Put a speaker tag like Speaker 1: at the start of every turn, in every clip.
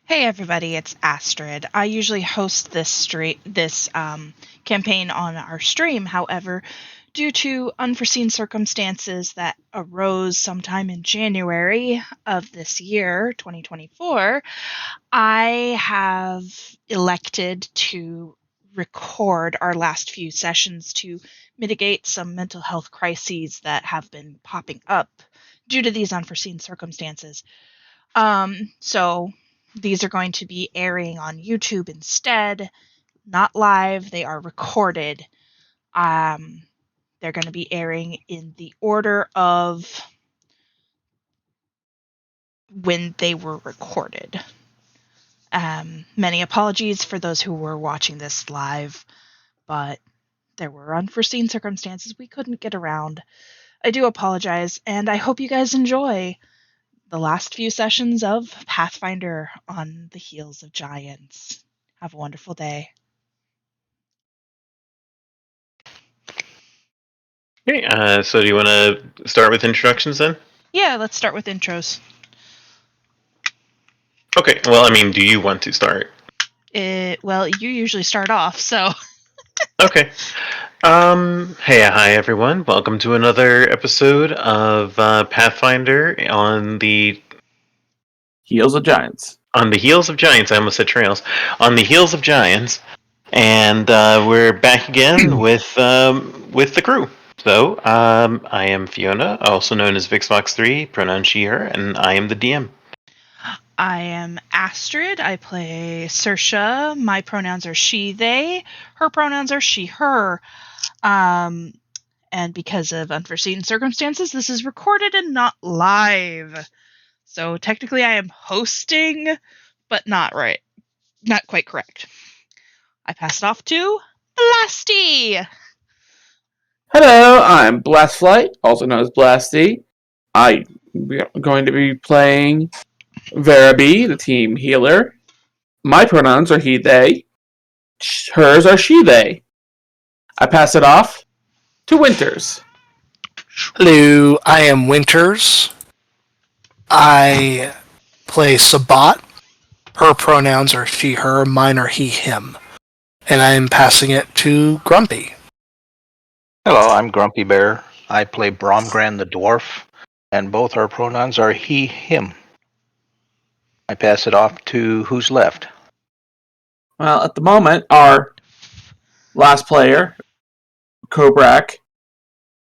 Speaker 1: Hey everybody, it's Astrid. I usually host this campaign on our stream. However, due to unforeseen circumstances that arose sometime in January of this year, 2024, I have elected to record our last few sessions to mitigate some mental health crises that have been popping up due to these unforeseen circumstances. So these are going to be airing on YouTube instead, not live. They are recorded. They're going to be airing in the order of when they were recorded. Many apologies for those who were watching this live, but there were unforeseen circumstances we couldn't get around. I do apologize, and I hope you guys enjoy the last few sessions of Pathfinder on the Heels of Giants. Have a wonderful day.
Speaker 2: Okay, so do you want to start with introductions then?
Speaker 1: Yeah, let's start with intros.
Speaker 2: Okay, well, do you want to start?
Speaker 1: Well, you usually start off, so...
Speaker 2: Okay. Hi everyone. Welcome to another episode of Pathfinder on the
Speaker 3: Heels of Giants.
Speaker 2: On the Heels of Giants. I almost said Trails. On the Heels of Giants, and we're back again with the crew. So, I am Fiona, also known as Vixvox 3, pronouns she, her, and I am the DM.
Speaker 1: I am Astrid. I play Saoirse. My pronouns are she, they. Her pronouns are she, her. And because of unforeseen circumstances, this is recorded and not live. So technically I am hosting, but not quite correct. I pass it off to Blasty.
Speaker 3: Hello, I'm Blastflight, also known as Blasty. I'm going to be playing Vera, the team healer. My pronouns are he, they. Hers are she, they. I pass it off to Winters.
Speaker 4: Hello, I am Winters. I play Sabbat. Her pronouns are she, her. Mine are he, him. And I am passing it to Grumpy.
Speaker 5: Hello, I'm Grumpy Bear. I play Bromgran the dwarf, and both our pronouns are he, him. I pass it off to who's left.
Speaker 3: Well, at the moment, our last player, Kobrak,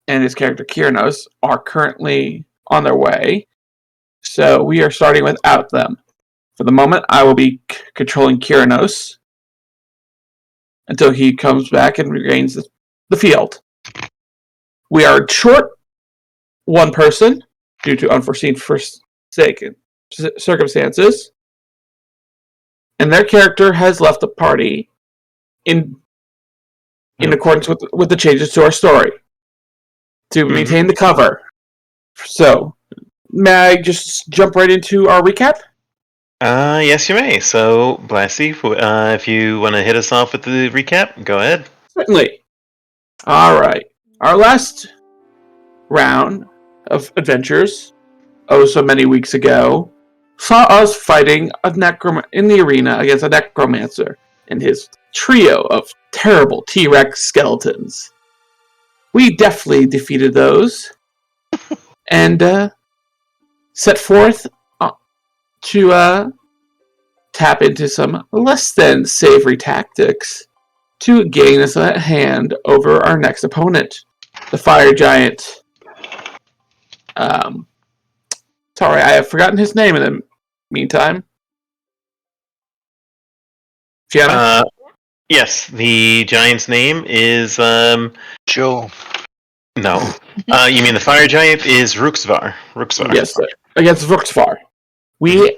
Speaker 3: and his character Kiranos are currently on their way. So we are starting without them. For the moment, I will be controlling Kiranos until he comes back and regains the field. We are short one person due to unforeseen circumstances, and their character has left the party in accordance with the changes to our story to maintain the cover. So, may I just jump right into our recap?
Speaker 2: Yes, you may. So, Blasty, if you want to hit us off with the recap, go ahead.
Speaker 3: Certainly. All right. Our last round of adventures, so many weeks ago, saw us fighting in the arena against a necromancer and his trio of terrible T-Rex skeletons. We definitely defeated those and set forth to tap into some less than savory tactics to gain us a hand over our next opponent, the fire giant. Sorry, I have forgotten his name in the meantime. Fiona?
Speaker 2: Yes, the giant's name is,
Speaker 5: Joe.
Speaker 2: No. You mean the fire giant is Ruxvar.
Speaker 3: Yes, sir. Against Vixvox. We,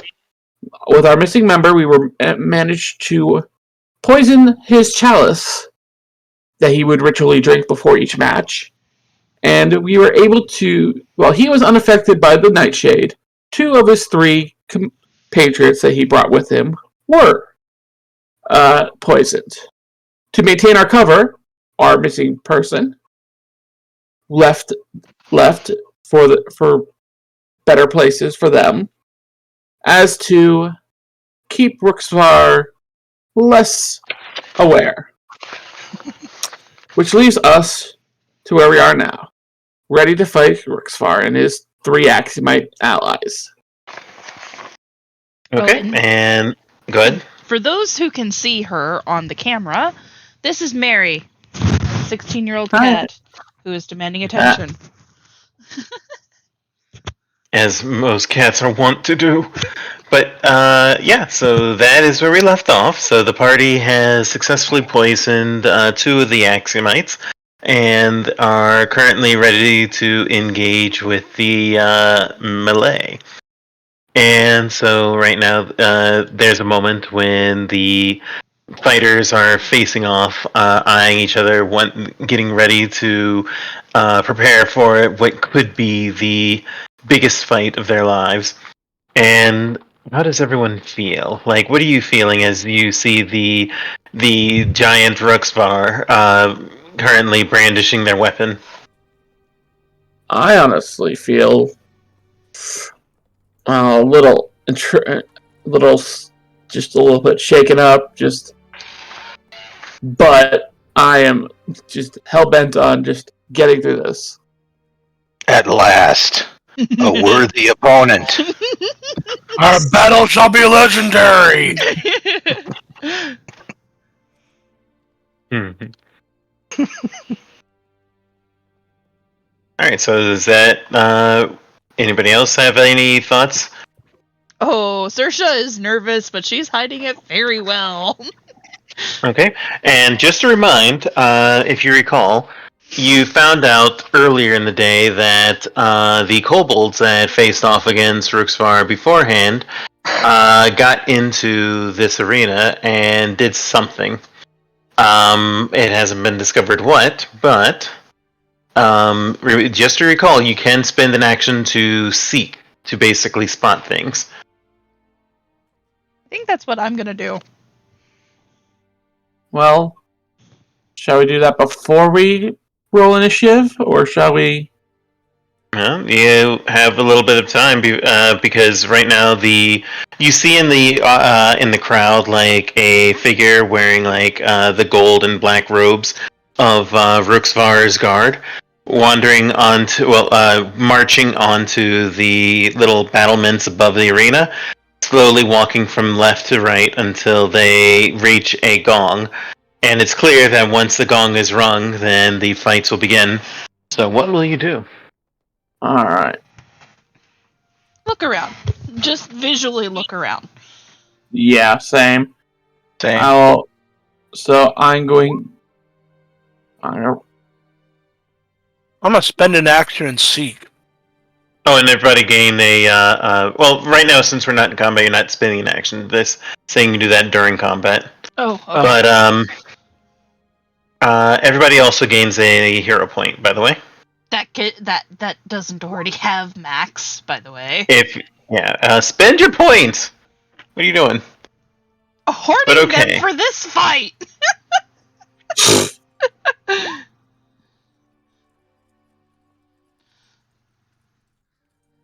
Speaker 3: with our missing member, we were managed to poison his chalice that he would ritually drink before each match. And we were able to, while he was unaffected by the nightshade, 2 of his 3 compatriots that he brought with him were poisoned. To maintain our cover, our missing person left for better places for them. As to keep Rooksvar less aware. Which leaves us to where we are now, ready to fight Rooksvar and his 3 Aximite allies.
Speaker 2: Okay,
Speaker 1: Oh,
Speaker 2: and go ahead.
Speaker 1: For those who can see her on the camera, this is Mary, a 16-year-old
Speaker 3: Hi.
Speaker 1: cat who is demanding attention.
Speaker 2: As most cats are wont to do. But yeah, so that is where we left off. So the party has successfully poisoned 2 of the Axiomites and are currently ready to engage with the melee. And so right now there's a moment when the fighters are facing off, eyeing each other, getting ready to prepare for what could be the biggest fight of their lives. And how does everyone feel? Like, what are you feeling as you see the giant Ruxvar currently brandishing their weapon?
Speaker 3: I honestly feel a little, just a little bit shaken up. But I am just hell bent on just getting through this.
Speaker 5: At last, a worthy opponent.
Speaker 4: Our battle shall be legendary!
Speaker 2: Alright, so does that anybody else have any thoughts?
Speaker 1: Oh, Saoirse is nervous, but she's hiding it very well.
Speaker 2: Okay, and just to remind, if you recall, you found out earlier in the day that the kobolds that faced off against Ruxvar beforehand got into this arena and did something. It hasn't been discovered what, but just to recall, you can spend an action to seek, to basically spot things.
Speaker 1: I think that's what I'm gonna do.
Speaker 3: Well, shall we do that before we roll initiative, or shall we?
Speaker 2: Well, you have a little bit of time because right now you see in the crowd like a figure wearing like the gold and black robes of Ruxvar's guard, marching onto the little battlements above the arena, slowly walking from left to right until they reach a gong. And it's clear that once the gong is rung, then the fights will begin. So what will you do?
Speaker 3: All right.
Speaker 1: Look around. Just visually look around.
Speaker 3: Yeah, same.
Speaker 5: Same.
Speaker 3: So I'm going.
Speaker 4: I'm gonna spend an action and seek.
Speaker 2: Oh, and everybody gain a. Well, right now, since we're not in combat, you're not spending an action. This saying you do that during combat.
Speaker 1: Oh, okay.
Speaker 2: But everybody also gains a hero point. By the way,
Speaker 1: that doesn't already have max, by the way.
Speaker 2: spend your points. What are you doing?
Speaker 1: Hoarding them for this fight.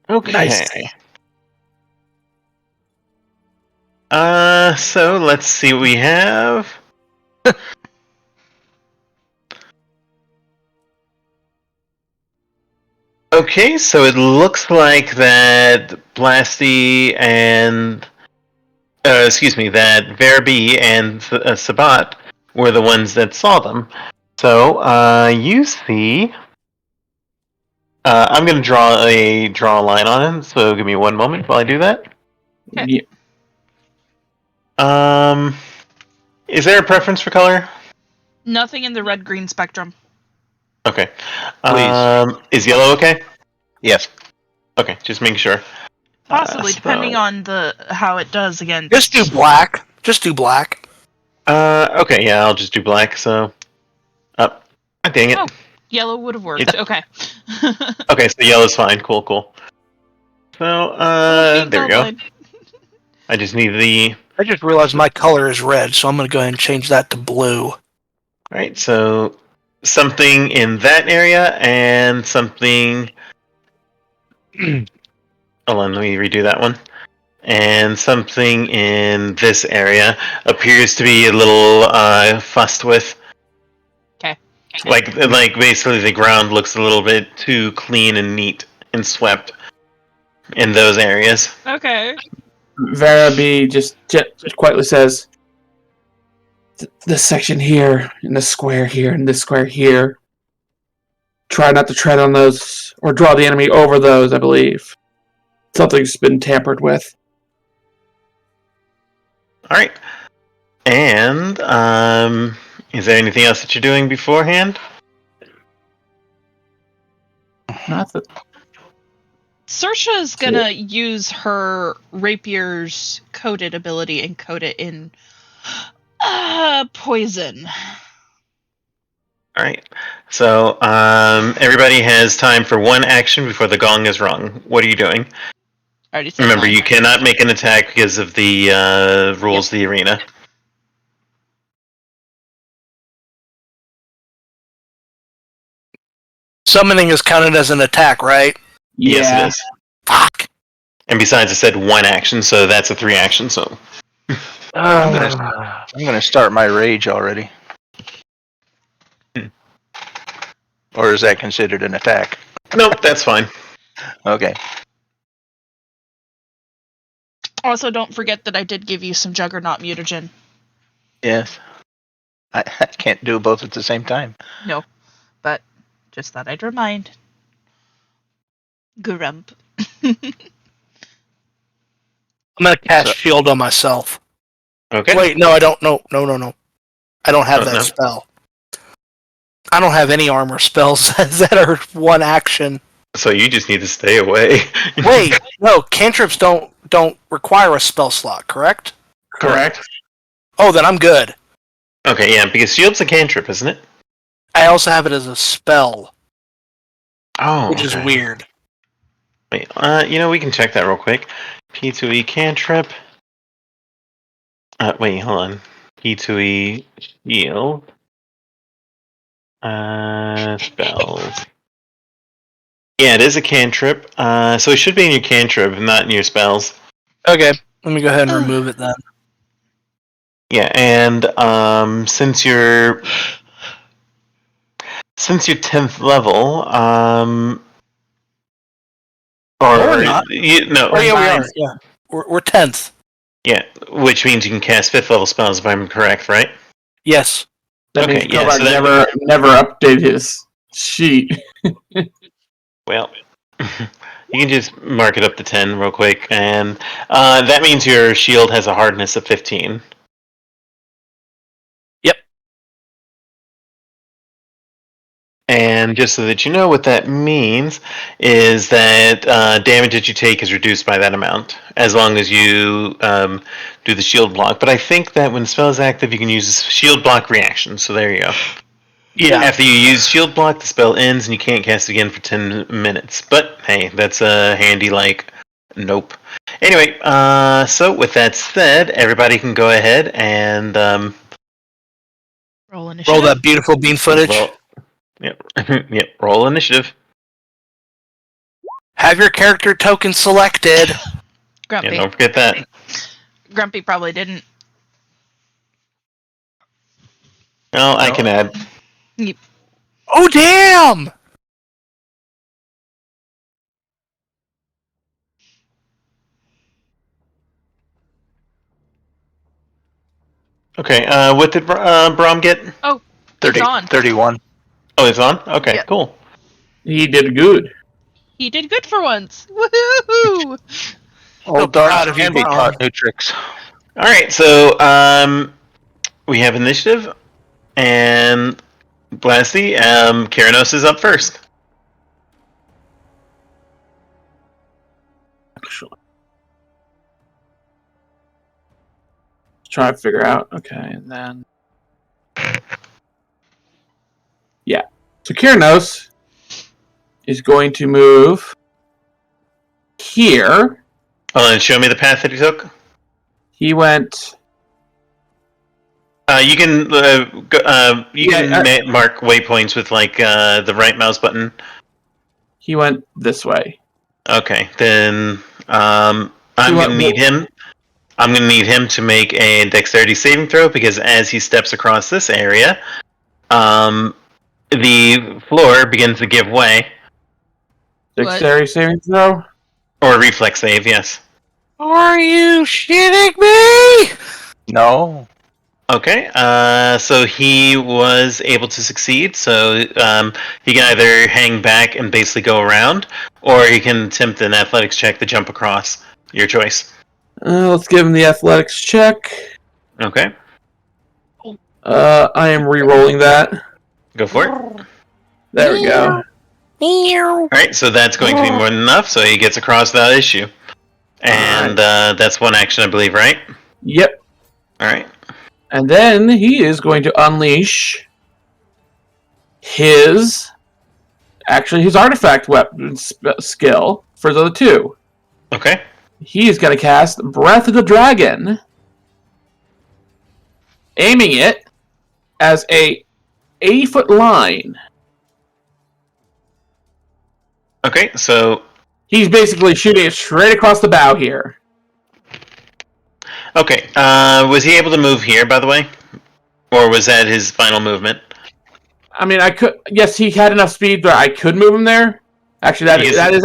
Speaker 2: Okay.
Speaker 3: Nice.
Speaker 2: So let's see what we have. Okay, so it looks like that Blasty and that Vera and Sabbat were the ones that saw them. So you see. I'm going to draw a line on him. So give me one moment while I do that.
Speaker 1: Okay.
Speaker 3: Yeah.
Speaker 2: Is there a preference for color?
Speaker 1: Nothing in the red-green spectrum.
Speaker 2: Okay.
Speaker 5: Please.
Speaker 2: Is yellow okay?
Speaker 5: Yes.
Speaker 2: Okay, just making sure.
Speaker 1: Possibly, depending on how it does again.
Speaker 4: Just do black. Just do black.
Speaker 2: Okay, yeah, I'll just do black. So, dang it.
Speaker 1: Oh, yellow would have worked. Okay.
Speaker 2: Okay, so yellow's fine. Cool. So, there we go. I just need the.
Speaker 4: I just realized my color is red, so I'm gonna go ahead and change that to blue.
Speaker 2: Alright, so something in that area and something. Hold on, let me redo that one. and something in this area appears to be a little fussed with.
Speaker 1: Okay.
Speaker 2: Like basically the ground looks a little bit too clean and neat and swept in those areas.
Speaker 1: Okay.
Speaker 3: Vera B just quietly says, "This section here, and this square here, and this square here. Try not to tread on those, or draw the enemy over those, I believe. Something's been tampered with."
Speaker 2: Alright. And, is there anything else that you're doing beforehand?
Speaker 3: Not that.
Speaker 1: Saoirse is gonna use her rapier's coated ability and coat it in poison.
Speaker 2: Alright. So, everybody has time for one action before the gong is rung. What are you doing?
Speaker 1: Already said
Speaker 2: Remember,
Speaker 1: mine.
Speaker 2: you cannot make an attack because of the rules of the arena.
Speaker 4: Summoning is counted as an attack, right?
Speaker 2: Yes, it is.
Speaker 4: Fuck.
Speaker 2: And besides, it said one action, so that's a 3 action, so...
Speaker 5: I'm gonna start my rage already. Or is that considered an attack?
Speaker 2: Nope, that's fine.
Speaker 5: Okay.
Speaker 1: Also, don't forget that I did give you some Juggernaut mutagen.
Speaker 5: Yes. I can't do both at the same time.
Speaker 1: No, but just thought I'd remind. Grump.
Speaker 4: I'm gonna cast
Speaker 5: So-
Speaker 4: shield on myself.
Speaker 2: Okay.
Speaker 4: Wait, no, I don't. No. I don't have
Speaker 2: Oh,
Speaker 4: that
Speaker 2: no?
Speaker 4: spell. I don't have any armor spells that are one action.
Speaker 2: So you just need to stay away.
Speaker 4: Wait, no, cantrips don't require a spell slot, correct?
Speaker 3: Correct.
Speaker 4: Oh, then I'm good.
Speaker 2: Okay, yeah, because shield's a cantrip, isn't it?
Speaker 4: I also have it as a spell,
Speaker 2: Oh,
Speaker 4: which is
Speaker 2: okay.
Speaker 4: weird.
Speaker 2: Wait, we can check that real quick. P2E cantrip. Wait, hold on. P2E shield. Spells. Yeah, it is a cantrip. So it should be in your cantrip, not in your spells.
Speaker 4: Okay, let me go ahead and remove it then.
Speaker 2: Yeah, and since you're 10th level,
Speaker 4: we're not.
Speaker 2: no,
Speaker 4: Oh yeah, we are. Yeah, we're 10th.
Speaker 2: yeah, which means you can cast 5th level spells if I'm correct, right?
Speaker 4: Yes.
Speaker 3: That
Speaker 2: Okay,
Speaker 3: means
Speaker 2: yeah,
Speaker 3: Kovac
Speaker 2: so that-
Speaker 3: never updated his sheet.
Speaker 2: Well, you can just mark it up to 10 real quick, and that means your shield has a hardness of 15.
Speaker 4: Yep.
Speaker 2: And just so that you know, what that means is that damage that you take is reduced by that amount, as long as you do the shield block. But I think that when the spell is active, you can use shield block reaction, so there you go.
Speaker 4: Yeah.
Speaker 2: After you use shield block, the spell ends and you can't cast it again for 10 minutes. But hey, that's a handy, nope. Anyway, so with that said, everybody can go ahead and
Speaker 1: Roll initiative.
Speaker 4: Roll that beautiful bean footage.
Speaker 2: Yep, roll initiative.
Speaker 4: Have your character token selected.
Speaker 1: Grumpy.
Speaker 2: Yeah, don't forget that.
Speaker 1: Grumpy probably didn't.
Speaker 2: Oh, I can add.
Speaker 4: Oh damn!
Speaker 2: Okay, what did Brom get?
Speaker 1: Oh,
Speaker 5: 30,
Speaker 1: it's on.
Speaker 5: 31.
Speaker 2: Oh, it's on? Okay,
Speaker 1: Yeah.
Speaker 2: cool.
Speaker 3: He did good.
Speaker 1: He did good for once. Woohoo!
Speaker 5: Old
Speaker 4: proud
Speaker 5: dogs
Speaker 4: of you,
Speaker 5: can be
Speaker 4: Brom.
Speaker 5: taught new tricks.
Speaker 2: Alright, so we have initiative, and Blasty, Keranos is up first.
Speaker 3: Actually, try to figure out. Okay, and then yeah. So Keranos is going to move here.
Speaker 2: Oh, and show me the path that he took.
Speaker 3: He went.
Speaker 2: You can mark waypoints with the right mouse button.
Speaker 3: He went this way.
Speaker 2: Okay, then I'm going to need him. I'm going to need him to make a dexterity saving throw because as he steps across this area, the floor begins to give way.
Speaker 3: Dexterity saving throw?
Speaker 2: Or reflex save, yes.
Speaker 4: Are you shitting me?
Speaker 5: No.
Speaker 2: Okay, so he was able to succeed, so he can either hang back and basically go around, or he can attempt an athletics check to jump across. Your choice.
Speaker 3: Let's give him the athletics check.
Speaker 2: Okay.
Speaker 3: I am re-rolling that.
Speaker 2: Go for it.
Speaker 3: There we go.
Speaker 2: Alright, so that's going to be more than enough, so he gets across without issue. And that's one action, I believe, right?
Speaker 3: Yep.
Speaker 2: Alright.
Speaker 3: And then he is going to unleash his artifact weapon skill for the other two.
Speaker 2: Okay.
Speaker 3: He is going to cast Breath of the Dragon, aiming it as a 80-foot line.
Speaker 2: Okay, so...
Speaker 3: He's basically shooting it straight across the bow here.
Speaker 2: Okay, was he able to move here, by the way? Or was that his final movement?
Speaker 3: I mean, I could... Yes, he had enough speed that I could move him there. Actually, that is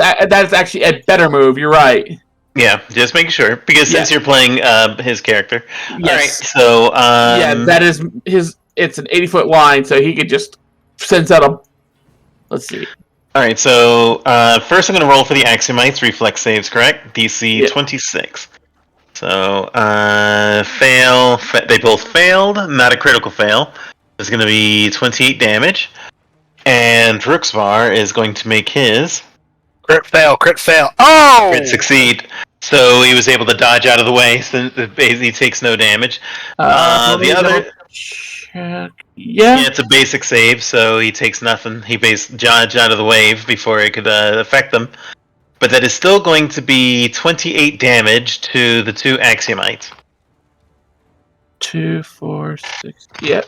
Speaker 3: actually a better move, you're right.
Speaker 2: Yeah, just making sure. Because since you're playing his character.
Speaker 3: Yes.
Speaker 2: Alright, so...
Speaker 3: yeah, that is his... It's an 80-foot line, so he could just send out a... Let's see.
Speaker 2: Alright, so first I'm going to roll for the Axiomites reflex saves, correct? DC 26. So, fail. They both failed. Not a critical fail. It's going to be 28 damage. And Rooksvar is going to make his...
Speaker 4: Crit fail. Oh!
Speaker 2: Crit succeed. So he was able to dodge out of the way, so he takes no damage. The other...
Speaker 3: Check.
Speaker 2: Yeah, it's a basic save, so he takes nothing. He dodged out of the wave before it could affect them. But that is still going to be 28 damage to the two Axiomites.
Speaker 3: 2, 4, 6. Yep.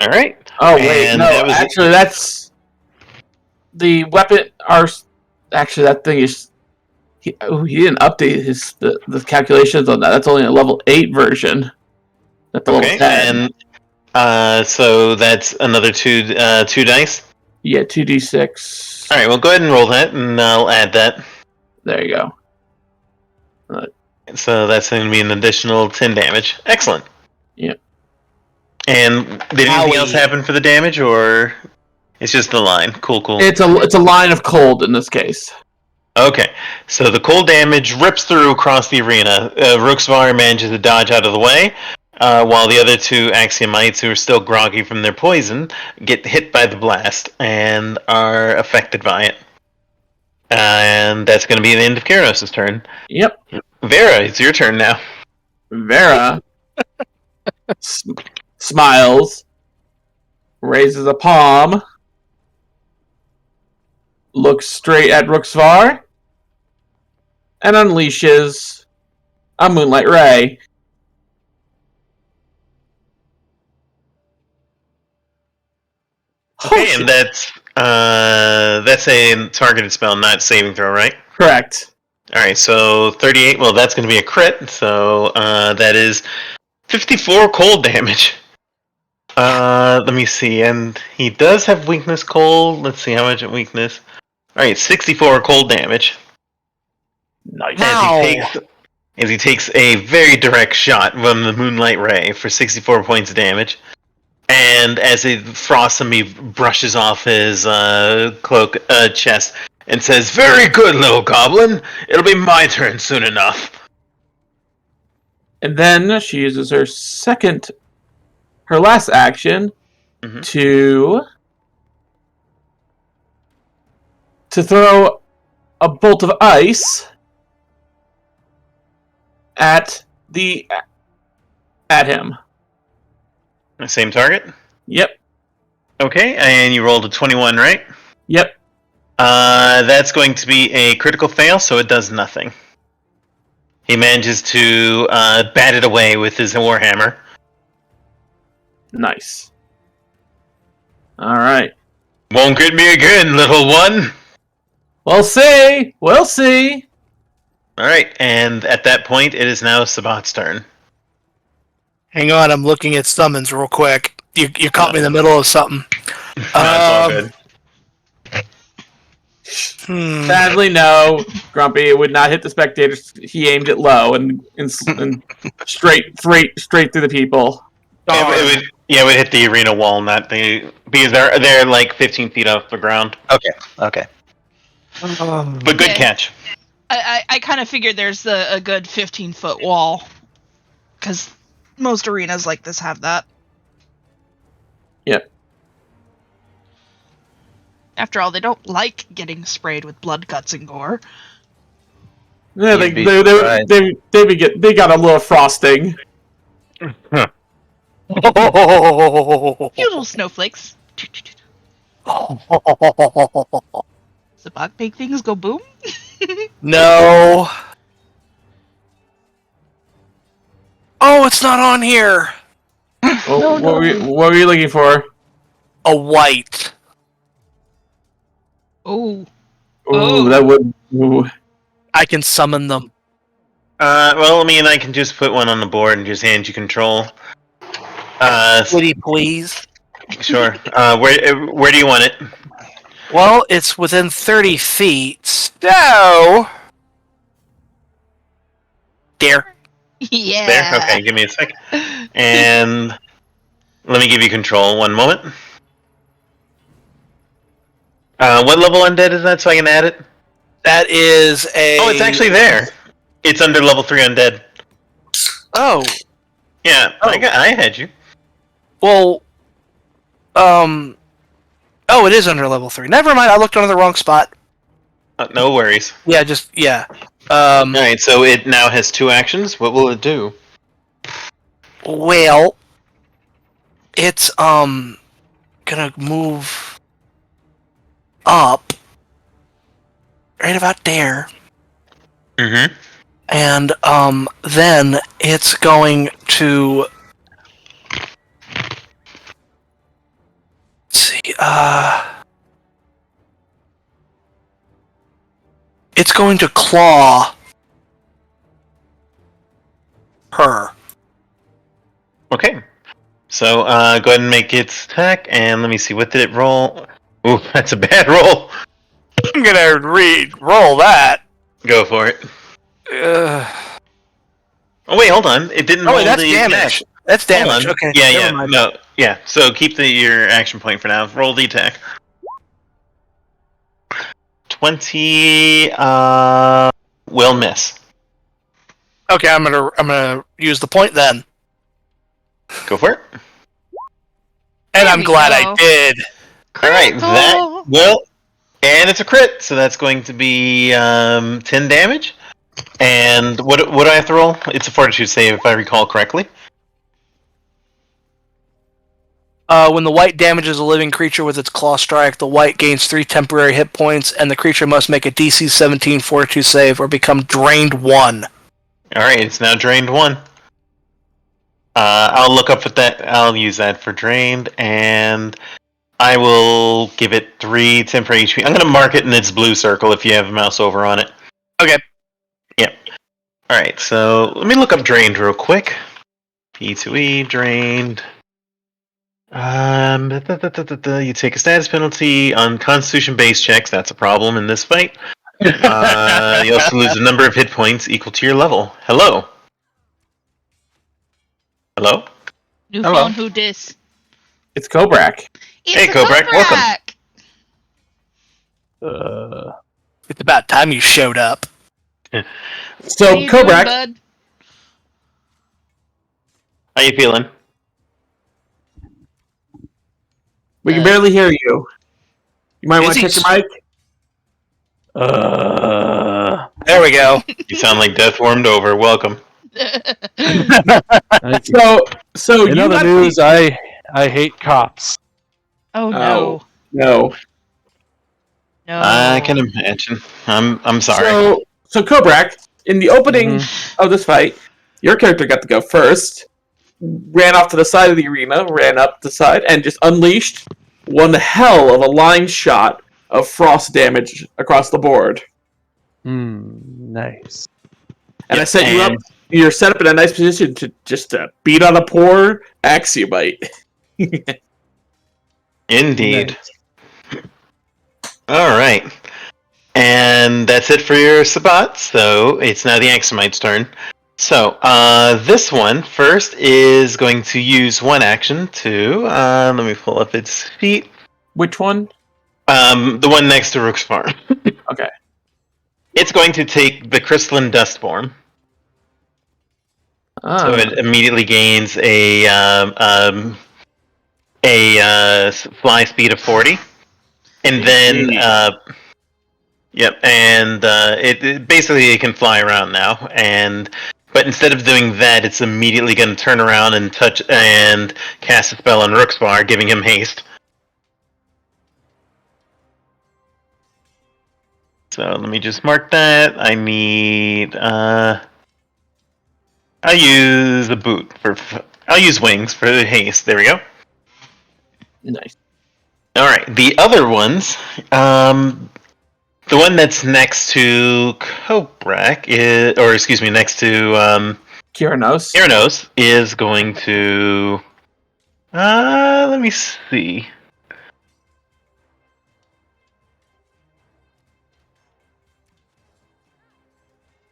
Speaker 2: Alright.
Speaker 3: Oh, wait, no, actually, that's... The weapon... Actually, that thing is... He didn't update the calculations on that. That's only a level 8 version. That's the level 10.
Speaker 2: And so that's another two dice?
Speaker 3: Yeah, 2d6.
Speaker 2: Alright, well go ahead and roll that, and I'll add that.
Speaker 3: There you go.
Speaker 2: So that's going to be an additional 10 damage. Excellent.
Speaker 3: Yep.
Speaker 2: And did anything else happen for the damage, or it's just the line? Cool.
Speaker 3: It's a line of cold in this case.
Speaker 2: Okay, so the cold damage rips through across the arena. Rooksvar manages to dodge out of the way, while the other two Axiomites, who are still groggy from their poison, get hit by the blast and are affected by it. And that's going to be the end of Keranos' turn.
Speaker 3: Yep.
Speaker 2: Vera, it's your turn now.
Speaker 3: Vera smiles, raises a palm, looks straight at Rooksvar, and unleashes a Moonlight Ray.
Speaker 2: Okay, and that's a targeted spell, not saving throw, right?
Speaker 3: Correct.
Speaker 2: Alright, so 38, well that's going to be a crit, so that is 54 cold damage. Let me see, and he does have weakness cold. Let's see how much at weakness. Alright, 64 cold damage.
Speaker 3: Nice.
Speaker 2: As he takes a very direct shot from the Moonlight Ray for 64 points of damage. And as it frosts him, he brushes off his cloak chest and says, "Very good, little goblin. It'll be my turn soon enough."
Speaker 3: And then she uses her last action to throw a bolt of ice at him.
Speaker 2: Same target?
Speaker 3: Yep.
Speaker 2: Okay, and you rolled a 21, right?
Speaker 3: Yep.
Speaker 2: That's going to be a critical fail, so it does nothing. He manages to bat it away with his warhammer.
Speaker 3: Nice. Alright.
Speaker 2: Won't get me again, little one!
Speaker 3: We'll see! We'll see!
Speaker 2: All right, and at that point, it is now Sabbat's turn.
Speaker 4: Hang on, I'm looking at summons real quick. You caught me in the middle of something.
Speaker 2: That's all good.
Speaker 3: Sadly, no, Grumpy. It would not hit the spectators. He aimed it low and straight through the people.
Speaker 2: It would hit the arena wall, not the because they're like 15 feet off the ground.
Speaker 5: Okay.
Speaker 2: But good
Speaker 1: Okay.
Speaker 2: catch.
Speaker 1: I kind of figured there's a good 15-foot wall. Because most arenas like this have that.
Speaker 3: Yep.
Speaker 1: After all, they don't like getting sprayed with blood, guts, and gore.
Speaker 3: Yeah,
Speaker 5: You'd be surprised.
Speaker 3: they got a little frosting.
Speaker 1: You little snowflakes. Does the bug make things go boom?
Speaker 4: No. Oh, it's not on here.
Speaker 3: What were you looking for?
Speaker 4: A white.
Speaker 1: Oh.
Speaker 3: Ooh, that would. Ooh.
Speaker 4: I can summon them.
Speaker 2: Well, I mean, I can just put one on the board and just hand you control.
Speaker 4: Would he please?
Speaker 2: Sure. Where do you want it?
Speaker 4: Well, it's within 30 feet, so... There.
Speaker 1: Yeah.
Speaker 2: There? Okay, give me a second. And let me give you control. One moment. What level undead is that so I can add it?
Speaker 4: That is a...
Speaker 2: Oh, it's actually there. It's under level 3 undead.
Speaker 4: Oh.
Speaker 2: Yeah,
Speaker 4: Oh.
Speaker 2: I had you.
Speaker 4: Well, Oh, it is under level 3. Never mind, I looked under the wrong spot.
Speaker 2: No worries.
Speaker 4: Yeah, yeah.
Speaker 2: Alright, so it now has 2 actions. What will it do?
Speaker 4: Well, it's, gonna move up right about there.
Speaker 2: Mm-hmm.
Speaker 4: And, then it's going to... Let's see, it's going to claw her.
Speaker 2: Okay. So, go ahead and make its attack, and let me see, what did it roll? Ooh, that's a bad roll.
Speaker 4: I'm gonna roll that.
Speaker 2: Go for it. Oh, wait, hold on. It didn't roll
Speaker 4: that's
Speaker 2: the
Speaker 4: damage.
Speaker 2: attack.
Speaker 4: That's damage.
Speaker 2: Hold on.
Speaker 4: Okay.
Speaker 2: Yeah,
Speaker 4: never
Speaker 2: yeah.
Speaker 4: mind.
Speaker 2: No, yeah. So keep your action point for now. Roll the attack. 20 will miss.
Speaker 4: Okay, I'm gonna use the point then.
Speaker 2: Go for it.
Speaker 4: And
Speaker 1: There
Speaker 4: I'm
Speaker 1: we
Speaker 4: glad
Speaker 1: go.
Speaker 4: I did.
Speaker 2: Alright, that will... And it's a crit, so that's going to be 10 damage. And what do I have to roll? It's a fortitude save, if I recall correctly.
Speaker 4: When the white damages a living creature with its claw strike, the white gains 3 temporary hit points, and the creature must make a DC 17 fortitude save or become drained 1.
Speaker 2: Alright, it's now drained 1. I'll look up at that. I'll use that for drained, and I will give it 3 temporary HP. I'm going to mark it in its blue circle if you have a mouse over on it.
Speaker 4: Okay.
Speaker 2: Yep. Alright, so let me look up drained real quick. P2E, drained. You take a status penalty on Constitution-based checks. That's a problem in this fight. You also lose a number of hit points equal to your level. Hello. Hello.
Speaker 1: New
Speaker 5: Hello.
Speaker 1: phone, who dis?
Speaker 3: It's Kobrak.
Speaker 2: Hey,
Speaker 1: It's a
Speaker 2: Kobrak, welcome.
Speaker 4: It's about time you showed up.
Speaker 3: So
Speaker 1: How you doing,
Speaker 3: Kobrak,
Speaker 1: bud?
Speaker 2: How you feeling?
Speaker 3: we can barely hear you. You might want to check your mic.
Speaker 4: There we go.
Speaker 2: You sound like death warmed over. Welcome.
Speaker 3: So
Speaker 6: In
Speaker 3: you
Speaker 6: other
Speaker 3: got
Speaker 6: news, I hate cops.
Speaker 1: Oh no.
Speaker 3: no.
Speaker 1: No.
Speaker 2: I can imagine. I'm sorry.
Speaker 3: So Kobrak, in the opening of this fight, your character got to go first, ran off to the side of the arena, ran up the side, and just unleashed one hell of a line shot of frost damage across the board.
Speaker 6: Nice.
Speaker 3: And
Speaker 2: Yep,
Speaker 3: I set you up.
Speaker 2: and-
Speaker 3: You're set up in a nice position to just beat on a poor Axiomite.
Speaker 2: Indeed.
Speaker 6: Nice.
Speaker 2: All right. And that's it for your Sabbat, so it's now the Axomite's turn. So, this one first is going to use one action to, let me pull up its feet.
Speaker 3: Which one?
Speaker 2: The one next to Rook's Farm.
Speaker 3: Okay.
Speaker 2: It's going to take the Crystalline Dustborn. So it immediately gains a fly speed of 40. And then, yep, and it basically it can fly around now, but instead of doing that, it's immediately going to turn around and touch and cast a spell on Rookspar, giving him haste. So let me just mark that. I need. I'll use the boot for. I'll use wings for the haste. There we go.
Speaker 3: Nice.
Speaker 2: All right, the other ones. The one that's next to Kobrak is, or excuse me, next to
Speaker 3: Kyranos.
Speaker 2: Kyranos is going to. Let me see.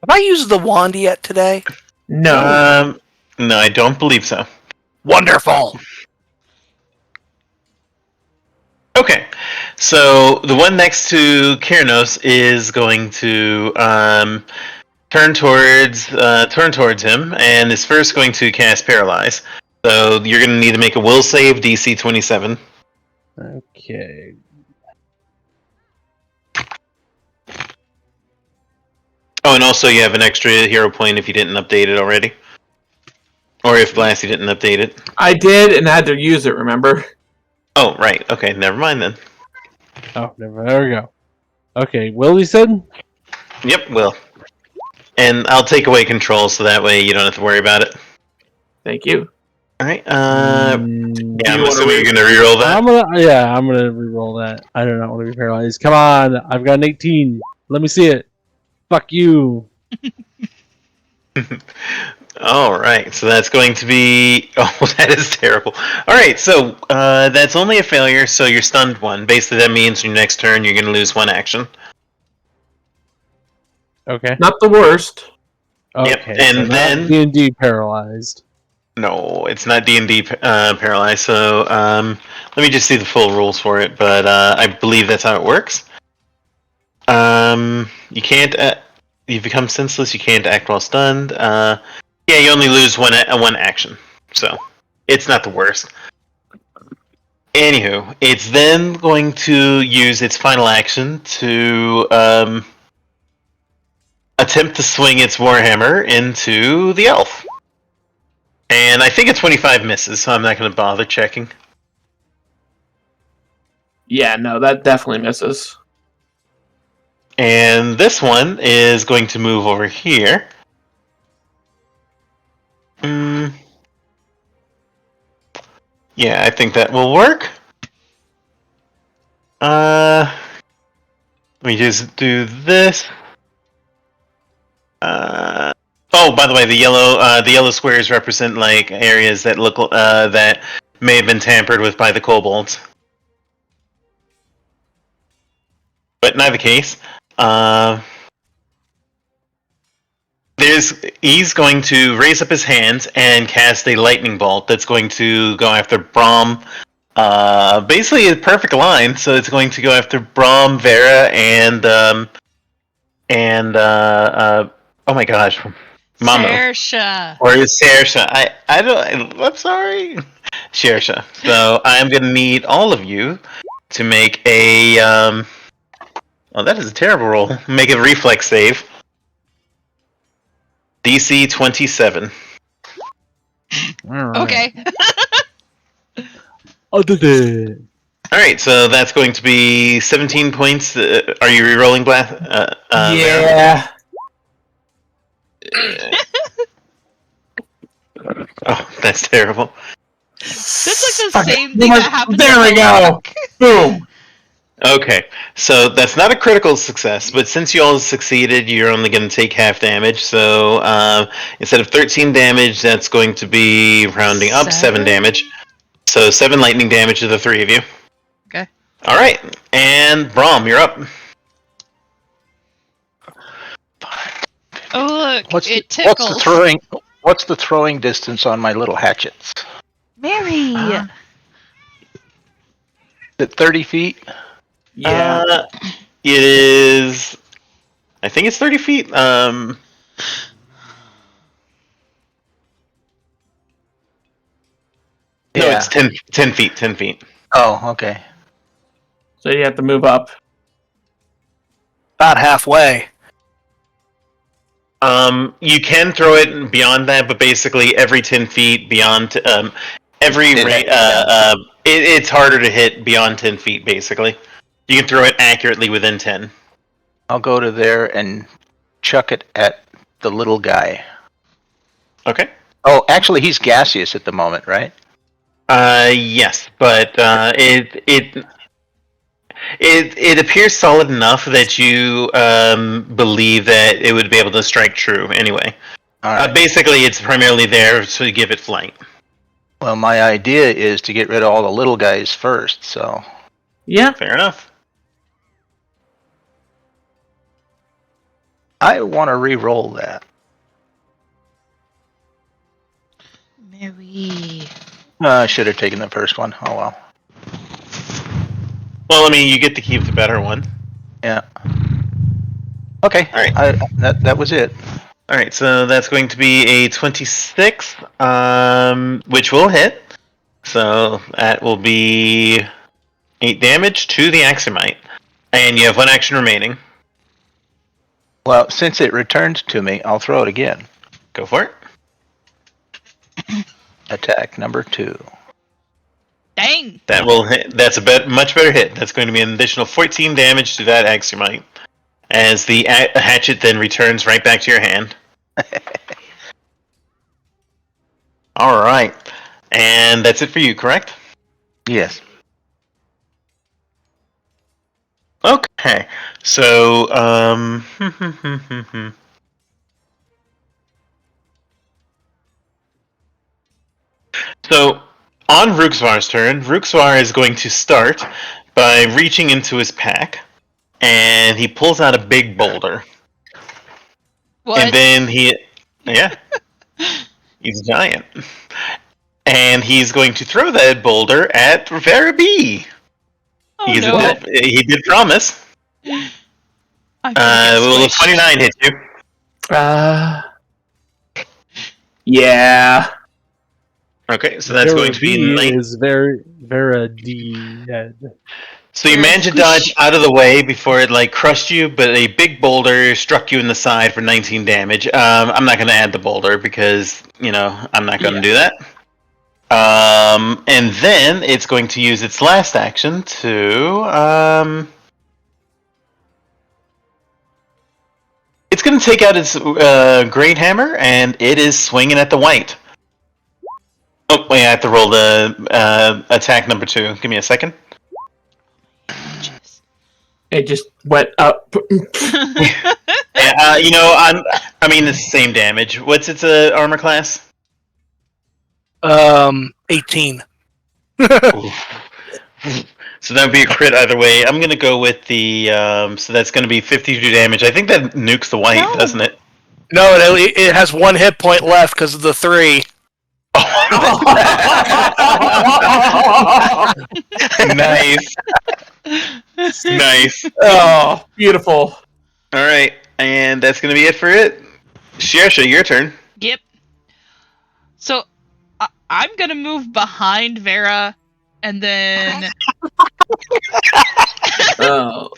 Speaker 4: Have I used the wand yet today?
Speaker 3: No.
Speaker 2: No, I don't believe so.
Speaker 4: Wonderful.
Speaker 2: Okay, so the one next to Kyranos is going to turn towards him, and is first going to cast Paralyze. So you're going to need to make a Will save, DC 27.
Speaker 6: Okay.
Speaker 2: Oh, and also you have an extra hero point if you didn't update it already, or if Blasty didn't update it.
Speaker 3: I did and had to use it, remember?
Speaker 2: Oh, right. Okay, never mind then.
Speaker 6: Oh, never. There we go. Okay, Will, you said?
Speaker 2: Yep, Will. And I'll take away control so that way you don't have to worry about it.
Speaker 3: Thank you.
Speaker 2: Alright, yeah, I'm
Speaker 3: wanna
Speaker 2: assuming you're gonna reroll that.
Speaker 6: I'm gonna reroll that. I do not want to be paralyzed. Come on, I've got an 18. Let me see it. Fuck you.
Speaker 2: Alright, so that's going to be... Oh, that is terrible. Alright, so that's only a failure, so you're stunned one. Basically, that means your next turn you're gonna lose one action.
Speaker 6: Okay.
Speaker 3: Not the worst.
Speaker 6: Okay.
Speaker 2: Yep, and
Speaker 6: so
Speaker 2: then-
Speaker 6: not D&D paralyzed.
Speaker 2: No, it's not D&D paralyzed, so let me just see the full rules for it, but I believe that's how it works. You can't... you become senseless, you can't act while stunned. Yeah, you only lose one action, so it's not the worst. Anywho, it's then going to use its final action to attempt to swing its Warhammer into the elf. And I think a 25 misses, so I'm not going to bother checking.
Speaker 3: Yeah, no, that definitely misses.
Speaker 2: And this one is going to move over here. Yeah, I think that will work. Let me just do this. Oh, by the way, the yellow squares represent like areas that look that may have been tampered with by the kobolds. But in either case, he's going to raise up his hands and cast a lightning bolt that's going to go after Brom. Basically a perfect line, so it's going to go after Brom, Vera, and oh my gosh, Mamo.
Speaker 1: Saoirse.
Speaker 2: Or is Saoirse? I'm sorry, Saoirse. So I'm gonna need all of you to make a oh, that is a terrible roll. Make a reflex save. DC 27.
Speaker 1: Okay.
Speaker 2: Alright, so that's going to be 17 points. Are you re-rolling, Blast?
Speaker 3: Yeah.
Speaker 2: Oh, that's terrible.
Speaker 1: That's like the
Speaker 3: Fuck it.
Speaker 1: same thing that happened.
Speaker 3: There we go. Boom.
Speaker 2: Okay, so that's not a critical success, but since you all succeeded, you're only going to take half damage. So instead of 13 damage, that's going to be rounding up 7 damage. So 7 lightning damage to the 3 of you.
Speaker 1: Okay.
Speaker 2: All right, and Brom, you're up.
Speaker 1: Oh look, it
Speaker 5: what's
Speaker 1: tickles.
Speaker 5: the throwing distance on my little hatchets?
Speaker 1: Mary.
Speaker 5: Is it 30 feet?
Speaker 3: Yeah.
Speaker 2: It is. I think it's 30 feet. No, it's 10 feet. 10 feet.
Speaker 5: Oh, okay.
Speaker 3: So you have to move up.
Speaker 4: About halfway.
Speaker 2: You can throw it beyond that, but basically every 10 feet beyond it's harder to hit beyond 10 feet. Basically, you can throw it accurately within 10.
Speaker 5: I'll go to there and chuck it at the little guy.
Speaker 2: Okay.
Speaker 5: Oh, actually, he's gaseous at the moment, right?
Speaker 2: Yes, but it appears solid enough that you believe that it would be able to strike true anyway.
Speaker 5: All right.
Speaker 2: Basically, it's primarily there to give it flight.
Speaker 5: Well, my idea is to get rid of all the little guys first, so...
Speaker 3: Yeah.
Speaker 2: Fair enough.
Speaker 5: I want to re-roll that.
Speaker 1: Mary.
Speaker 5: I should have taken the first one. Oh, well.
Speaker 2: Well, I mean, you get to keep the better one.
Speaker 5: Yeah. Okay.
Speaker 2: All right.
Speaker 5: That was it.
Speaker 2: All right, so that's going to be a 26, which will hit. So that will be 8 damage to the Axomite. And you have 1 action remaining.
Speaker 5: Well, since it returned to me, I'll throw it again.
Speaker 2: Go for it.
Speaker 5: Attack number 2.
Speaker 1: Dang.
Speaker 2: That will hit. That's much better hit. That's going to be an additional 14 damage to that Axomite. As the hatchet then returns right back to your hand. All right. And that's it for you, correct?
Speaker 5: Yes.
Speaker 2: Okay. So, so, on Ruxvar's turn, Ruxvar is going to start by reaching into his pack, and he pulls out a big boulder.
Speaker 1: What?
Speaker 2: And then he's a giant. And he's going to throw that boulder at Vera B.
Speaker 1: Oh, no.
Speaker 2: He did promise.
Speaker 1: I'm gonna get
Speaker 2: Will a
Speaker 1: squished.
Speaker 2: 29 hit you?
Speaker 3: Yeah.
Speaker 2: Okay, so that's going to be
Speaker 6: D
Speaker 2: 9.
Speaker 6: is Vera D head.
Speaker 2: So you
Speaker 1: Very
Speaker 2: managed to
Speaker 1: squish.
Speaker 2: dodge out of the way before it crushed you, but a big boulder struck you in the side for 19 damage. I'm not going to add the boulder because I'm not going to do that. And then it's going to use its last action to it's going to take out its great hammer, and it is swinging at the white. Oh wait, I have to roll the attack number 2. Give me a second.
Speaker 3: It just went up.
Speaker 2: Yeah, I mean, it's the same damage. What's its armor class?
Speaker 4: 18.
Speaker 2: So that would be a crit either way. I'm going to go with the... so that's going to be 52 damage. I think that nukes the white, doesn't it?
Speaker 4: No, it has 1 hit point left because of the 3.
Speaker 2: Nice. Nice.
Speaker 3: Oh, beautiful.
Speaker 2: All right, and that's going to be it for it. Saoirse, your turn.
Speaker 1: Yep. So, I'm gonna move behind Vera, and then
Speaker 3: Oh.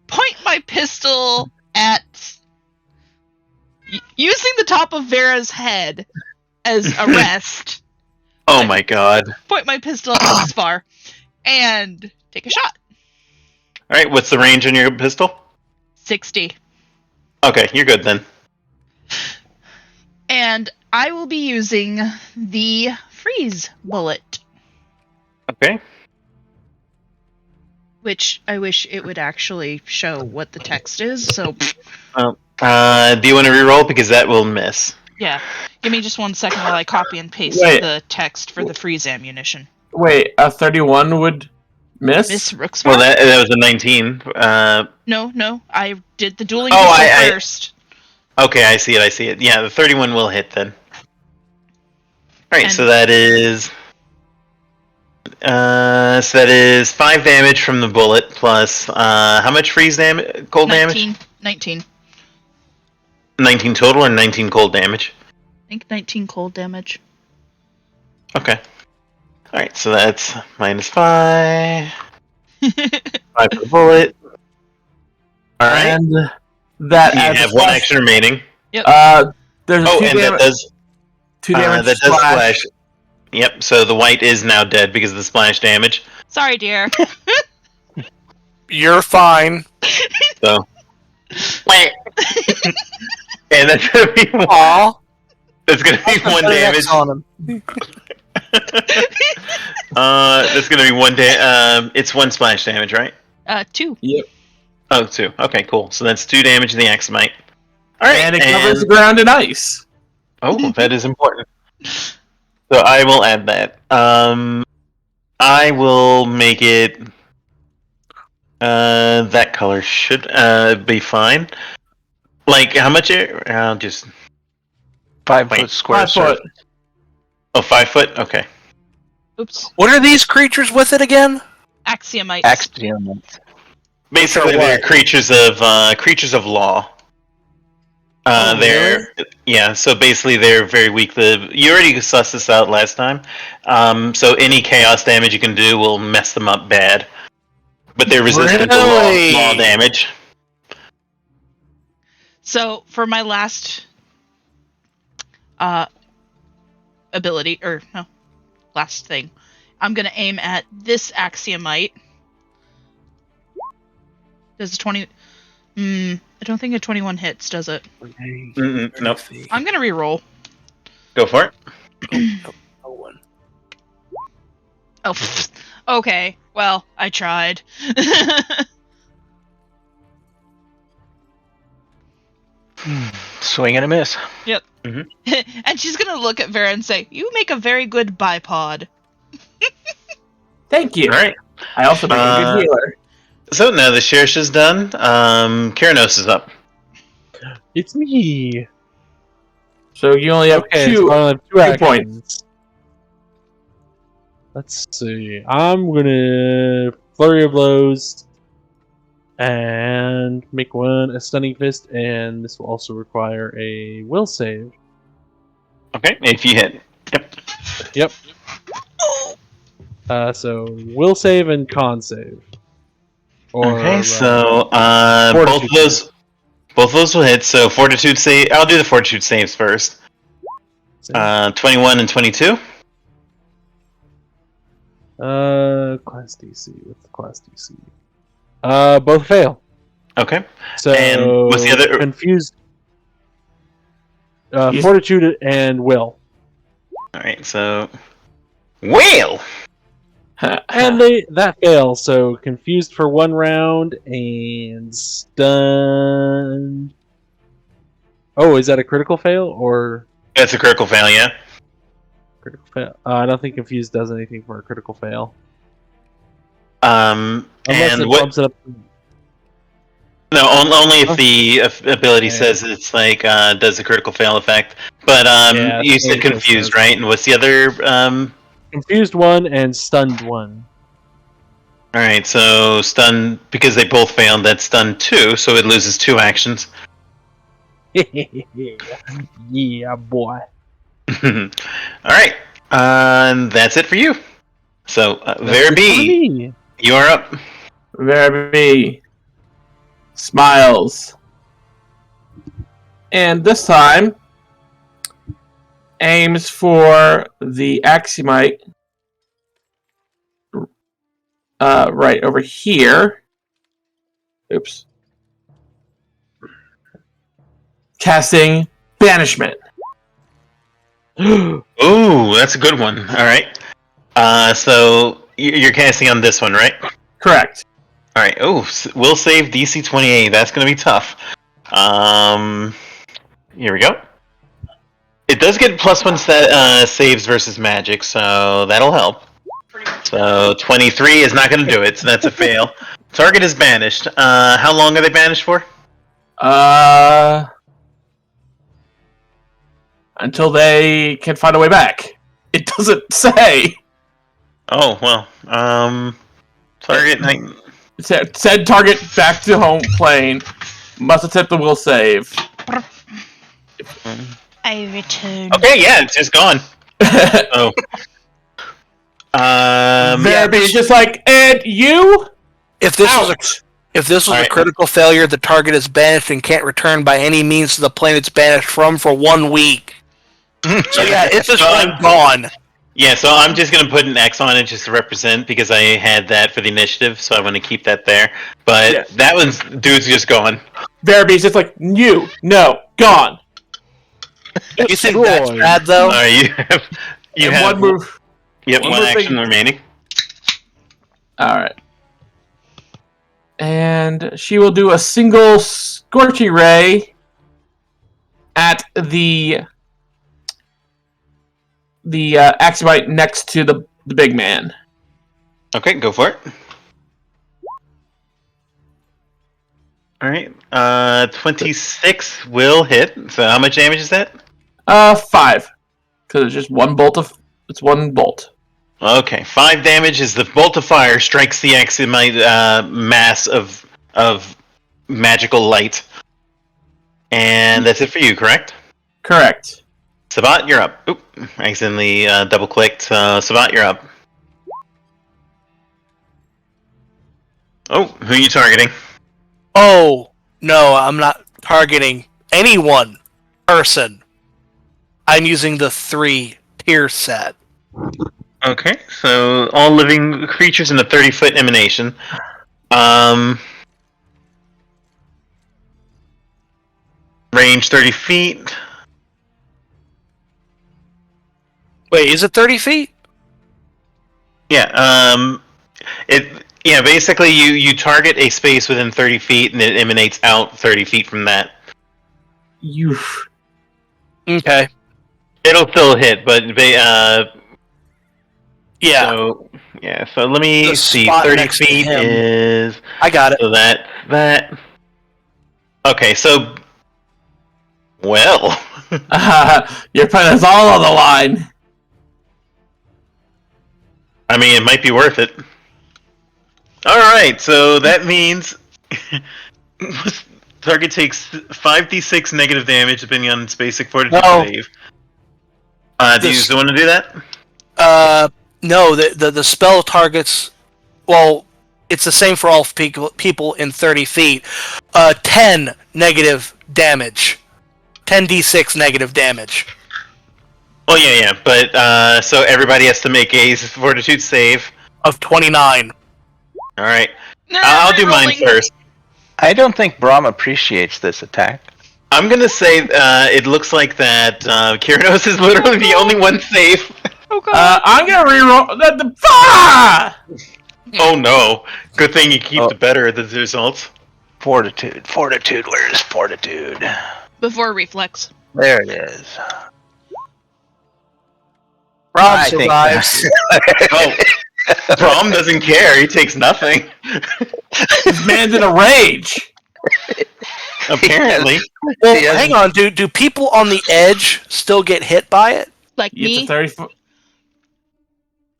Speaker 1: point my pistol at... using the top of Vera's head as a rest.
Speaker 2: Oh my god.
Speaker 1: Point my pistol at this far, and take a shot.
Speaker 2: All right, what's the range on your pistol?
Speaker 1: 60.
Speaker 2: Okay, you're good then.
Speaker 1: And I will be using the freeze bullet.
Speaker 2: Okay.
Speaker 1: which I wish it would actually show what the text is. So,
Speaker 2: Do you want to reroll because that will miss?
Speaker 1: yeah. Give me just 1 second while I copy and paste
Speaker 3: Wait.
Speaker 1: the text for the freeze ammunition.
Speaker 3: Wait, a 31 would miss?
Speaker 1: Miss Rooksmark?
Speaker 2: Well, that was a 19.
Speaker 1: No. I did the dueling
Speaker 2: Oh,
Speaker 1: pistol first.
Speaker 2: Okay, I see it. Yeah, the 31 will hit then. Alright,
Speaker 1: And-
Speaker 2: so that is 5 damage from the bullet plus how much freeze damage? Cold damage?
Speaker 1: 19.
Speaker 2: 19 total or 19 cold damage?
Speaker 1: I think 19 cold damage.
Speaker 2: Okay. Alright, so that's minus 5. 5 for the bullet. Alright.
Speaker 3: And that
Speaker 2: You
Speaker 3: adds
Speaker 2: have
Speaker 3: a
Speaker 2: 1
Speaker 3: plus-
Speaker 2: action remaining.
Speaker 3: There's a
Speaker 2: Oh,
Speaker 3: 2
Speaker 2: and that does
Speaker 3: 2 damage
Speaker 2: that does
Speaker 3: splash.
Speaker 2: splash. Yep, so the white is now dead because of the splash damage.
Speaker 1: Sorry, dear.
Speaker 4: You're fine.
Speaker 2: So. And that's gonna be
Speaker 4: Aw.
Speaker 2: that's gonna be 1 damage.
Speaker 4: On him.
Speaker 2: That's gonna be 1 it's 1 splash damage, right?
Speaker 1: 2.
Speaker 3: Yep.
Speaker 2: Oh, 2. Okay, cool. So that's 2 damage to the Axamite. Alright,
Speaker 3: And it covers the ground in ice.
Speaker 2: Oh, that is important. So I will add that. I will make it. That color should be fine. Like how much? I'll just
Speaker 5: 5
Speaker 2: Wait,
Speaker 5: foot square
Speaker 3: 5 foot.
Speaker 5: circle.
Speaker 2: 5 foot. Okay.
Speaker 1: Oops.
Speaker 4: What are these creatures with it again?
Speaker 1: Axiomite.
Speaker 5: Axiom.
Speaker 2: Basically,
Speaker 4: For
Speaker 2: they're
Speaker 4: what?
Speaker 2: creatures of law. They're so basically they're very weak. You already sussed this out last time. So any chaos damage you can do will mess them up bad. But they're resistant to
Speaker 4: Really?
Speaker 2: law damage.
Speaker 1: So, for my last ability, or no, last thing, I'm going to aim at this Axiomite. Does a 20... I don't think a 21 hits, does it?
Speaker 2: Nope.
Speaker 1: I'm going to reroll.
Speaker 2: Go for it.
Speaker 1: Oh, okay. Well, I tried.
Speaker 5: Swing and a miss.
Speaker 1: Yep. And she's going to look at Vera and say, "You make a very good bipod."
Speaker 3: Thank you.
Speaker 2: All right.
Speaker 3: I also make a good healer.
Speaker 2: So now the Sherish is done. Keranos is up.
Speaker 6: It's me.
Speaker 3: So you only have
Speaker 6: Okay,
Speaker 3: two.
Speaker 6: so I have 2
Speaker 3: 2
Speaker 6: actions.
Speaker 3: points.
Speaker 6: Let's see. I'm gonna flurry of blows and make one a stunning fist, and this will also require a will save.
Speaker 2: Okay, if you hit. Yep.
Speaker 6: So will save and con save. Or,
Speaker 2: Okay, so both of those will hit. So fortitude save. I'll do the fortitude saves first. 21 and 22.
Speaker 6: Class DC. What's the class DC? Both fail.
Speaker 2: Okay.
Speaker 6: So
Speaker 2: And what's the other-
Speaker 6: confused? Fortitude and will.
Speaker 2: All right. So whale.
Speaker 6: And that fails, so confused for 1 round and stunned. Oh, is that a critical fail or
Speaker 2: That's a critical fail. Yeah.
Speaker 6: critical fail? I don't think confused does anything for a critical fail.
Speaker 2: Unless
Speaker 6: Unless it bumps it up.
Speaker 2: No, only if the ability says it's like does the critical fail effect. But
Speaker 6: Yeah,
Speaker 2: you
Speaker 6: so
Speaker 2: said
Speaker 6: it
Speaker 2: confused,
Speaker 6: says-
Speaker 2: right? And what's the other?
Speaker 6: Confused 1 and stunned 1.
Speaker 2: All right, so stun because they both failed. That's stun 2, so it loses 2 actions.
Speaker 6: Yeah, boy.
Speaker 2: All right, that's it for you. So Vera B,
Speaker 6: Me.
Speaker 2: you are up.
Speaker 3: Very smiles. And this time aims for the Axiomite right over here. Oops. Casting Banishment.
Speaker 2: Ooh, that's a good one. All right. So you're casting on this one, right?
Speaker 3: Correct.
Speaker 2: All right. Oh, will save DC 28. That's going to be tough. Here we go. It does get +1 saves versus magic, so that'll help. So 23 is not going to do it, so that's a fail. Target is banished. How long are they banished for?
Speaker 3: Until they can find a way back. It doesn't say.
Speaker 2: Oh, well. Target...
Speaker 3: It said target back to home plane. Must attempt the will save.
Speaker 1: I return.
Speaker 2: Okay, yeah, it's just gone. Oh.
Speaker 3: Vera be just like, and you?
Speaker 4: If this was a critical failure, the target is banished and can't return by any means to the plane it's banished from for 1 week. So yeah, it's just gone.
Speaker 2: Yeah, so I'm just going to put an X on it just to represent, because I had that for the initiative, so I want to keep that there. But that one's, dude's just gone.
Speaker 3: Vera be's just like, no, gone.
Speaker 4: You think that's bad, though?
Speaker 2: You have
Speaker 3: one move.
Speaker 2: Yep, one action remaining.
Speaker 3: Alright. And she will do a single Scorching Ray at the Axibite next to the big man.
Speaker 2: Okay, go for it. Alright, 26 will hit. So how much damage is that?
Speaker 3: 5. Because it's just one bolt. It's one bolt.
Speaker 2: Okay, 5 damage as the bolt of fire strikes the Aximite mass of magical light. And that's it for you, correct?
Speaker 3: Correct.
Speaker 2: Sabbat, you're up. Oop, I accidentally double-clicked. Sabbat, you're up. Oh, who are you targeting?
Speaker 4: Oh, no, I'm not targeting anyone. Person. I'm using the 3-tier set.
Speaker 2: Okay, so all living creatures in a 30-foot emanation. Range 30 feet.
Speaker 4: Wait, is it 30 feet?
Speaker 2: Yeah, basically you target a space within 30 feet and it emanates out 30 feet from that.
Speaker 4: Okay.
Speaker 2: It'll still hit, but
Speaker 4: yeah.
Speaker 2: So let me see. 30 feet is.
Speaker 4: I got it.
Speaker 2: So that. Okay, so. Well.
Speaker 3: You're putting us all on the line.
Speaker 2: I mean, it might be worth it. Alright, so that means. Target takes 5d6 negative damage depending on its basic fortitude save. Do you still want to do that?
Speaker 4: No, the spell targets. Well, it's the same for all people in 30 feet. 10 negative damage. 10d6 negative damage.
Speaker 2: Oh yeah, but so everybody has to make a fortitude save
Speaker 4: of 29.
Speaker 2: All right, I'll do mine first.
Speaker 5: I don't think Brahm appreciates this attack.
Speaker 2: I'm gonna say it looks like that Kyranos is literally the only one safe.
Speaker 1: Oh god.
Speaker 3: I'm gonna reroll the.
Speaker 2: Oh no! Good thing you keep the better of the results.
Speaker 5: Fortitude. Where's fortitude?
Speaker 1: Before reflex.
Speaker 5: There it is.
Speaker 4: Brahm survives.
Speaker 2: Brahm doesn't care. He takes nothing.
Speaker 3: This man's in a rage.
Speaker 2: Apparently.
Speaker 4: Well, hang on. Do people on the edge still get hit by it?
Speaker 1: Like me?
Speaker 3: 30 foot.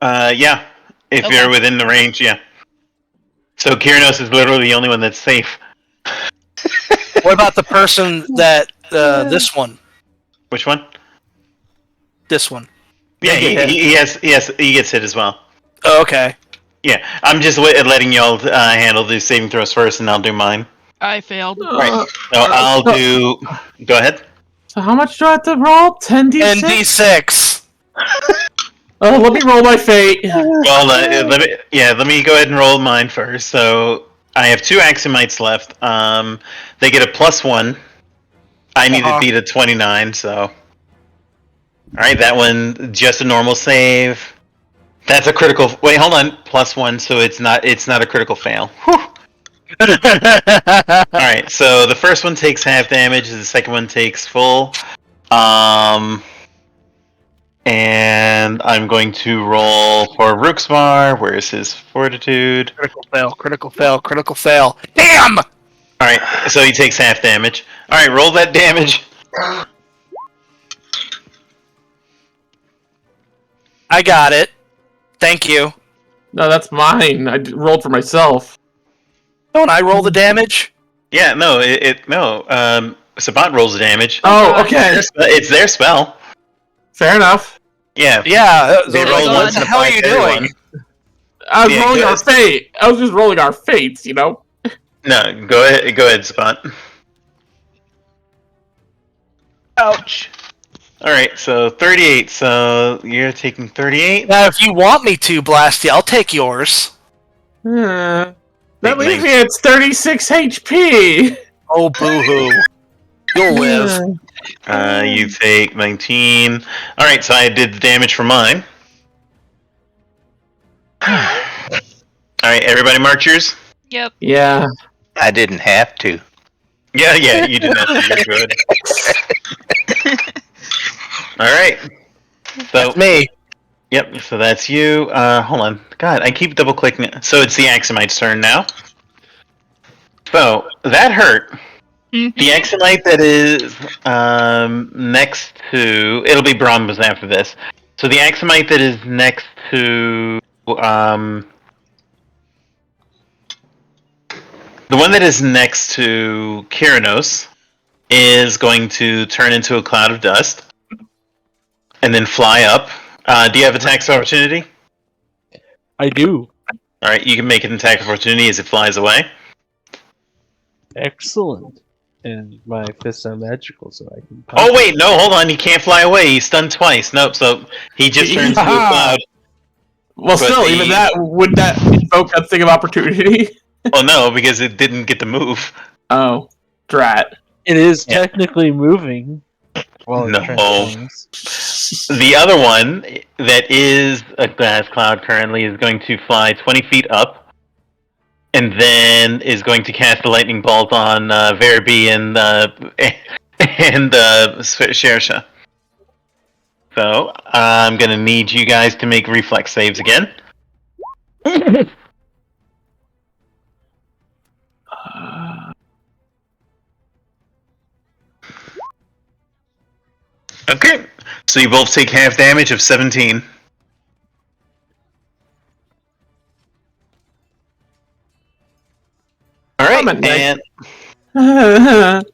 Speaker 2: Yeah. If you're within the range, yeah. So Kyranos is literally the only one that's safe.
Speaker 4: What about the person that this one?
Speaker 2: Which one?
Speaker 4: This one.
Speaker 2: Yeah, he gets hit as well.
Speaker 4: Oh, okay.
Speaker 2: Yeah, I'm just letting y'all handle the saving throws first, and I'll do mine.
Speaker 1: I failed.
Speaker 2: Right. So I'll do. Go ahead.
Speaker 3: So how much do I have to roll? 10d6?
Speaker 4: 10d6.
Speaker 3: Oh, let me roll my fate.
Speaker 2: Well, let me go ahead and roll mine first. So I have 2 Aximites left. They get a +1. I need to beat a 29, so. Alright, that one, just a normal save. That's a critical. Wait, hold on. +1, so it's not a critical fail. Whew. Alright, so the first one takes half damage, the second one takes full. And I'm going to roll for Rooksmar. Where's his fortitude?
Speaker 4: Critical fail. Damn!
Speaker 2: Alright, so he takes half damage. Alright, roll that damage.
Speaker 4: I got it. Thank you.
Speaker 3: No, that's mine. I rolled for myself.
Speaker 4: Don't I roll the damage?
Speaker 2: Yeah, no, Sabbat rolls the damage.
Speaker 3: Oh, okay.
Speaker 2: It's their spell.
Speaker 3: Fair enough.
Speaker 2: Yeah.
Speaker 4: Yeah.
Speaker 2: They roll
Speaker 4: what
Speaker 2: once
Speaker 4: the
Speaker 2: and
Speaker 4: hell are
Speaker 2: apply
Speaker 4: you
Speaker 2: to everyone.
Speaker 4: doing?
Speaker 3: I was
Speaker 2: Yeah,
Speaker 3: rolling
Speaker 2: good.
Speaker 3: our fate. I was just rolling our fates, you know?
Speaker 2: No, go ahead, Sabbat.
Speaker 4: Ouch.
Speaker 2: Alright, so 38, so you're taking 38.
Speaker 4: Now, if you want me to, Blasty, I'll take yours.
Speaker 3: That
Speaker 2: Big
Speaker 3: leaves
Speaker 2: link.
Speaker 3: me at 36 HP.
Speaker 4: Oh, boo-hoo. You'll live.
Speaker 2: You take 19. Alright, so I did the damage for mine. Alright, everybody mark yours?
Speaker 1: Yep.
Speaker 3: Yeah.
Speaker 5: I didn't have to.
Speaker 2: Yeah, you did not see you're good. Alright. So,
Speaker 4: That's me.
Speaker 2: yep, so that's you. Hold on. God, I keep double clicking it. So it's the Axomite's turn now. So, that hurt. The Axomite that is next to... It'll be Bromgran after this. So the Axomite that is next to... the one that is next to Kyranos is going to turn into a cloud of dust. And then fly up. Do you have attacks of opportunity?
Speaker 6: I do.
Speaker 2: Alright, you can make an attack of opportunity as it flies away.
Speaker 6: Excellent. And my fists are magical, so I can.
Speaker 2: Oh wait, no, hold on, he can't fly away. He's stunned twice. Nope, so he just turns into a cloud.
Speaker 3: Well,
Speaker 2: But
Speaker 3: still,
Speaker 2: the-
Speaker 3: even that, would that invoke a thing of opportunity?
Speaker 2: Oh no, because it didn't get the move.
Speaker 3: Oh, drat.
Speaker 6: It is
Speaker 2: Yeah.
Speaker 6: technically moving. Well,
Speaker 2: No.
Speaker 6: it transforms.
Speaker 2: The other one that is a glass cloud currently is going to fly 20 feet up, and then is going to cast a lightning bolt on Vera and Saoirse. So I'm gonna need you guys to make reflex saves again. Okay, so you both take half damage of 17. All right,
Speaker 3: I'm a
Speaker 2: and
Speaker 3: Nice.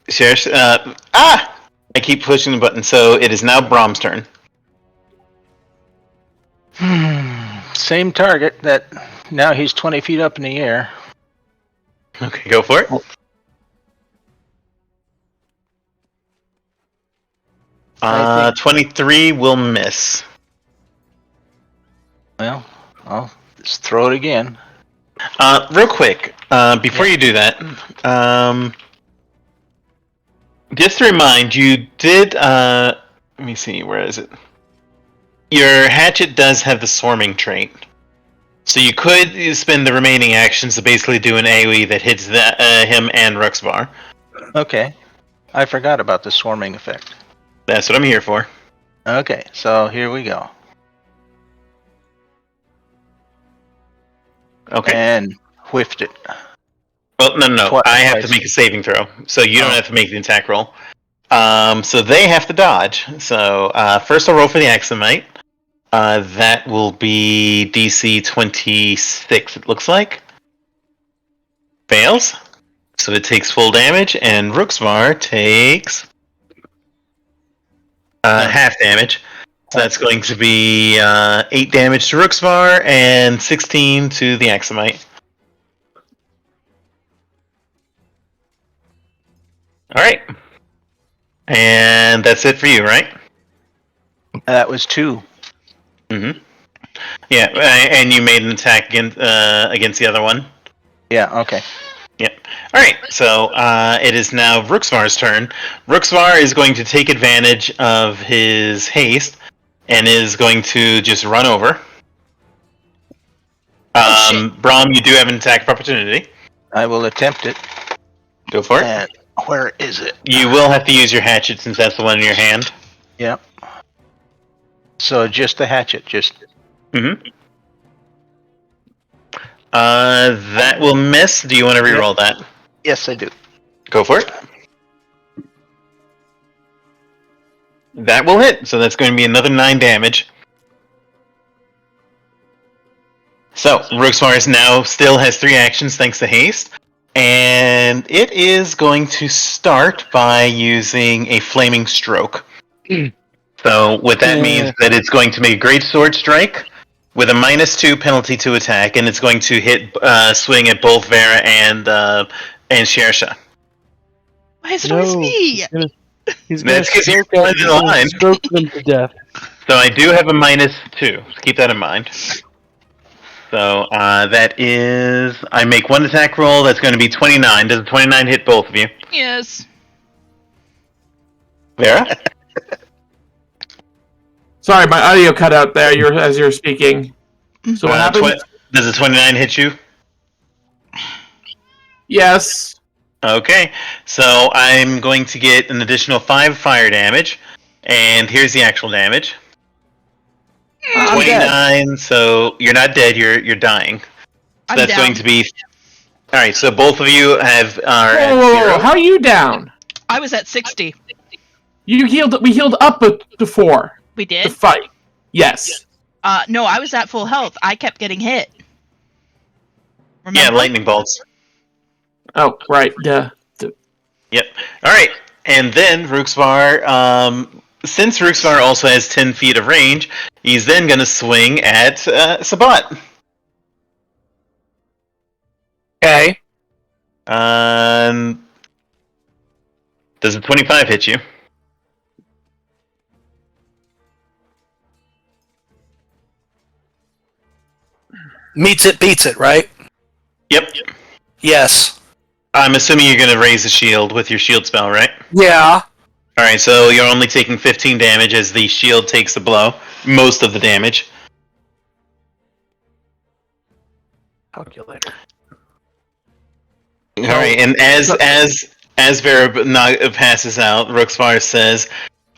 Speaker 2: Saoirse, I keep pushing the button, so it is now Brom's turn.
Speaker 5: Same target. That now he's 20 feet up in the air.
Speaker 2: Okay, go for it. 23 will miss.
Speaker 5: Well, I'll just throw it again.
Speaker 2: Real quick, before you do that, just to remind you, did let me see, where is it? Your hatchet does have the swarming trait, so you could spend the remaining actions to basically do an AoE that hits him and Ruxvar.
Speaker 5: Okay. I forgot about the swarming effect.
Speaker 2: That's what I'm here for.
Speaker 5: Okay, so here we go.
Speaker 2: Okay.
Speaker 5: And whiffed it.
Speaker 2: Well, no.
Speaker 5: Twice.
Speaker 2: I have to make a saving throw, so you don't
Speaker 5: Oh.
Speaker 2: have to make the attack roll. So they have to dodge. So first I'll roll for the Axomite. That will be DC 26, it looks like. Fails. So it takes full damage, and Rooksmar takes half damage. So that's going to be 8 damage to Rooksmar and 16 to the Axomite. Alright. And that's it for you, right?
Speaker 5: That was 2.
Speaker 2: Mm-hmm. Yeah, and you made an attack against the other one.
Speaker 5: Yeah, okay.
Speaker 2: Yep. Alright, so it is now Rooksvar's turn. Rooksvar is going to take advantage of his haste and is going to just run over. Brom, you do have an attack of opportunity.
Speaker 5: I will attempt it.
Speaker 2: Go for it.
Speaker 5: And where is it?
Speaker 2: You will have to use your hatchet since that's the one in your hand.
Speaker 5: Yep. So just the hatchet, just...
Speaker 2: Mm-hmm. That will miss. Do you want to reroll that?
Speaker 5: Yes, I do.
Speaker 2: Go for it. That will hit, so that's going to be another 9 damage. So, Rooksmars now still has 3 actions thanks to haste, and it is going to start by using a flaming stroke. So, what that means that it's going to make a great sword strike with a -2 penalty to attack, and it's going to hit swing at both Vera and Saoirse.
Speaker 1: Why is it always me?
Speaker 6: He's going
Speaker 2: That's 'cause you're
Speaker 6: to
Speaker 2: in line.
Speaker 6: stroke them to death.
Speaker 2: So I do have a -2. So keep that in mind. So that is... I make 1 attack roll. That's going to be 29. Does a 29 hit both of you?
Speaker 1: Yes.
Speaker 2: Vera?
Speaker 3: Sorry, my audio cut out there as you were speaking. So what happened?
Speaker 2: Does a 29 hit you?
Speaker 3: Yes.
Speaker 2: Okay. So I'm going to get an additional 5 fire damage. And here's the actual damage.
Speaker 3: I'm
Speaker 2: 29,
Speaker 3: dead.
Speaker 2: so you're not dead, you're dying. So
Speaker 1: I'm
Speaker 2: that's
Speaker 1: down.
Speaker 2: going to be... Alright, so both of you are at
Speaker 3: Whoa,
Speaker 2: 0.
Speaker 3: how are you down?
Speaker 1: I was at 60.
Speaker 3: We healed up to 4
Speaker 1: We
Speaker 3: to
Speaker 1: did?
Speaker 3: fight. Yes.
Speaker 1: No, I was at full health. I kept getting hit.
Speaker 2: Yeah,
Speaker 1: Remember?
Speaker 2: lightning bolts.
Speaker 3: Oh, right. Duh.
Speaker 2: Yep. Alright, and then Rooksvar, since Rooksvar also has 10 feet of range, he's then going to swing at Sabbat.
Speaker 4: Okay.
Speaker 2: Does a 25 hit you?
Speaker 4: Meets it, beats it, right?
Speaker 2: Yep.
Speaker 4: Yes.
Speaker 2: I'm assuming you're going to raise the shield with your shield spell, right?
Speaker 4: Yeah.
Speaker 2: Alright, so you're only taking 15 damage as the shield takes the blow. Most of the damage.
Speaker 4: Calculator.
Speaker 2: Alright, and as Vera passes out, Rooksvar says,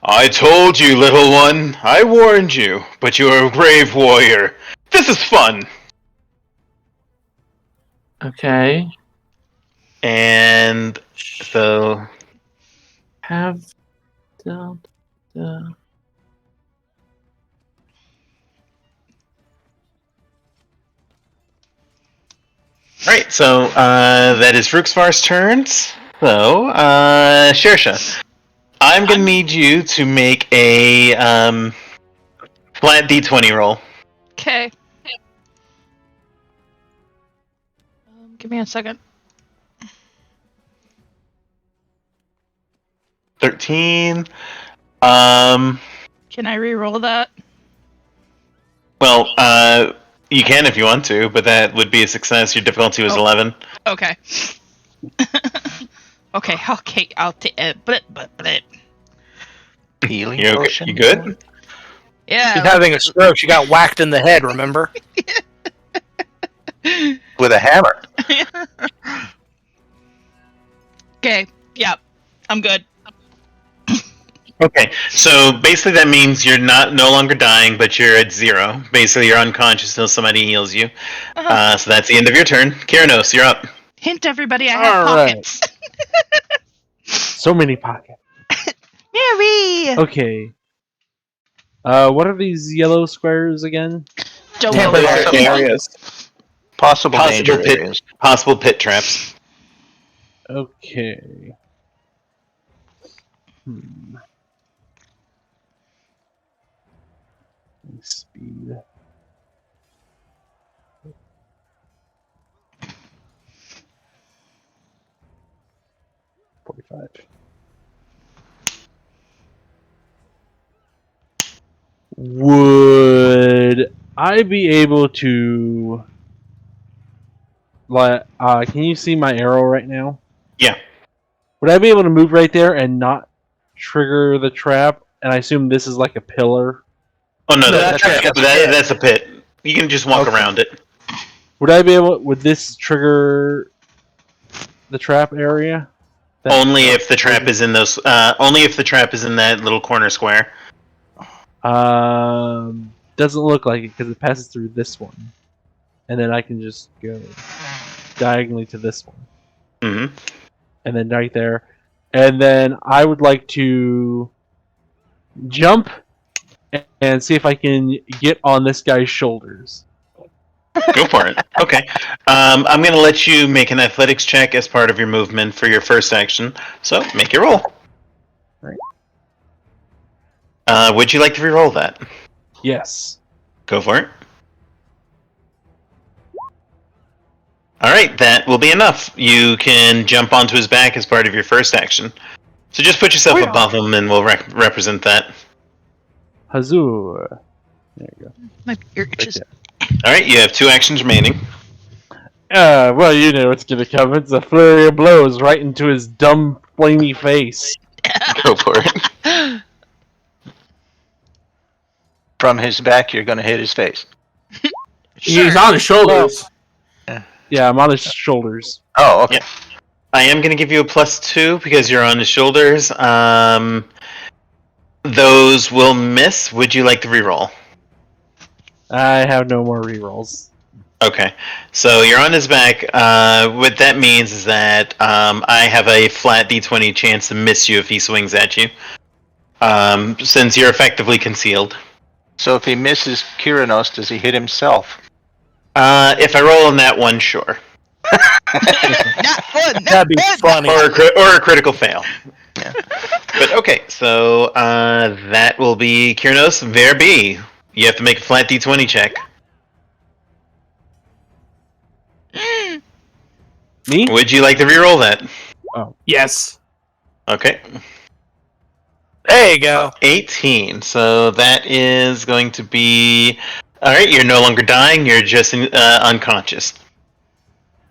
Speaker 2: I told you, little one. I warned you, but you're a brave warrior. This is fun.
Speaker 3: Okay.
Speaker 2: And so...
Speaker 3: Have dealt the...
Speaker 2: Alright, so that is Rooksvar's turn. So, Saoirse, I'm gonna need you to make a flat D20 roll.
Speaker 1: Okay. Give me a second.
Speaker 2: 13.
Speaker 1: Can I re-roll that?
Speaker 2: Well, you can if you want to, but that would be a success. Your difficulty was 11.
Speaker 1: Okay. Okay, I'll take it. Blit.
Speaker 5: Healing
Speaker 2: You okay?
Speaker 5: potion.
Speaker 2: You good?
Speaker 1: Yeah.
Speaker 4: She's having a stroke. She got whacked in the head, remember?
Speaker 5: With a hammer.
Speaker 1: Okay, yep. I'm good.
Speaker 2: Okay, so basically that means you're no longer dying, but you're at 0. Basically, you're unconscious until somebody heals you. So that's the end of your turn. Kyranos, you're up.
Speaker 1: Hint everybody, I have
Speaker 6: All right.
Speaker 1: pockets.
Speaker 6: So many pockets.
Speaker 1: Mary!
Speaker 6: Okay. What are these yellow squares again?
Speaker 1: Don't
Speaker 3: Temporary
Speaker 1: worry.
Speaker 3: areas.
Speaker 5: Possible danger
Speaker 2: pit,
Speaker 5: areas.
Speaker 2: possible pit traps.
Speaker 6: Okay. Speed. Would I be able to... can you see my arrow right now?
Speaker 2: Yeah.
Speaker 6: Would I be able to move right there and not trigger the trap? And I assume this is like a pillar.
Speaker 2: Oh no,
Speaker 4: No,
Speaker 2: that's a pit. You can just walk
Speaker 6: Okay.
Speaker 2: around it.
Speaker 6: Would I be able? Would this trigger the trap area?
Speaker 2: Only if the trap is in those. Only if the trap is in that little corner square.
Speaker 6: Doesn't look like it because it passes through this one, and then I can just go diagonally to this one,
Speaker 2: Mm-hmm.
Speaker 6: and then right there, and then I would like to jump and see if I can get on this guy's shoulders.
Speaker 2: Go for it. Okay. I'm going to let you make an athletics check as part of your movement for your first action. So make your roll.
Speaker 6: Right.
Speaker 2: Would you like to reroll that?
Speaker 6: Yes.
Speaker 2: Go for it. Alright, that will be enough. You can jump onto his back as part of your first action. So just put yourself above him and we'll represent that.
Speaker 6: Hazur. There you go.
Speaker 1: My ear itches.
Speaker 2: Alright, you have 2 actions remaining.
Speaker 6: Well, you know what's gonna come. It's a flurry of blows right into his dumb, flamey face.
Speaker 2: Go for it.
Speaker 5: From his back, you're going to hit his face.
Speaker 3: He's on his shoulders.
Speaker 6: Yeah, I'm on his shoulders.
Speaker 5: Oh, okay.
Speaker 2: Yeah. I am going to give you a +2 because you're on his shoulders. Those will miss. Would you like to reroll?
Speaker 6: I have no more rerolls.
Speaker 2: Okay, so you're on his back. What that means is that I have a flat d20 chance to miss you if he swings at you, since you're effectively concealed.
Speaker 5: So if he misses Kyranos, does he hit himself?
Speaker 2: If I roll on that one, sure.
Speaker 1: Not fun.
Speaker 4: That'd be funny.
Speaker 2: Or a critical fail. Yeah. But okay, so that will be Kyranos. Ver B. You have to make a flat d20 check.
Speaker 6: Me?
Speaker 2: Would you like to reroll that?
Speaker 3: Yes.
Speaker 2: Okay.
Speaker 4: There you go.
Speaker 2: 18. So that is going to be... Alright, you're no longer dying, you're just unconscious.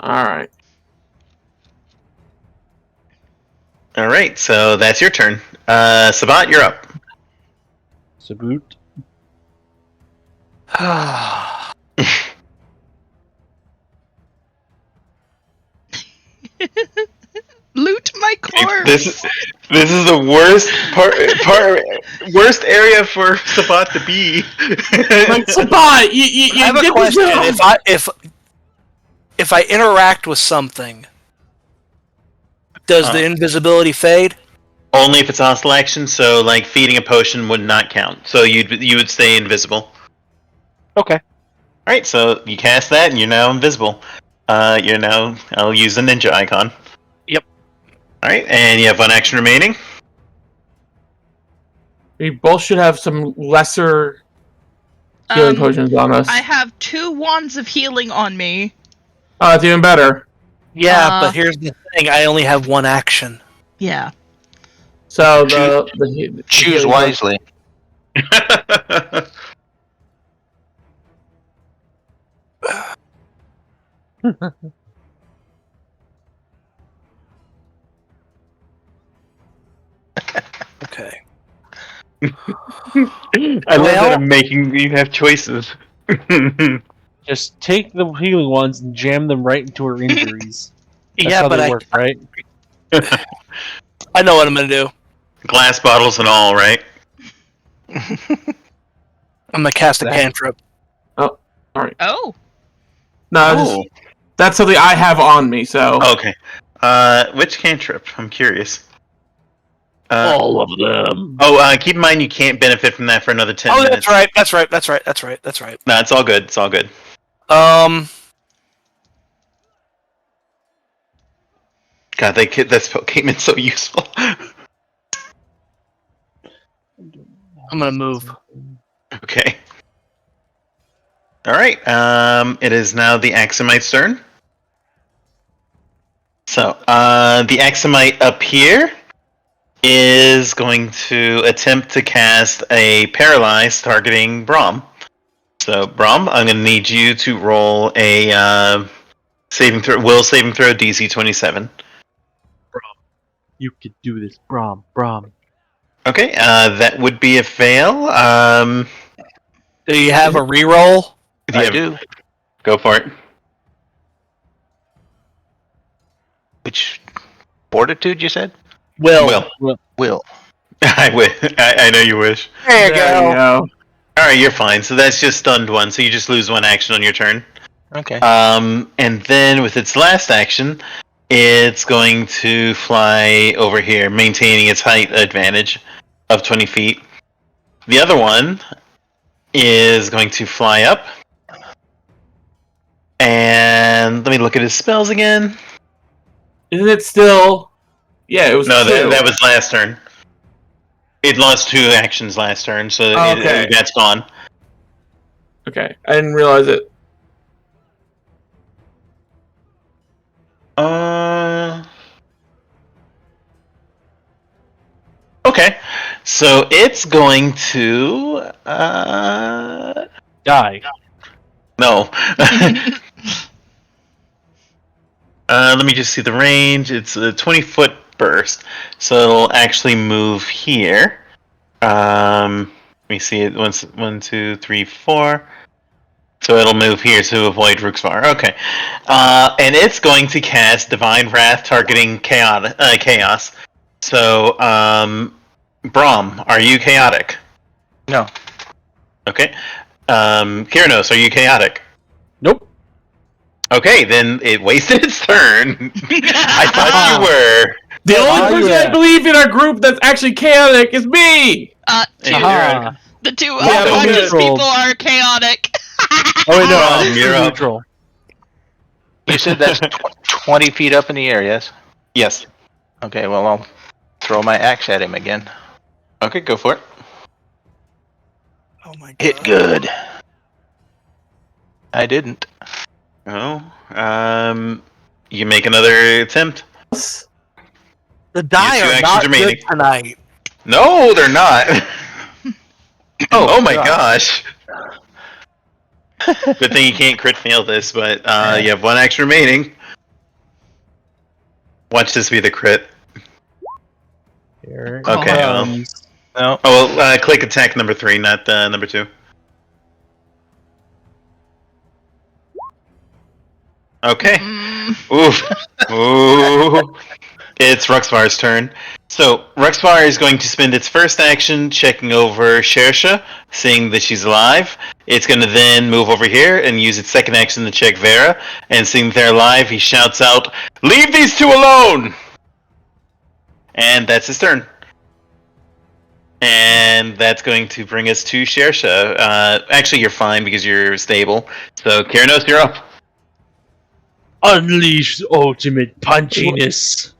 Speaker 3: Alright.
Speaker 2: Alright, so that's your turn. Sabbat, you're up.
Speaker 6: Sabbat.
Speaker 1: Loot my corpse.
Speaker 2: This is the worst area for Sabbat to be.
Speaker 3: Like, Sabbat, you
Speaker 4: I have a
Speaker 3: did
Speaker 4: question.
Speaker 3: this wrong.
Speaker 4: If I interact with something, does the invisibility fade?
Speaker 2: Only if it's hostile action, so like feeding a potion would not count. So you would stay invisible.
Speaker 6: Okay.
Speaker 2: Alright, so you cast that and you're now invisible. I'll use the ninja icon.
Speaker 4: Yep.
Speaker 2: Alright, and you have 1 action remaining.
Speaker 3: We both should have some lesser healing potions on us.
Speaker 1: I have 2 wands of healing on me.
Speaker 3: Oh, it's even better.
Speaker 4: Yeah, but here's the thing. I only have 1 action.
Speaker 1: Yeah.
Speaker 3: So
Speaker 5: Choose wisely.
Speaker 4: Okay.
Speaker 2: I love that I'm making you have choices.
Speaker 6: Just take the healing ones and jam them right into her injuries. That's
Speaker 4: Yeah,
Speaker 6: how
Speaker 4: but
Speaker 6: they
Speaker 4: I
Speaker 6: work, right?
Speaker 4: I know what I'm gonna do.
Speaker 2: Glass bottles and all, right?
Speaker 4: I'm gonna cast a cantrip.
Speaker 3: Oh, alright.
Speaker 1: Oh.
Speaker 3: No, that's something I have on me, so...
Speaker 2: Okay. Which cantrip? I'm curious.
Speaker 3: All of them.
Speaker 2: Oh, keep in mind you can't benefit from that for another 10 minutes.
Speaker 4: That's right.
Speaker 2: No, it's all good. It's all good. God, that spell came in so useful.
Speaker 4: I'm gonna move.
Speaker 2: Okay. Alright, it is now the Axumite's turn. So, the Axumite up here is going to attempt to cast a Paralyze targeting Brom. So, Brom, I'm going to need you to roll a will saving throw DC 27.
Speaker 6: You could do this, Brom.
Speaker 2: Okay, that would be a fail.
Speaker 4: Do you have a reroll?
Speaker 5: I do.
Speaker 2: Go for it.
Speaker 5: Which fortitude you said?
Speaker 2: Will.
Speaker 5: Will.
Speaker 2: I know you wish.
Speaker 4: There you go.
Speaker 2: Alright, you're fine. So that's just stunned one, so you just lose one action on your turn.
Speaker 5: Okay.
Speaker 2: And then with its last action, it's going to fly over here, maintaining its height advantage of 20 feet. The other one is going to fly up. And let me look at his spells again.
Speaker 3: Isn't it still? Yeah, it was.
Speaker 2: No,
Speaker 3: two.
Speaker 2: that was last turn. It lost 2 actions last turn, so
Speaker 3: Okay.
Speaker 2: that's gone.
Speaker 3: Okay, I didn't realize it.
Speaker 2: Okay, so it's going to
Speaker 6: Die.
Speaker 2: no. Let me just see the range. It's a 20-foot burst, so it'll actually move here. Let me see it. 1, 2, 3, 4. So it'll move here to avoid Rooksvar. Okay. And it's going to cast Divine Wrath targeting chaos. So, Brom, are you chaotic?
Speaker 5: No.
Speaker 2: Okay. Kyrnos, are you chaotic?
Speaker 6: Nope.
Speaker 2: Okay, then it wasted its turn. I thought you were.
Speaker 3: The only person I believe in our group that's actually chaotic is me.
Speaker 1: The 2
Speaker 3: Yeah,
Speaker 1: unconscious
Speaker 6: neutral.
Speaker 1: people are chaotic.
Speaker 6: Oh wait, no,
Speaker 2: Brom, you're up.
Speaker 6: neutral.
Speaker 5: You said that's 20 feet up in the air, yes?
Speaker 2: Yes.
Speaker 5: Okay, well, I'll throw my axe at him again.
Speaker 2: Okay, go for it.
Speaker 4: Oh my god.
Speaker 5: Hit good. I didn't.
Speaker 2: Oh, you make another attempt.
Speaker 4: The die
Speaker 2: Your 2
Speaker 4: are
Speaker 2: actions
Speaker 4: not
Speaker 2: remaining.
Speaker 4: good tonight.
Speaker 2: No, they're not. Oh my
Speaker 5: God.
Speaker 2: gosh. Good thing you can't crit fail this, but you have 1 action remaining. Watch this be the crit.
Speaker 6: Here it
Speaker 2: Okay, well.
Speaker 6: comes.
Speaker 5: No.
Speaker 2: Oh, well, click attack number 3, not number 2. Okay. Oof. Ooh. It's Ruxvar's turn. So, Ruxvar is going to spend its first action checking over Saoirse, seeing that she's alive. It's going to then move over here and use its second action to check Vera, and seeing that they're alive, he shouts out, "Leave these 2 alone!" And that's his turn. And that's going to bring us to Saoirse. Actually, you're fine because you're stable. So, Kyrnos, you're up.
Speaker 6: Unleash the ultimate punchiness.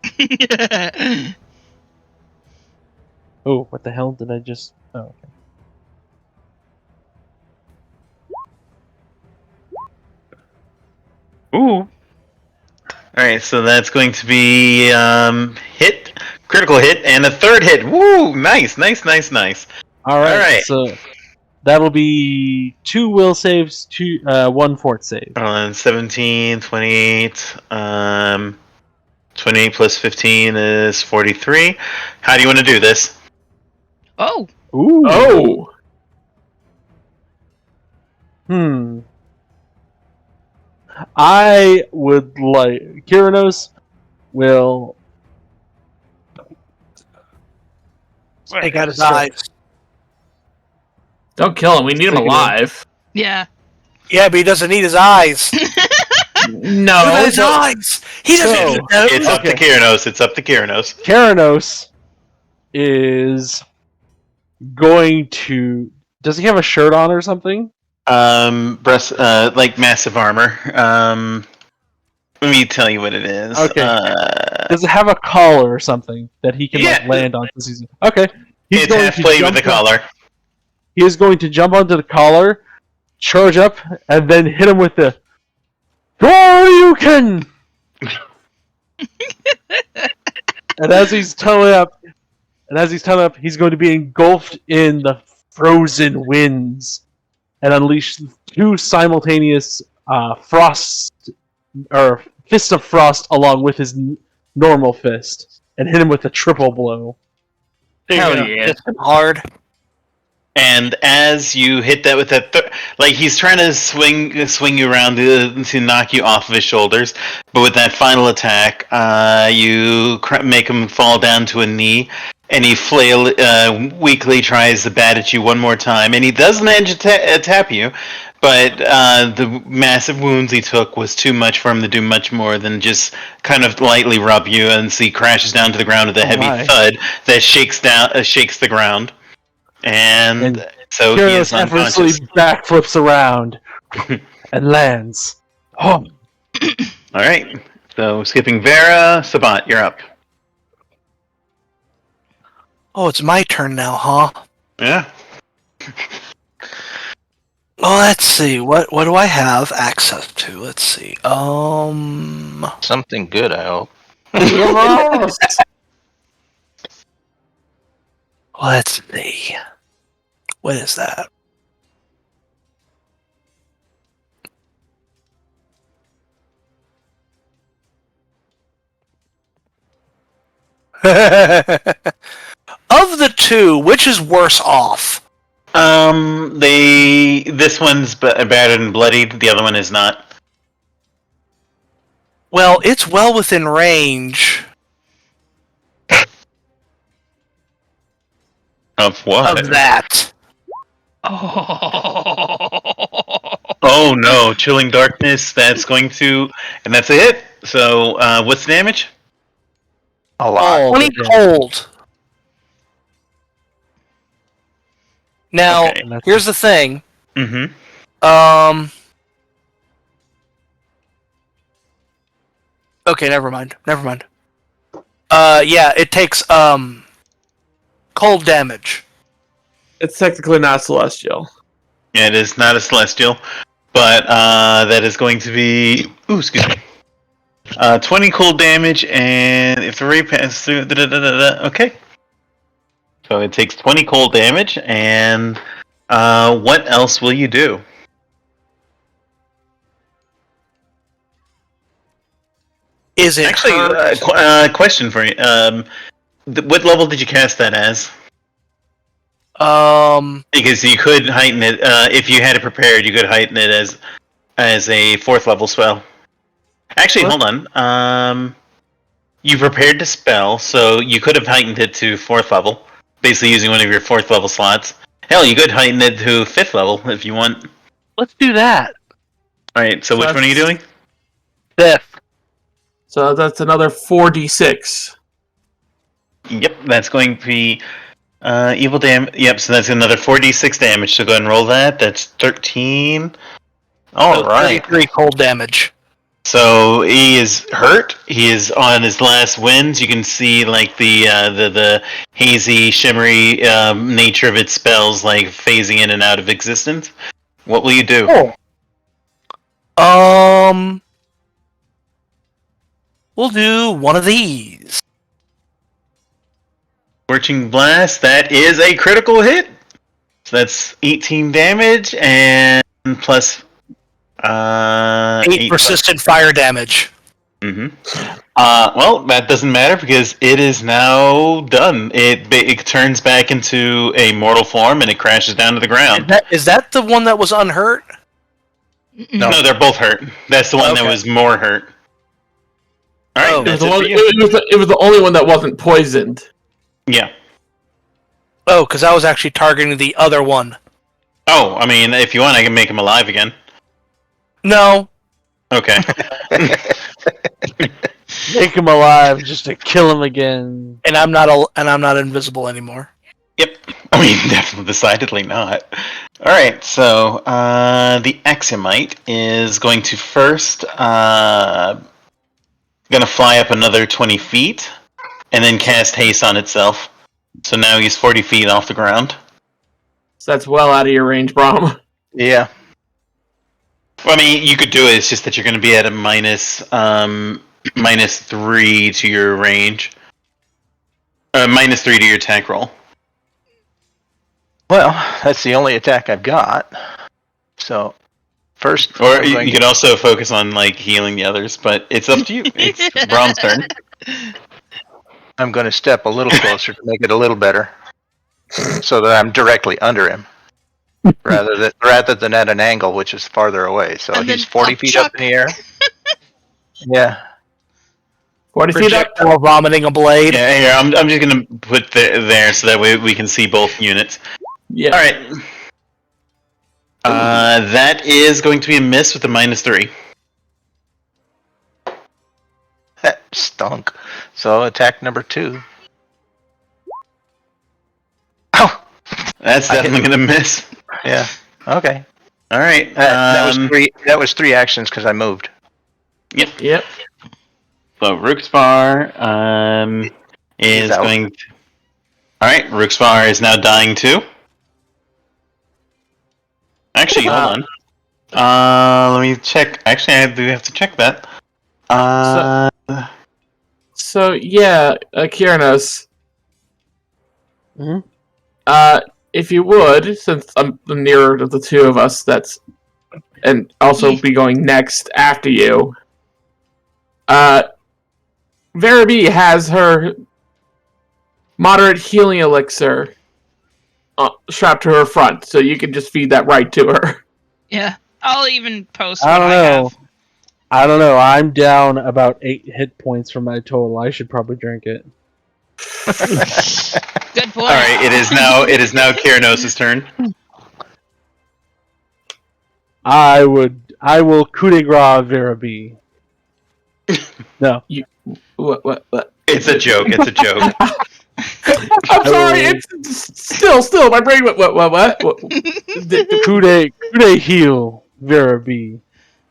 Speaker 6: Oh, what the hell did I just... Oh, okay.
Speaker 2: Ooh. Alright, so that's going to be hit, critical hit, and a 3rd hit. Woo! Nice.
Speaker 6: Alright, so that'll be 2 will saves, 1 fort save.
Speaker 2: 17, 28. 28 plus 15 is 43. How do you want to do this?
Speaker 1: Oh.
Speaker 6: Ooh.
Speaker 3: Oh.
Speaker 6: I would like... Kyrnos will...
Speaker 4: Take out his eyes.
Speaker 3: Don't kill him. We need him
Speaker 6: Take it in.
Speaker 3: alive.
Speaker 1: Yeah.
Speaker 4: Yeah, but he doesn't need his eyes.
Speaker 3: No.
Speaker 4: Look at his eyes. He doesn't
Speaker 6: So,
Speaker 4: need those.
Speaker 2: It's up to Kyrnos.
Speaker 6: Kyrnos is going to... Does he have a shirt on or something?
Speaker 2: Breast, like massive armor. Let me tell you what it is.
Speaker 6: Okay. Does it have a collar or something that he can like,
Speaker 2: Yeah.
Speaker 6: land on this season? Okay. He's
Speaker 2: It's half played with the collar.
Speaker 6: He is going to jump onto the collar, charge up, and then hit him with the Shoryuken! And as he's tunneling up, he's going to be engulfed in the frozen winds and unleash 2 simultaneous frost or fists of frost along with his normal fist and hit him with a triple blow.
Speaker 3: Hell yeah.
Speaker 4: Hit him hard.
Speaker 2: And as you hit that with that, like he's trying to swing you around to knock you off of his shoulders, but with that final attack, you make him fall down to a knee, and he weakly tries to bat at you one more time, and he does manage to tap you, but the massive wounds he took was too much for him to do much more than just kind of lightly rub you, and so he crashes down to the ground with a heavy thud that shakes the ground. And so he is
Speaker 6: effortlessly
Speaker 2: unconscious.
Speaker 6: backflips around and lands. Oh.
Speaker 2: All right. So skipping Vera, Sabbat, you're up.
Speaker 4: Oh, it's my turn now, huh?
Speaker 2: Yeah.
Speaker 4: Well, let's see. What do I have access to? Let's see.
Speaker 5: Something good, I hope.
Speaker 4: Let's see. What is that? Of the two, which is worse off?
Speaker 2: This one's battered and bloodied. The other one is not.
Speaker 4: Well, it's well within range.
Speaker 2: Of what?
Speaker 4: Of that.
Speaker 2: Oh no! Chilling darkness. That's going to, and that's a hit. So, what's the damage?
Speaker 5: A lot.
Speaker 4: 20 cold. Now,
Speaker 2: Okay.
Speaker 4: here's the thing.
Speaker 2: Mm-hmm.
Speaker 4: Okay, never mind. Yeah, it takes cold damage.
Speaker 3: It's technically not celestial.
Speaker 2: Yeah, it is not a celestial, but that is going to be. Ooh, excuse me. 20 cold damage, and if the ray passes through, okay. So it takes 20 cold damage, and what else will you do?
Speaker 4: Is it
Speaker 2: Actually, question for you. What level did you cast that as? Because you could heighten it if you had it prepared. You could heighten it as a 4th level spell. Actually, hold on. You prepared the spell, so you could have heightened it to 4th level, basically using one of your 4th level slots. Hell, you could heighten it to 5th level if you want.
Speaker 6: Let's do that.
Speaker 2: All right. So which one are you doing?
Speaker 6: 5th.
Speaker 3: So that's another 4d6.
Speaker 2: Yep, that's going to be evil damage. Yep, so that's another 4d6 damage. So go ahead and roll that. That's 13. All right.
Speaker 4: 33 cold damage.
Speaker 2: So he is hurt. He is on his last winds. You can see like the hazy, shimmery nature of its spells, like phasing in and out of existence. What will you do?
Speaker 4: Oh. We'll do one of these.
Speaker 2: Scorching Blast. That is a critical hit. So that's 18 damage and plus
Speaker 4: 8 persistent fire damage.
Speaker 2: Mm-hmm. Well, that doesn't matter because it is now done. It turns back into a mortal form and it crashes down to the ground.
Speaker 4: Is that the one that was unhurt?
Speaker 2: No, they're both hurt. That's the one that was more hurt. All right, that's it for you.
Speaker 3: It was the only one that wasn't poisoned.
Speaker 2: Yeah.
Speaker 4: Oh, because I was actually targeting the other one.
Speaker 2: Oh, I mean, if you want, I can make him alive again.
Speaker 4: No.
Speaker 2: Okay.
Speaker 6: Make him alive just to kill him again.
Speaker 4: And I'm not invisible anymore.
Speaker 2: Yep. I mean, decidedly not. All right. So the Axiomite is going to first going to fly up another 20 feet, and then cast haste on itself. So now he's 40 feet off the ground.
Speaker 3: So that's well out of your range, Brom.
Speaker 5: Yeah.
Speaker 2: Well, I mean, you could do it. It's just that you're going to be at a -3 to your range. -3 to your attack roll.
Speaker 5: Well, that's the only attack I've got. So, first...
Speaker 2: Or you could also focus on, like, healing the others, but it's up to you. It's Brom's turn.
Speaker 5: I'm going to step a little closer to make it a little better. So that I'm directly under him. rather than at an angle, which is farther away. So
Speaker 1: And
Speaker 5: he's
Speaker 1: then
Speaker 5: 40 feet up in the air. Yeah.
Speaker 3: 40 feet up.
Speaker 4: Projectile vomiting a blade.
Speaker 2: Yeah, here, I'm just gonna put there so that way we can see both units.
Speaker 3: Yeah.
Speaker 2: All right. That is going to be a miss with a -3.
Speaker 5: That stunk. So attack number 2. Oh,
Speaker 2: That's definitely gonna miss.
Speaker 5: yeah. Okay.
Speaker 2: All right.
Speaker 5: That was 3. That was 3 actions because I moved.
Speaker 3: Yep.
Speaker 2: So Rookspar is
Speaker 5: He's out.
Speaker 2: going. All right, Rookspar is now dying too. Actually, hold on. Let me check. Actually, I do have to check that.
Speaker 3: So yeah, Kiernos.
Speaker 6: Mhm.
Speaker 3: If you would, since I'm the nearer of the two of us, and also be going next after you. Vera B has her moderate healing elixir strapped to her front, so you can just feed that right to her.
Speaker 1: Yeah. I'll even post
Speaker 6: I
Speaker 1: what
Speaker 6: don't
Speaker 1: I
Speaker 6: know.
Speaker 1: have.
Speaker 6: I don't know. I'm down about 8 hit points from my total. I should probably drink it.
Speaker 1: Good point.
Speaker 2: all right, it is now Kiranos' turn.
Speaker 6: I will coup de grace Vera B. No.
Speaker 3: What?
Speaker 2: It's a joke. It's a joke.
Speaker 3: I'm sorry. It's still. My brain. What?
Speaker 6: Coup de heal Vera B.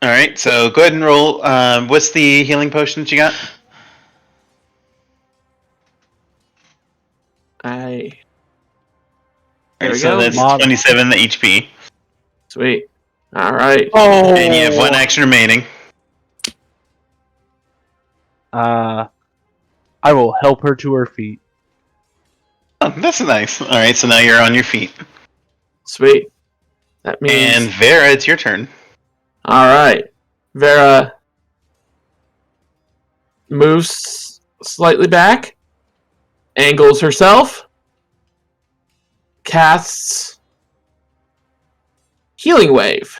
Speaker 2: All right, so go ahead and roll. What's the healing potion that you got?
Speaker 3: There
Speaker 2: All right,
Speaker 3: we
Speaker 2: so
Speaker 3: go.
Speaker 2: that's
Speaker 6: Mod-
Speaker 2: 27 HP,
Speaker 3: Sweet. All right.
Speaker 6: Oh.
Speaker 2: and you have 1 action remaining.
Speaker 6: I will help her to her feet.
Speaker 2: Oh, that's nice. All right, so now you're on your feet.
Speaker 3: Sweet. That means.
Speaker 2: And Vera, it's your turn.
Speaker 3: All right. Vera moves slightly back, angles herself, casts Healing Wave,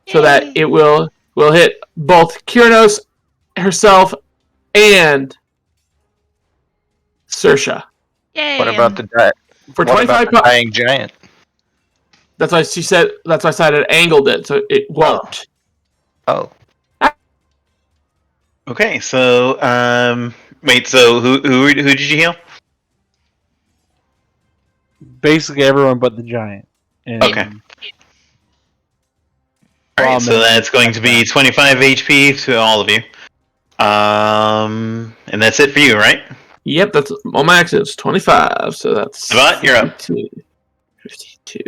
Speaker 3: so that it will hit both Kiranos herself and Saoirse.
Speaker 1: Yay.
Speaker 5: What about the
Speaker 3: For
Speaker 5: what
Speaker 3: 25
Speaker 5: about the dying giant?
Speaker 3: That's why she said. That's why I said it angled it, so it won't.
Speaker 5: Oh,
Speaker 2: Okay, so wait, so who did you heal?
Speaker 6: Basically everyone but the giant. And
Speaker 2: Okay. All right, so that's going to be 25 HP to all of you. And that's it for you, right?
Speaker 3: Yep, that's all my actions. 25, so that's.
Speaker 2: Sabbat, you're up.
Speaker 3: 52.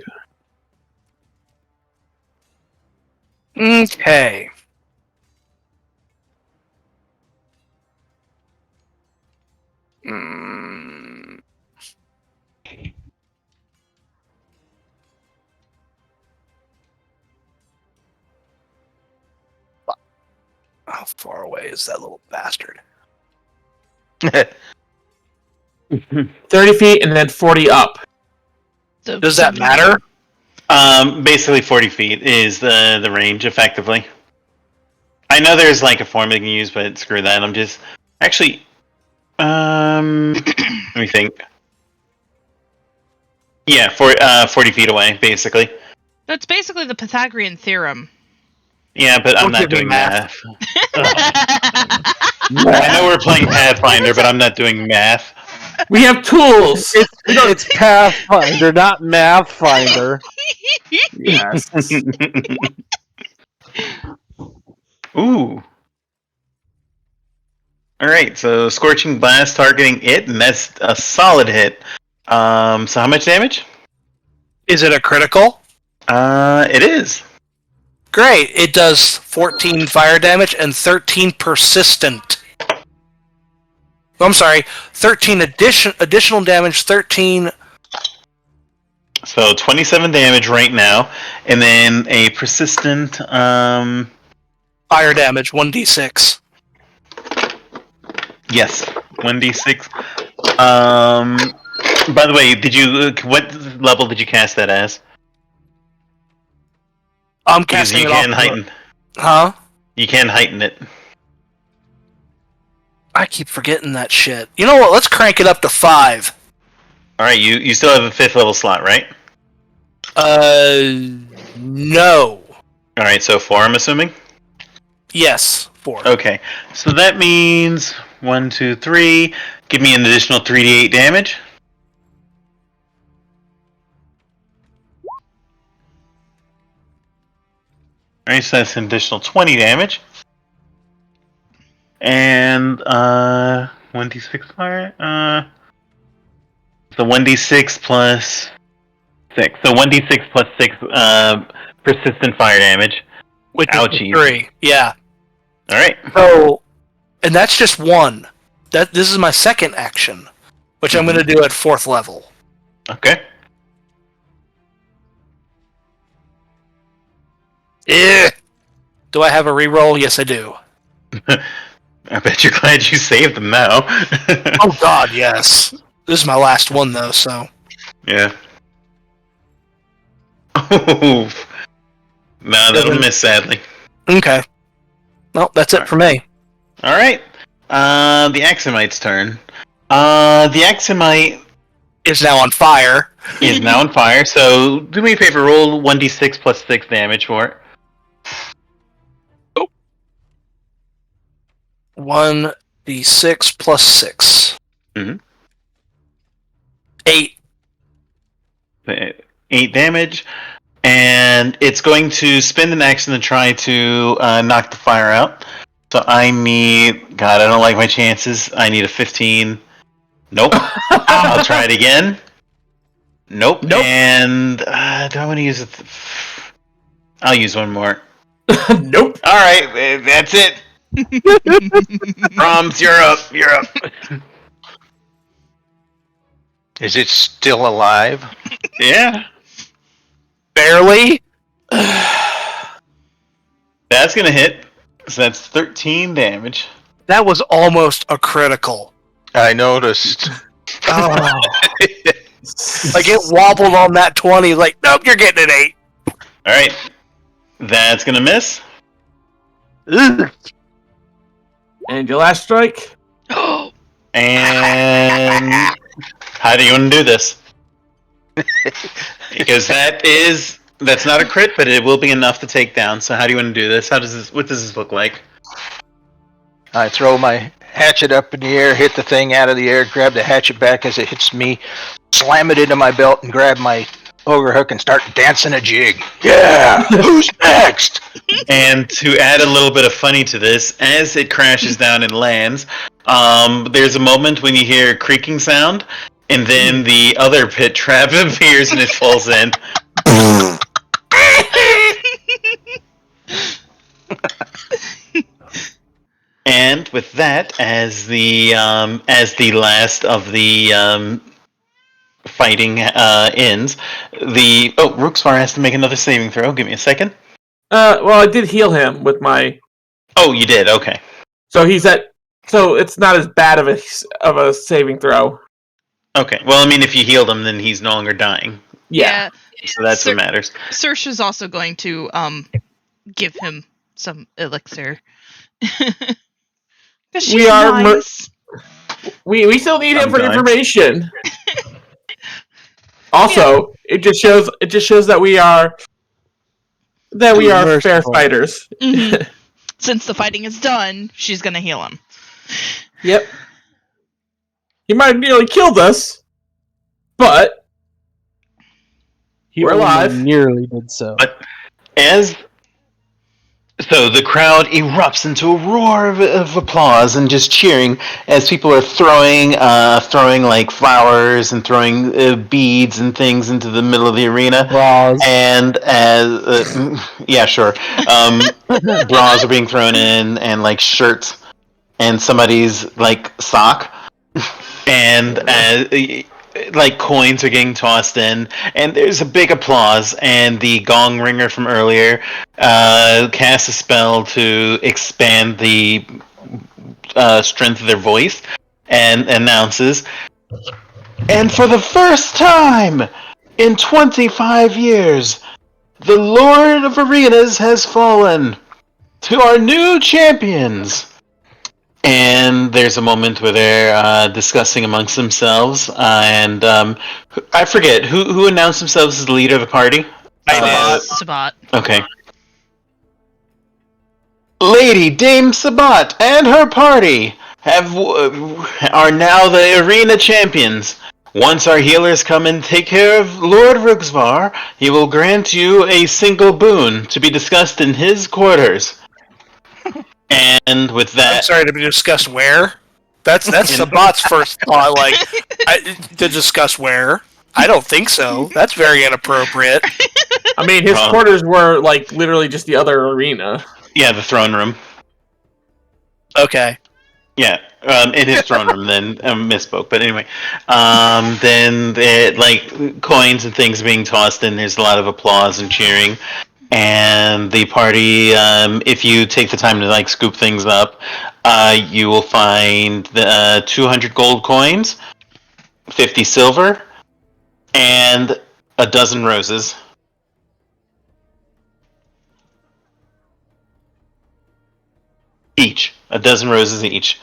Speaker 4: Okay. How far away is that little bastard?
Speaker 3: 30 feet and then 40 up.
Speaker 1: So
Speaker 4: Does that
Speaker 1: 70.
Speaker 4: matter?
Speaker 2: Basically 40 feet is the range, effectively. I know there's like a formula you can use, but screw that. I'm just actually. Let me think. Yeah, 40 feet away, basically.
Speaker 1: That's basically the Pythagorean theorem.
Speaker 2: Yeah, but I'm
Speaker 4: Don't
Speaker 2: not
Speaker 4: give me
Speaker 2: doing
Speaker 4: math.
Speaker 2: math. I know we're playing Pathfinder, but I'm not doing math.
Speaker 3: We have tools!
Speaker 6: It's Pathfinder, not Mathfinder.
Speaker 3: Yes.
Speaker 2: Ooh. Alright, so Scorching Blast targeting it, and that's a solid hit. So how much damage?
Speaker 4: Is it a critical?
Speaker 2: It is.
Speaker 4: Great. It does 14 fire damage and 13 persistent. Oh, I'm sorry, 13 additional damage, 13...
Speaker 2: So 27 damage right now, and then a persistent,
Speaker 4: fire damage, 1d6.
Speaker 2: yes, 1d6. By the way, what level did you cast that as?
Speaker 4: I'm
Speaker 2: Because
Speaker 4: casting
Speaker 2: you
Speaker 4: it
Speaker 2: can
Speaker 4: off.
Speaker 2: heighten.
Speaker 4: Huh?
Speaker 2: You can heighten it.
Speaker 4: I keep forgetting that shit. You know what? Let's crank it up to 5.
Speaker 2: All right, you still have a 5th level slot, right?
Speaker 4: No.
Speaker 2: All right, so 4, I'm assuming.
Speaker 4: Yes, 4.
Speaker 2: Okay, so that means 1, 2, 3. Give me an additional 3d8 damage. All right, so that's an additional 20 damage. And 1d6 fire. So 1d6 plus 6. So 1d6 plus 6 persistent fire damage.
Speaker 4: Which
Speaker 2: Ouchies.
Speaker 4: is 3. Yeah.
Speaker 2: All right.
Speaker 4: So, and that's just 1. This is my second action, which I'm going to do at 4th level.
Speaker 2: Okay.
Speaker 4: Yeah. Do I have a reroll? Yes, I do.
Speaker 2: I bet you're glad you saved them now.
Speaker 4: Oh God, yes. This is my last one though, so.
Speaker 2: Yeah. Oh. No, that'll miss sadly.
Speaker 4: Okay. Well, that's it for me.
Speaker 2: All right. The Axomite's turn. The Axomite
Speaker 4: Is now on fire.
Speaker 2: is now on fire. So do me a favor, roll 1d6 plus 6 damage for it.
Speaker 4: 1d6 plus 6.
Speaker 2: Mhm.
Speaker 4: 8.
Speaker 2: 8 damage. And it's going to spend an action to try to knock the fire out. So I need... God, I don't like my chances. I need a 15. Nope. I'll try it again. Nope. And do I want to use it? I'll use one more.
Speaker 3: Nope.
Speaker 2: All right, that's it. Roms, you're up. You're up.
Speaker 5: Is it still alive?
Speaker 2: Yeah.
Speaker 4: Barely.
Speaker 2: That's going to hit. So that's 13 damage.
Speaker 4: That was almost a critical.
Speaker 5: I noticed.
Speaker 4: Oh. Like it wobbled on that 20. Like, nope, you're getting an 8.
Speaker 2: All right. That's going to miss.
Speaker 4: Ugh.
Speaker 3: And your last strike?
Speaker 2: And how do you want to do this? Because that's not a crit, but it will be enough to take down. So how do you want to do this? What does this look like?
Speaker 5: I throw my hatchet up in the air, hit the thing out of the air, grab the hatchet back as it hits me, slam it into my belt, and grab my ogre hook and start dancing a jig. Yeah! Who's next?
Speaker 2: And to add a little bit of funny to this, as it crashes down and lands, there's a moment when you hear a creaking sound, and then the other pit trap appears and it falls in. And with that, as the last of the fighting ends, Rooksfar has to make another saving throw. Give me a second.
Speaker 3: Well, I did heal him with my...
Speaker 2: Oh, you did? Okay.
Speaker 3: So he's at... So it's not as bad of a saving throw.
Speaker 2: Okay. Well, I mean, if you healed him, then he's no longer dying.
Speaker 3: Yeah.
Speaker 2: So that's what matters.
Speaker 1: Saoirse is also going to give him some elixir.
Speaker 3: We are
Speaker 1: nice.
Speaker 3: We still need him for information. Also, it just shows that we are fair fighters.
Speaker 1: Mm-hmm. Since the fighting is done, she's gonna heal him.
Speaker 3: Yep. He might have nearly killed us, but
Speaker 6: He
Speaker 3: we're
Speaker 6: only
Speaker 3: alive.
Speaker 6: Nearly did so.
Speaker 2: But so the crowd erupts into a roar of applause and just cheering as people are throwing like flowers and throwing beads and things into the middle of the arena.
Speaker 6: Bras.
Speaker 2: And yeah, sure. Bras are being thrown in, and like shirts, and somebody's like sock, and like coins are getting tossed in, and there's a big applause, and the gong ringer from earlier casts a spell to expand the strength of their voice and announces, and for the first time in 25 years, The Lord of Arenas has fallen to our new champions. And there's a moment where they're discussing amongst themselves, and I forget who announced themselves as the leader of the party.
Speaker 1: Sabbat.
Speaker 2: Okay. Lady Dame Sabbat and her party are now the arena champions. Once our healers come and take care of Lord Ruxvar, he will grant you a single boon to be discussed in his quarters. And with that,
Speaker 4: I'm sorry, to be discussed where? That's Sabbat's first thought. To discuss where? I don't think so. That's very inappropriate.
Speaker 3: I mean, his quarters were literally just the other arena.
Speaker 2: Yeah, the throne room.
Speaker 4: Okay.
Speaker 2: Yeah, in his throne room. Then misspoke, but anyway, then coins and things being tossed in. There's a lot of applause and cheering, and the party. If you take the time to scoop things up, you will find 200 gold coins, 50 silver, and a dozen roses. Each. A dozen roses each.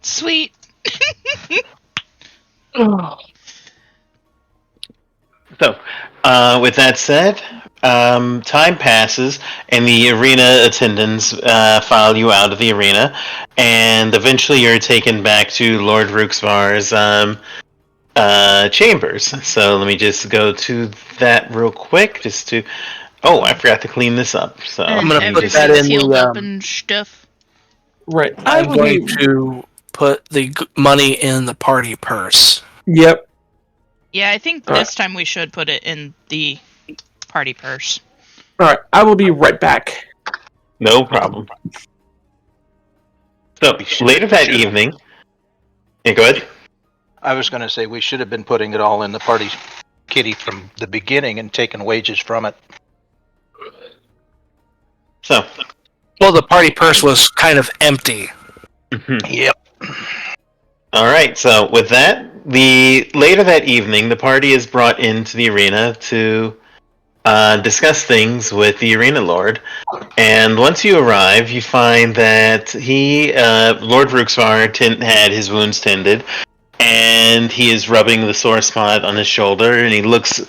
Speaker 1: Sweet.
Speaker 2: So, with that said, time passes, and the arena attendants file you out of the arena, and eventually you're taken back to Lord Ruxvar's chambers. So let me just go to that real quick, just to... Oh, I forgot to clean this up. So
Speaker 1: And
Speaker 4: I'm going to put
Speaker 1: everything's
Speaker 4: that in
Speaker 1: healed up
Speaker 4: the...
Speaker 1: and stuff.
Speaker 3: Right.
Speaker 4: I'm going to put the money in the party purse.
Speaker 3: Yep.
Speaker 1: Yeah, I think this time we should put it in the party purse.
Speaker 3: Alright, I will be right back.
Speaker 2: no problem. So later that evening... Yeah, go ahead.
Speaker 5: I was going to say we should have been putting it all in the party kitty from the beginning and taking wages from it.
Speaker 2: So...
Speaker 4: Well, the party purse was kind of empty.
Speaker 5: Yep.
Speaker 2: Alright, so with that, later that evening, the party is brought into the arena to discuss things with the arena lord. And once you arrive, you find that Lord Ruxvar, had his wounds tended, and he is rubbing the sore spot on his shoulder, and he looks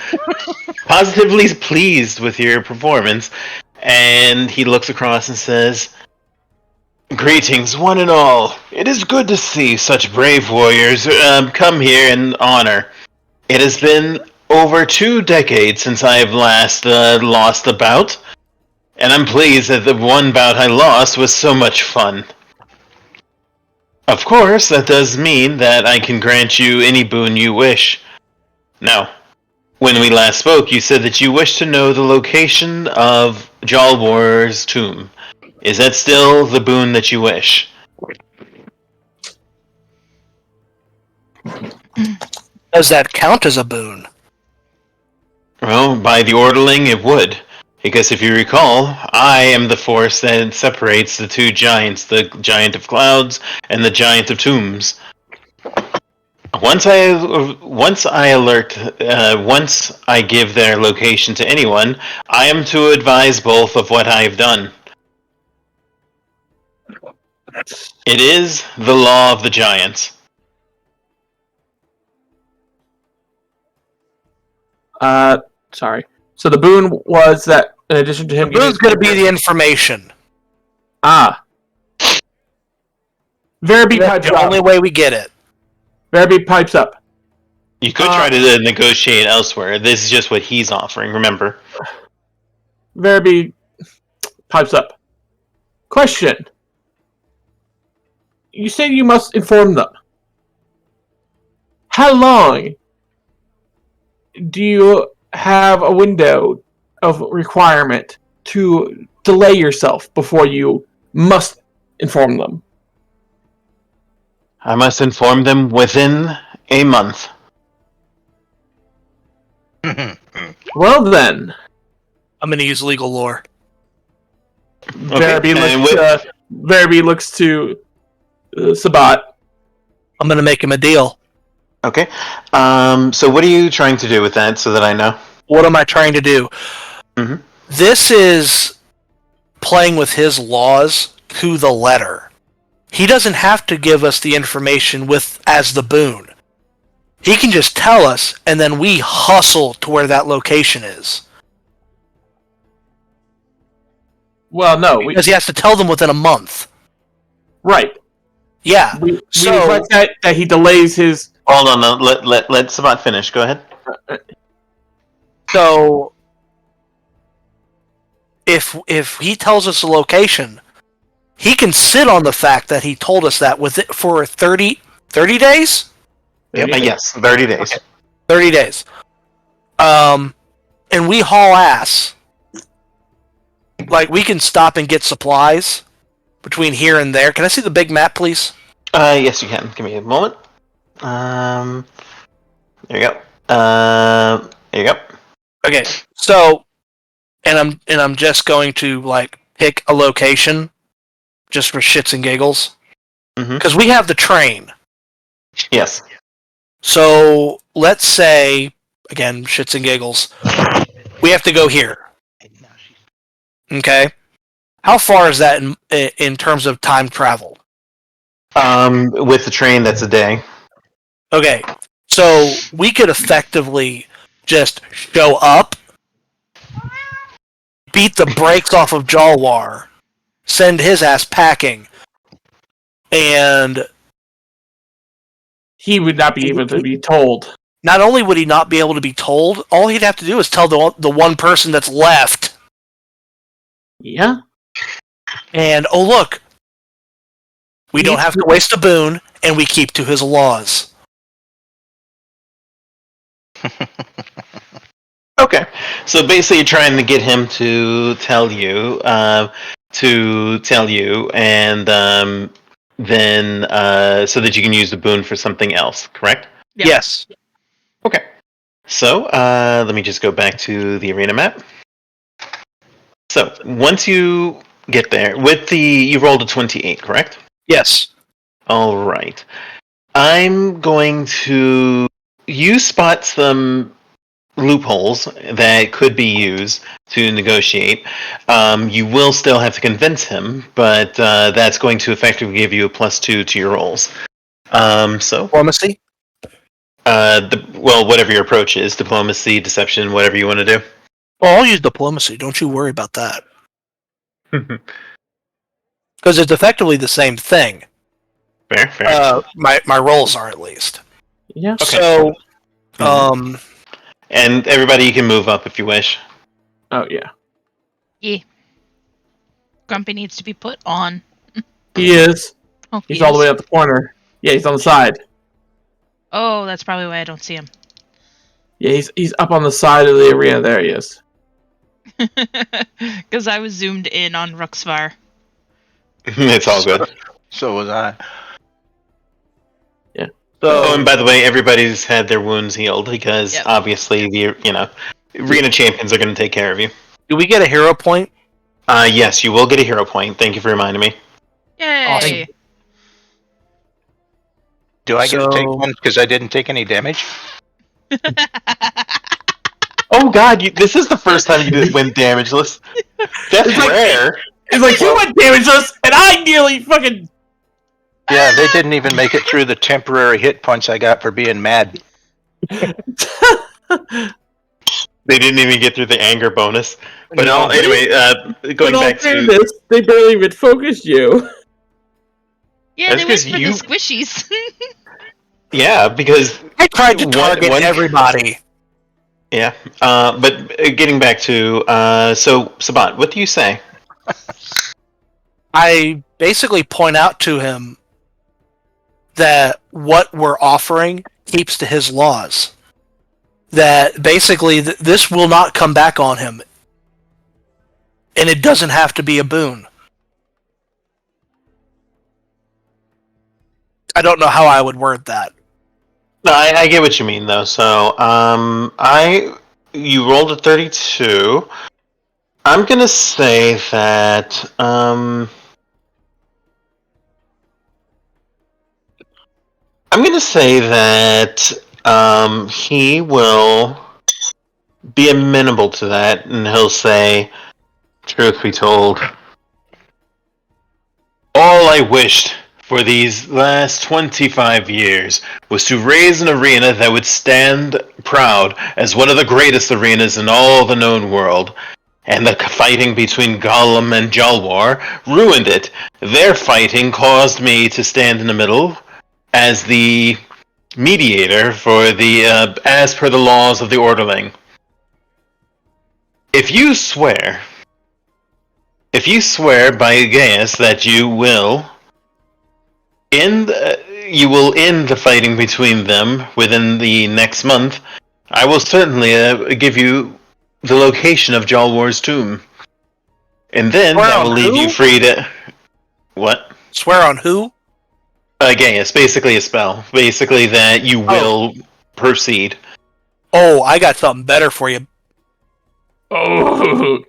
Speaker 2: positively pleased with your performance. And he looks across and says, "Greetings, one and all. It is good to see such brave warriors come here in honor. It has been over 2 decades since I have last lost a bout, and I'm pleased that the one bout I lost was so much fun. Of course, that does mean that I can grant you any boon you wish. Now, when we last spoke, you said that you wish to know the location of Jalwar's tomb. Is that still the boon that you wish?"
Speaker 4: Does that count as a boon?
Speaker 2: Well, by the orderling, it would. Because if you recall, I am the force that separates the two giants, the Giant of Clouds and the Giant of Tombs. Once I give their location to anyone, I am to advise both of what I have done. It is the law of the giants.
Speaker 3: Sorry. So the boon was that, in addition to him...
Speaker 4: The boon's going to be the information.
Speaker 3: Verby
Speaker 4: That's
Speaker 3: pipes
Speaker 4: the
Speaker 3: up.
Speaker 4: only way we get it.
Speaker 3: Verby pipes up.
Speaker 2: You could try to negotiate elsewhere. This is just what he's offering, remember.
Speaker 3: Verby pipes up. Question. You say you must inform them. How long do you have a window of requirement to delay yourself before you must inform them?
Speaker 2: I must inform them within a month.
Speaker 3: Well then.
Speaker 4: I'm going to use legal lore.
Speaker 3: Verby looks to Sabbat.
Speaker 4: I'm going to make him a deal.
Speaker 2: Okay. So what are you trying to do with that so that I know?
Speaker 4: What am I trying to do?
Speaker 2: Mm-hmm.
Speaker 4: This is playing with his laws to the letter. He doesn't have to give us the information as the boon. He can just tell us, and then we hustle to where that location is.
Speaker 3: Well, no,
Speaker 4: Because he has to tell them within a month.
Speaker 3: right.
Speaker 4: Yeah.
Speaker 3: We request that he delays his.
Speaker 2: Hold on, no, let Sabbat finish. Go ahead.
Speaker 4: So, if he tells us the location, he can sit on the fact that he told us that for 30 days?
Speaker 2: Yep. Yes, 30 days.
Speaker 4: Okay. 30 days. And we haul ass. Like, we can stop and get supplies between here and there. Can I see the big map, please?
Speaker 2: Yes, you can. Give me a moment. There you go. There you go.
Speaker 4: Okay, so, and I'm just going to, like, pick a location just for shits and giggles. Because we have the train.
Speaker 2: Yes.
Speaker 4: So, let's say, again, shits and giggles, we have to go here. Okay? How far is that in terms of time travel?
Speaker 2: With the train, that's a day.
Speaker 4: Okay, so we could effectively just show up, beat the brakes off of Jalwar, send his ass packing, and
Speaker 3: He would not be able to be told.
Speaker 4: not only would he not be able to be told, all he'd have to do is tell the one person that's left.
Speaker 3: Yeah.
Speaker 4: And, oh look, we don't have to waste a boon, and we keep to his laws.
Speaker 2: Okay. So basically, you're trying to get him to tell you, and then so that you can use the boon for something else. Correct?
Speaker 1: Yep.
Speaker 4: Yes.
Speaker 2: Okay. So let me just go back to the arena map. So once you get there, you rolled a 28, correct?
Speaker 4: Yes.
Speaker 2: All right. I'm going to. You spot some loopholes that could be used to negotiate. You will still have to convince him, but that's going to effectively give you a +2 to your rolls. So
Speaker 4: Diplomacy?
Speaker 2: whatever your approach is, diplomacy, deception, whatever you want to do.
Speaker 4: Well, I'll use diplomacy. Don't you worry about that. Because it's effectively the same thing.
Speaker 2: Fair.
Speaker 4: My rolls are, at least.
Speaker 3: Yeah.
Speaker 2: Okay.
Speaker 4: So,
Speaker 2: and everybody, you can move up if you wish.
Speaker 3: Oh yeah.
Speaker 1: Yeah. Grumpy needs to be put on.
Speaker 3: He is.
Speaker 1: Oh,
Speaker 3: He's all the way at the corner. Yeah, he's on the side.
Speaker 1: Oh, that's probably why I don't see him.
Speaker 3: Yeah, he's up on the side of the arena. There he is.
Speaker 1: Because I was zoomed in on Ruxvar.
Speaker 2: It's all good.
Speaker 5: So was I.
Speaker 3: Yeah.
Speaker 2: Oh, and by the way, everybody's had their wounds healed because obviously the arena champions are going to take care of you.
Speaker 4: do we get a hero point?
Speaker 2: Yes, you will get a hero point. Thank you for reminding me.
Speaker 1: Yay!
Speaker 4: Awesome.
Speaker 5: Do I get to take
Speaker 4: So-
Speaker 5: one because I didn't take any damage?
Speaker 2: Oh God, this is the first time you did win damageless. That's
Speaker 3: It's like-
Speaker 2: rare.
Speaker 3: It's like you went damageless, and I nearly fucking.
Speaker 5: Yeah, they didn't even make it through the temporary hit points I got for being mad.
Speaker 2: They didn't even get through the anger bonus. But
Speaker 5: No.
Speaker 2: anyway, going
Speaker 3: In all
Speaker 2: back to
Speaker 3: fairness, they barely even focused you.
Speaker 1: Yeah,
Speaker 2: That's
Speaker 1: they went
Speaker 2: 'cause
Speaker 1: for
Speaker 2: you-
Speaker 1: the squishies.
Speaker 2: yeah, because
Speaker 4: I tried to target
Speaker 2: one-
Speaker 4: everybody.
Speaker 2: yeah. But getting back to so Sabbat, what do you say?
Speaker 4: I basically point out to him that what we're offering keeps to his laws. That basically this will not come back on him. And it doesn't have to be a boon. I don't know how I would word that.
Speaker 2: No, I get what you mean though. So you rolled a 32. I'm gonna say that he will. be amenable to that, and he'll say, truth be told, all I wished for these last 25 years was to raise an arena that would stand proud as one of the greatest arenas in all the known world. And the fighting between Gollum and Jalwar ruined it. Their fighting caused me to stand in the middle as the mediator for the, as per the laws of the Orderling. If you swear by Gaius that you will end the fighting between them within the next month, I will certainly give you the location of Jalwar's tomb. And then
Speaker 4: Swear
Speaker 2: that will
Speaker 4: on
Speaker 2: leave
Speaker 4: who?
Speaker 2: you free to... What?
Speaker 4: Swear on who?
Speaker 2: Gaius, basically a spell. Basically that you will proceed.
Speaker 4: Oh, I got something better for you.
Speaker 3: Oh,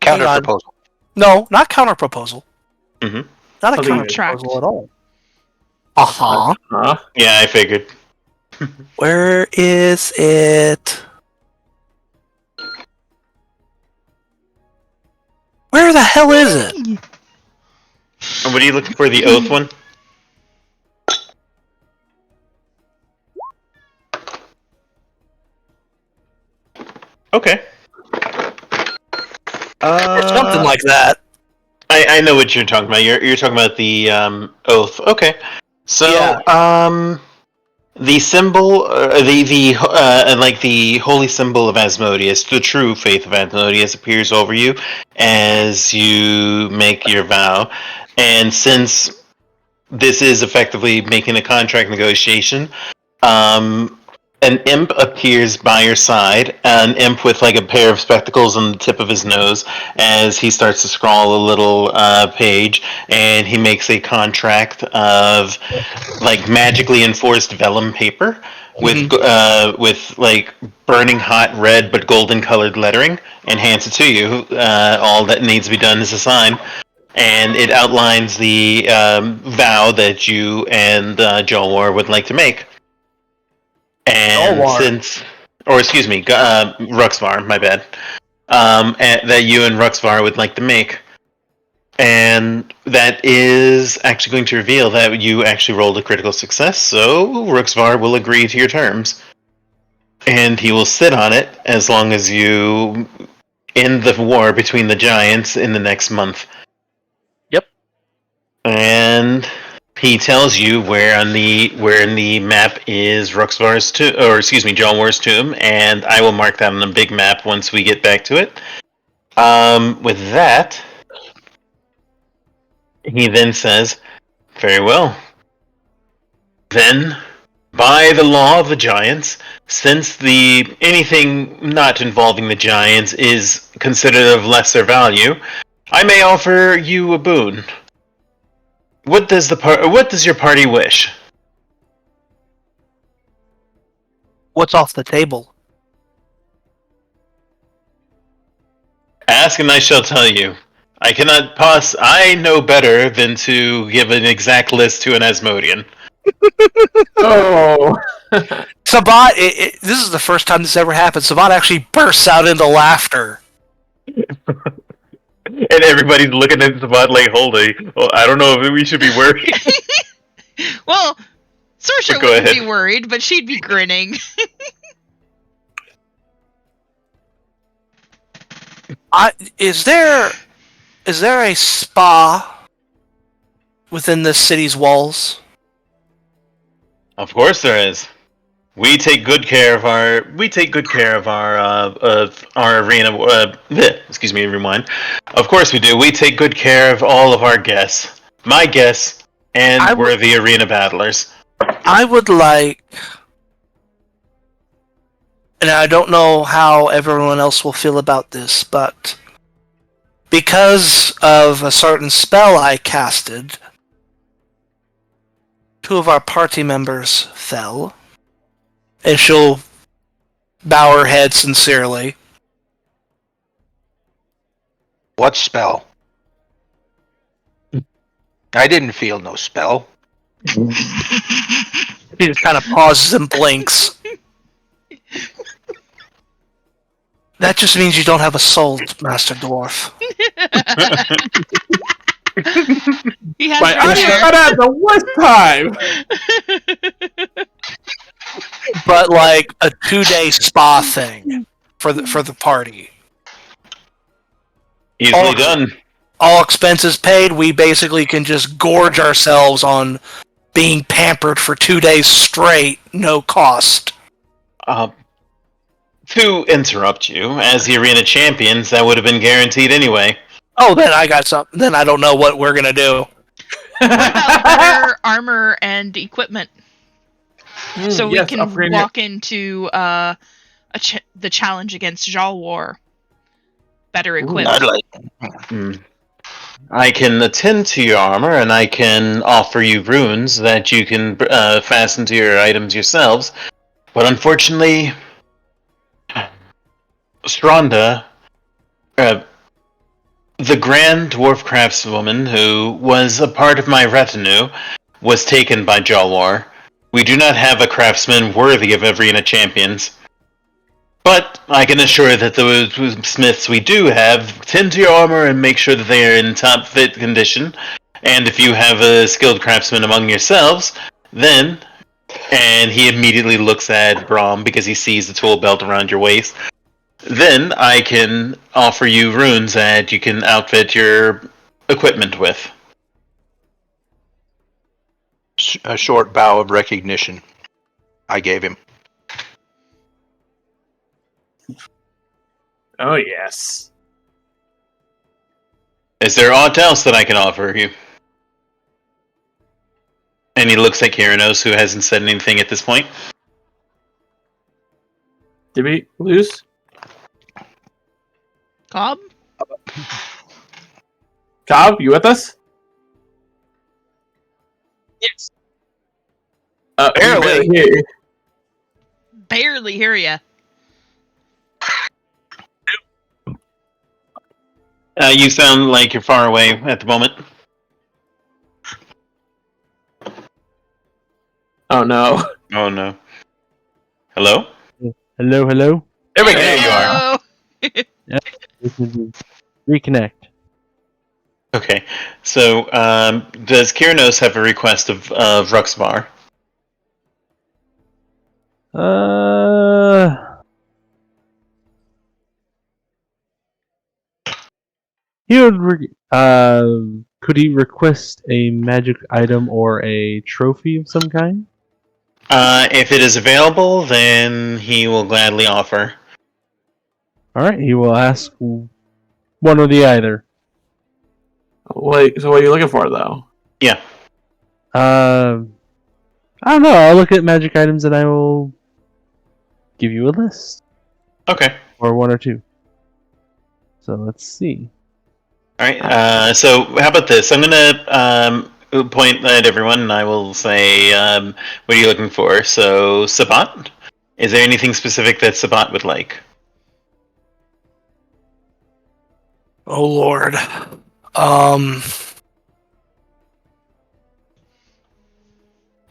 Speaker 5: Counter
Speaker 4: Hang on.
Speaker 5: proposal.
Speaker 4: No, not counter proposal.
Speaker 2: Mhm.
Speaker 4: Not a
Speaker 3: Something
Speaker 4: counter
Speaker 1: Contract.
Speaker 4: proposal at all. Uh-huh.
Speaker 3: huh?
Speaker 2: Yeah, I figured.
Speaker 4: Where is it? Where the hell is it?
Speaker 2: And what are you looking for, the oath one? Okay.
Speaker 4: Something like that.
Speaker 2: I know what you're talking about. You're talking about the oath. Okay. So
Speaker 4: Yeah.
Speaker 2: the symbol, like the holy symbol of Asmodeus, the true faith of Asmodeus, appears over you as you make your vow, and since this is effectively making a contract negotiation, an imp appears by your side, an imp with like a pair of spectacles on the tip of his nose, as he starts to scrawl a little page, and he makes a contract of like magically enforced vellum paper with like burning hot red but golden colored lettering, and hands it to you. All that needs to be done is a sign. And it outlines the vow that you and Jolwar would like to make. And
Speaker 4: Jolwar.
Speaker 2: Ruxvar, my bad. And that you and Ruxvar would like to make. And that is actually going to reveal that you actually rolled a critical success, so Ruxvar will agree to your terms. And he will sit on it as long as you end the war between the giants in the next month.
Speaker 4: Yep.
Speaker 2: And he tells you where in the map is Ruxvar's tomb, or excuse me, Jalwar's tomb, and I will mark that on the big map once we get back to it. With that, he then says, "Very well. Then, by the law of the giants, since anything not involving the giants is considered of lesser value, I may offer you a boon. What does your party wish?"
Speaker 4: What's off the table?
Speaker 2: Ask and I shall tell you. I know better than to give an exact list to an Asmodean.
Speaker 3: Oh.
Speaker 4: Sabbat, this is the first time this ever happened. Sabbat actually bursts out into laughter.
Speaker 2: And everybody's looking at Sabbat like, holy, well, I don't know if we should be worried.
Speaker 1: Well, Saoirse
Speaker 2: Go
Speaker 1: wouldn't
Speaker 2: ahead.
Speaker 1: be worried, but she'd be grinning.
Speaker 4: Is there a spa within the city's walls?
Speaker 2: Of course there is. We take good care of our arena. Excuse me, rewind. Of course we do. We take good care of all of our guests. My guests and we're the arena battlers.
Speaker 4: I would like, and I don't know how everyone else will feel about this, but because of a certain spell I casted, 2 of our party members fell, and she'll bow her head sincerely.
Speaker 5: What spell? I didn't feel no spell.
Speaker 4: She just kind of pauses and blinks. That just means you don't have a soul, Master Dwarf.
Speaker 1: He has
Speaker 3: My
Speaker 1: red
Speaker 3: eyes
Speaker 1: hair.
Speaker 3: got at the worst time.
Speaker 4: But like a 2-day spa thing for the party.
Speaker 2: Easily done.
Speaker 4: All expenses paid. We basically can just gorge ourselves on being pampered for 2 days straight, no cost.
Speaker 2: To interrupt you, as the arena champions, that would have been guaranteed anyway.
Speaker 4: Oh, then I got something. Then I don't know what we're gonna do.
Speaker 1: What about better armor and equipment? So we
Speaker 3: yes,
Speaker 1: can
Speaker 3: upgrading
Speaker 1: walk into the challenge against Jalwar better equipped.
Speaker 5: I'd like.
Speaker 2: I can attend to your armor, and I can offer you runes that you can fasten to your items yourselves. But unfortunately, Stronda, the Grand Dwarf Craftswoman, who was a part of my retinue, was taken by Jalwar. We do not have a craftsman worthy of arena champions. But I can assure that the smiths we do have tend to your armor and make sure that they are in top fit condition. And if you have a skilled craftsman among yourselves, then... And he immediately looks at Brom because he sees the tool belt around your waist. Then I can offer you runes that you can outfit your equipment with.
Speaker 5: A short bow of recognition I gave him.
Speaker 3: Oh, yes.
Speaker 2: Is there aught else that I can offer you? And he looks at Kyranos, who hasn't said anything at this point.
Speaker 3: Did we lose?
Speaker 1: Cobb?
Speaker 3: Cobb, you with us?
Speaker 6: Yes.
Speaker 3: Barely. Here.
Speaker 1: Barely hear ya.
Speaker 2: You sound like you're far away at the moment.
Speaker 3: Oh, no.
Speaker 2: Oh no. Hello?
Speaker 6: Hello, hello.
Speaker 3: There we go.
Speaker 2: There you are.
Speaker 1: Hello.
Speaker 6: Reconnect.
Speaker 2: Okay. So, does Kyranos have a request of Ruxvar?
Speaker 6: He would. Could he request a magic item or a trophy of some kind?
Speaker 2: If it is available, then he will gladly offer.
Speaker 6: All right, he will ask one or the either.
Speaker 3: Wait, so what are you looking for, though?
Speaker 2: Yeah.
Speaker 6: I don't know. I'll look at magic items and I will give you a list.
Speaker 2: Okay.
Speaker 6: Or one or two. So let's see.
Speaker 2: Alright, so how about this? I'm gonna point at everyone and I will say, what are you looking for? So, Sabbat? Is there anything specific that Sabbat would like?
Speaker 4: Oh Lord.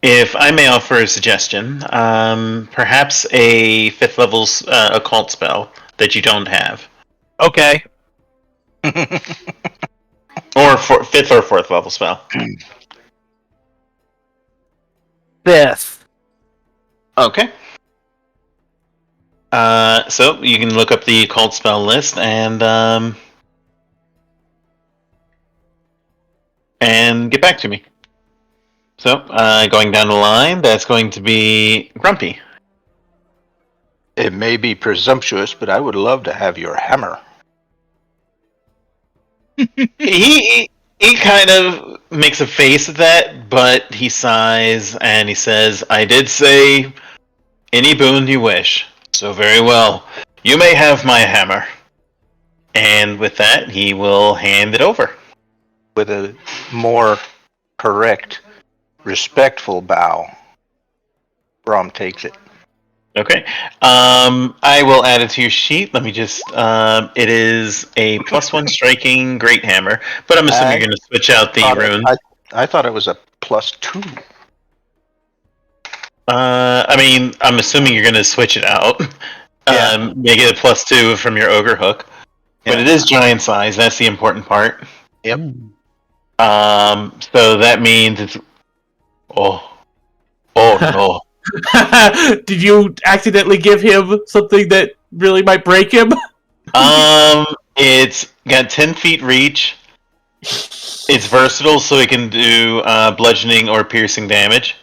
Speaker 2: If I may offer a suggestion, perhaps a 5th level occult spell that you don't have.
Speaker 4: Okay.
Speaker 2: Or 5th or 4th level spell.
Speaker 4: 5th.
Speaker 2: Okay. So you can look up the occult spell list and get back to me. So, going down the line, that's going to be Grumpy.
Speaker 5: It may be presumptuous, but I would love to have your hammer.
Speaker 2: he kind of makes a face at that, but he sighs and he says, I did say any boon you wish. So very well. You may have my hammer. And with that, he will hand it over.
Speaker 5: With a more correct, respectful bow, Brom takes it.
Speaker 2: Okay. I will add it to your sheet. Let me just... it is a +1 striking great hammer, but I'm assuming you're going to switch out the rune.
Speaker 5: I thought it was a +2.
Speaker 2: I mean, I'm assuming you're going to switch it out. Make it a +2 from your ogre hook. But it is giant size. That's the important part.
Speaker 5: Yep.
Speaker 2: So that means it's. Oh no.
Speaker 3: Did you accidentally give him something that really might break him?
Speaker 2: It's got 10 feet reach. It's versatile, so it can do bludgeoning or piercing damage.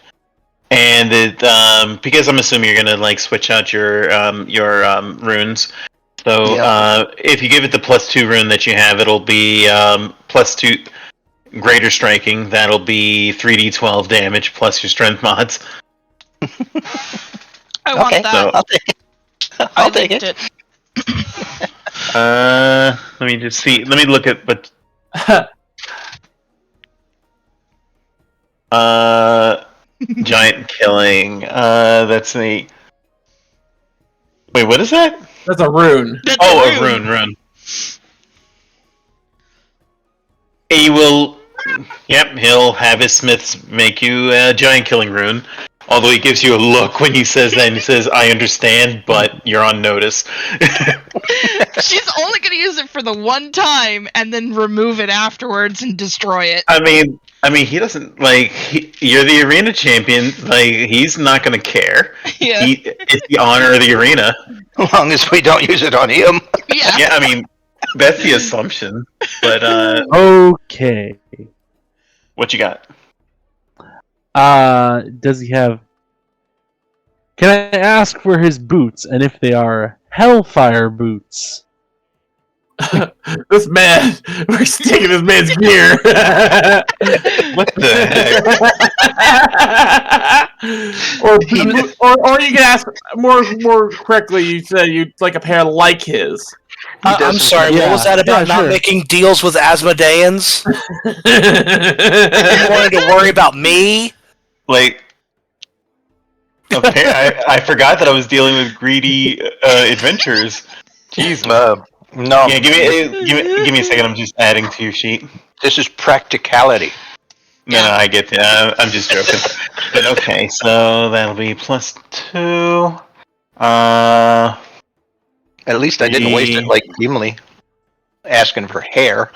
Speaker 2: And it, because I'm assuming you're gonna like switch out your runes. So if you give it the +2 rune that you have, it'll be +2 greater striking. That'll be 3d12 damage plus your strength mods.
Speaker 1: I want that.
Speaker 5: So, I'll take it.
Speaker 2: Let me just see. Let me look at giant killing. That's the. Wait, what is that?
Speaker 3: That's a rune.
Speaker 2: A rune. He will. Yep, he'll have his smiths make you a giant killing rune. Although he gives you a look when he says that, and he says, "I understand, but you're on notice."
Speaker 1: She's only going to use it for the one time, and then remove it afterwards and destroy it.
Speaker 2: I mean, he doesn't you're the arena champion. Like, he's not going to care.
Speaker 1: Yeah.
Speaker 2: It's the honor of the arena.
Speaker 5: As long as we don't use it on him.
Speaker 1: Yeah.
Speaker 2: Yeah, I mean, that's the assumption. But
Speaker 6: Okay.
Speaker 2: what you got?
Speaker 6: Does he have... Can I ask for his boots, and if they are Hellfire boots?
Speaker 3: This man, we're sticking this man's gear.
Speaker 2: What the heck?
Speaker 3: or you can ask more correctly. You said you'd like a pair like his.
Speaker 4: I'm sorry, what was that about not making deals with Asmodeans? You wanted to worry about me?
Speaker 2: Like, I forgot that I was dealing with greedy adventurers. Jeez,
Speaker 5: No.
Speaker 2: Yeah, give me a second. I'm just adding to your sheet.
Speaker 5: This is practicality.
Speaker 2: No, I get that. I'm just joking. But okay, so that'll be +2.
Speaker 5: At least I didn't waste it like Gimli asking for hair.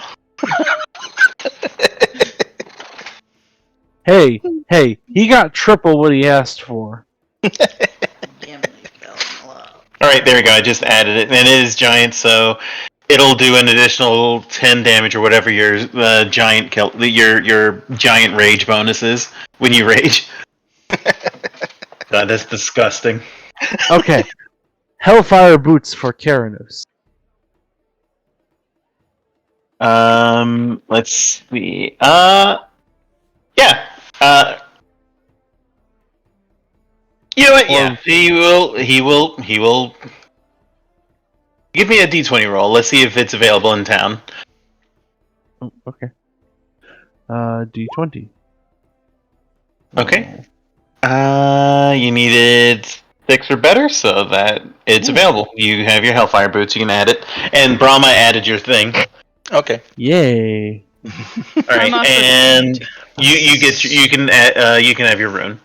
Speaker 6: Hey, he got triple what he asked for.
Speaker 2: All right, there we go. I just added it, and it is giant, so it'll do an additional 10 damage or whatever your giant kill, your giant rage bonus is when you rage. God, that's disgusting.
Speaker 6: Okay. Hellfire boots for Keranos.
Speaker 2: Let's see. Yeah. You know what? Yeah, he will. Give me a d20 roll. Let's see if it's available in town.
Speaker 6: Oh, okay. D20.
Speaker 2: Okay. You needed 6 or better, so that it's available. You have your Hellfire boots. You can add it, and Brahma added your thing.
Speaker 5: Okay.
Speaker 6: Yay!
Speaker 2: All right, and you can have your rune.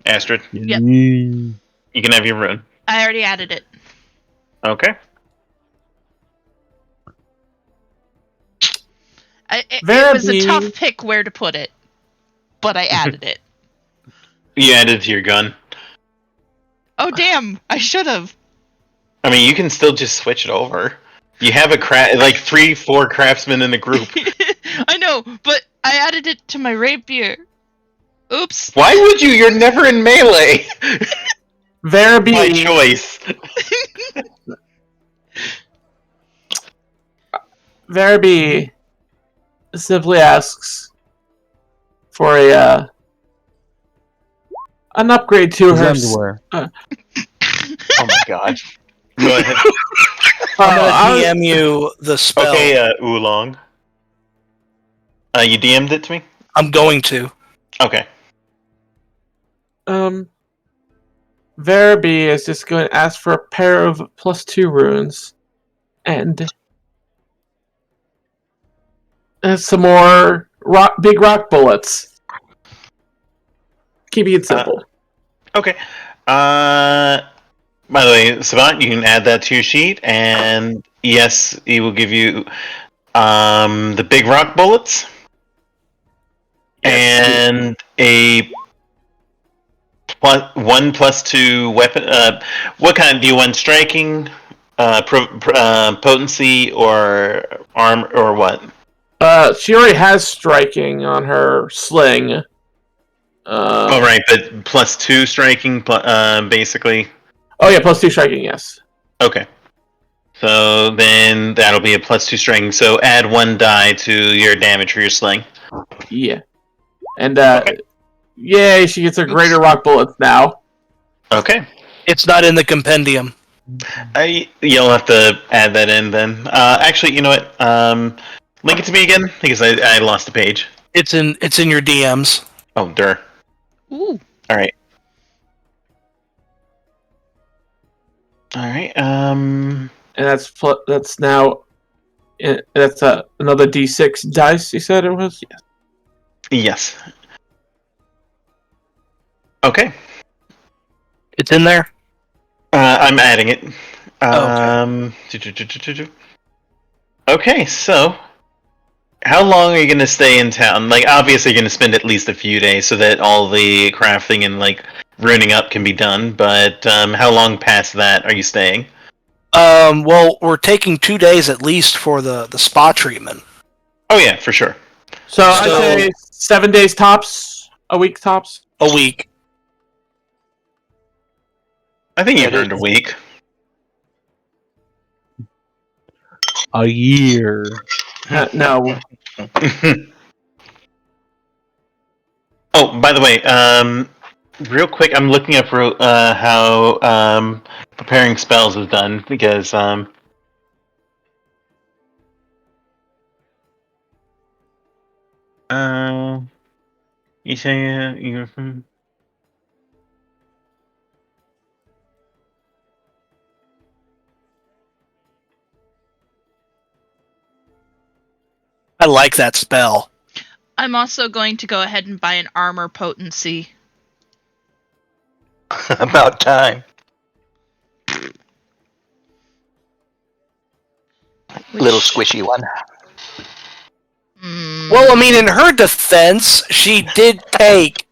Speaker 2: Astrid.
Speaker 1: Yep.
Speaker 2: You can have your rune.
Speaker 1: I already added it.
Speaker 2: Okay.
Speaker 1: It was a tough pick where to put it, but I added it.
Speaker 2: You added it to your gun.
Speaker 1: Oh damn! I should have.
Speaker 2: I mean, you can still just switch it over. You have like 3-4 craftsmen in the group.
Speaker 1: I know, but I added it to my rapier. Oops.
Speaker 2: Why would you? You're never in melee.
Speaker 3: Vera B.
Speaker 2: My choice.
Speaker 3: Vera B. simply asks for an upgrade to her
Speaker 6: underwear.
Speaker 2: Oh my god. Go ahead.
Speaker 4: I'm gonna DM you the spell.
Speaker 2: Okay, Oolong. You DM'd it to me?
Speaker 4: I'm going to.
Speaker 2: Okay.
Speaker 3: Vera B is just going to ask for a pair of +2 runes and some more big rock bullets. Keeping it simple.
Speaker 2: Okay. By the way, Sabbat, you can add that to your sheet, and yes, he will give you the big rock bullets and a +1/+2 weapon. What kind do you want? Striking, potency, or arm, or what?
Speaker 3: She already has striking on her sling.
Speaker 2: Oh, right, but +2 striking, basically.
Speaker 3: Oh yeah, +2 striking. Yes.
Speaker 2: Okay. So then that'll be a +2 striking. So add 1 die to your damage for your sling.
Speaker 3: Yeah. And yay, she gets her greater rock bullets now.
Speaker 2: Okay.
Speaker 4: It's not in the compendium.
Speaker 2: You'll have to add that in then. Actually, you know what? Link it to me again because I lost the page.
Speaker 4: It's in your DMs.
Speaker 2: Oh, der.
Speaker 1: Ooh.
Speaker 2: All right. All right.
Speaker 3: And that's now that's another D6 dice. You said it was.
Speaker 2: Yes. Okay.
Speaker 4: It's in there.
Speaker 2: I'm adding it.
Speaker 4: Okay.
Speaker 2: Okay, so how long are you going to stay in town? Like, obviously, you're going to spend at least a few days so that all the crafting and like ruining up can be done. But how long past that are you staying?
Speaker 4: Well, we're taking 2 days at least for the spa treatment.
Speaker 2: Oh yeah, for sure.
Speaker 3: So I'd say 7 days tops, a week tops.
Speaker 4: A week.
Speaker 2: I think you've earned a week.
Speaker 6: A year.
Speaker 3: No.
Speaker 2: Oh, by the way, real quick, I'm looking up how preparing spells is done because you say you're from.
Speaker 4: I like that spell.
Speaker 1: I'm also going to go ahead and buy an armor potency.
Speaker 5: About time. Little squishy one.
Speaker 4: Well, I mean, in her defense, she did take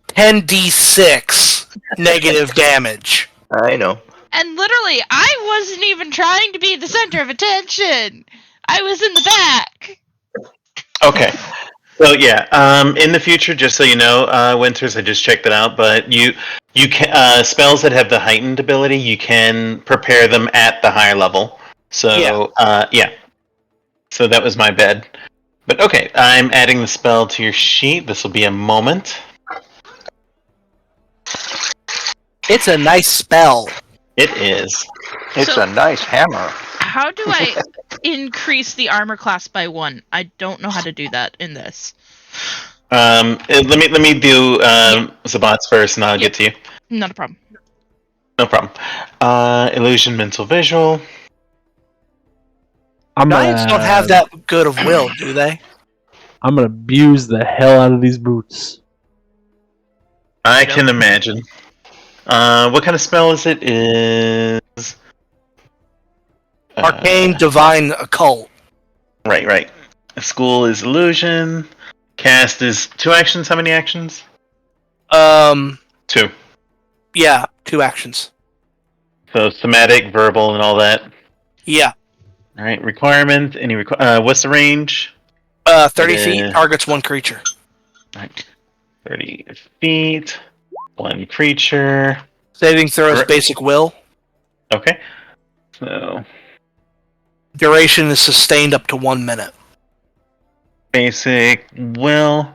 Speaker 4: 10d6 negative damage.
Speaker 5: I know.
Speaker 1: And literally, I wasn't even trying to be the center of attention. I was in the back.
Speaker 2: Okay. So yeah, in the future, just so you know, Winters, I just checked it out, but you can spells that have the heightened ability, you can prepare them at the higher level. So yeah. So that was my bad. But okay, I'm adding the spell to your sheet. This will be a moment.
Speaker 4: It's a nice spell.
Speaker 2: It is.
Speaker 5: It's a nice hammer.
Speaker 1: How do I increase the armor class by 1? I don't know how to do that in this.
Speaker 2: Let me do Sabbat's first, and I'll get to you.
Speaker 1: Not a problem.
Speaker 2: No problem. Illusion, mental, visual.
Speaker 4: Giants don't have that good of will, do they?
Speaker 6: I'm gonna abuse the hell out of these boots.
Speaker 2: I can imagine. What kind of spell is it? Is
Speaker 4: Arcane, divine, occult.
Speaker 2: Right. School is illusion. Cast is 2 actions. How many actions? 2.
Speaker 4: Yeah, 2 actions.
Speaker 2: So somatic, verbal, and all that.
Speaker 4: Yeah.
Speaker 2: All right. Requirement. What's the range?
Speaker 4: 30 feet. Targets 1 creature.
Speaker 2: Right. 30 feet. 1 creature.
Speaker 4: Saving throws basic will.
Speaker 2: Okay. So
Speaker 4: Duration is sustained up to 1 minute.
Speaker 2: basic will.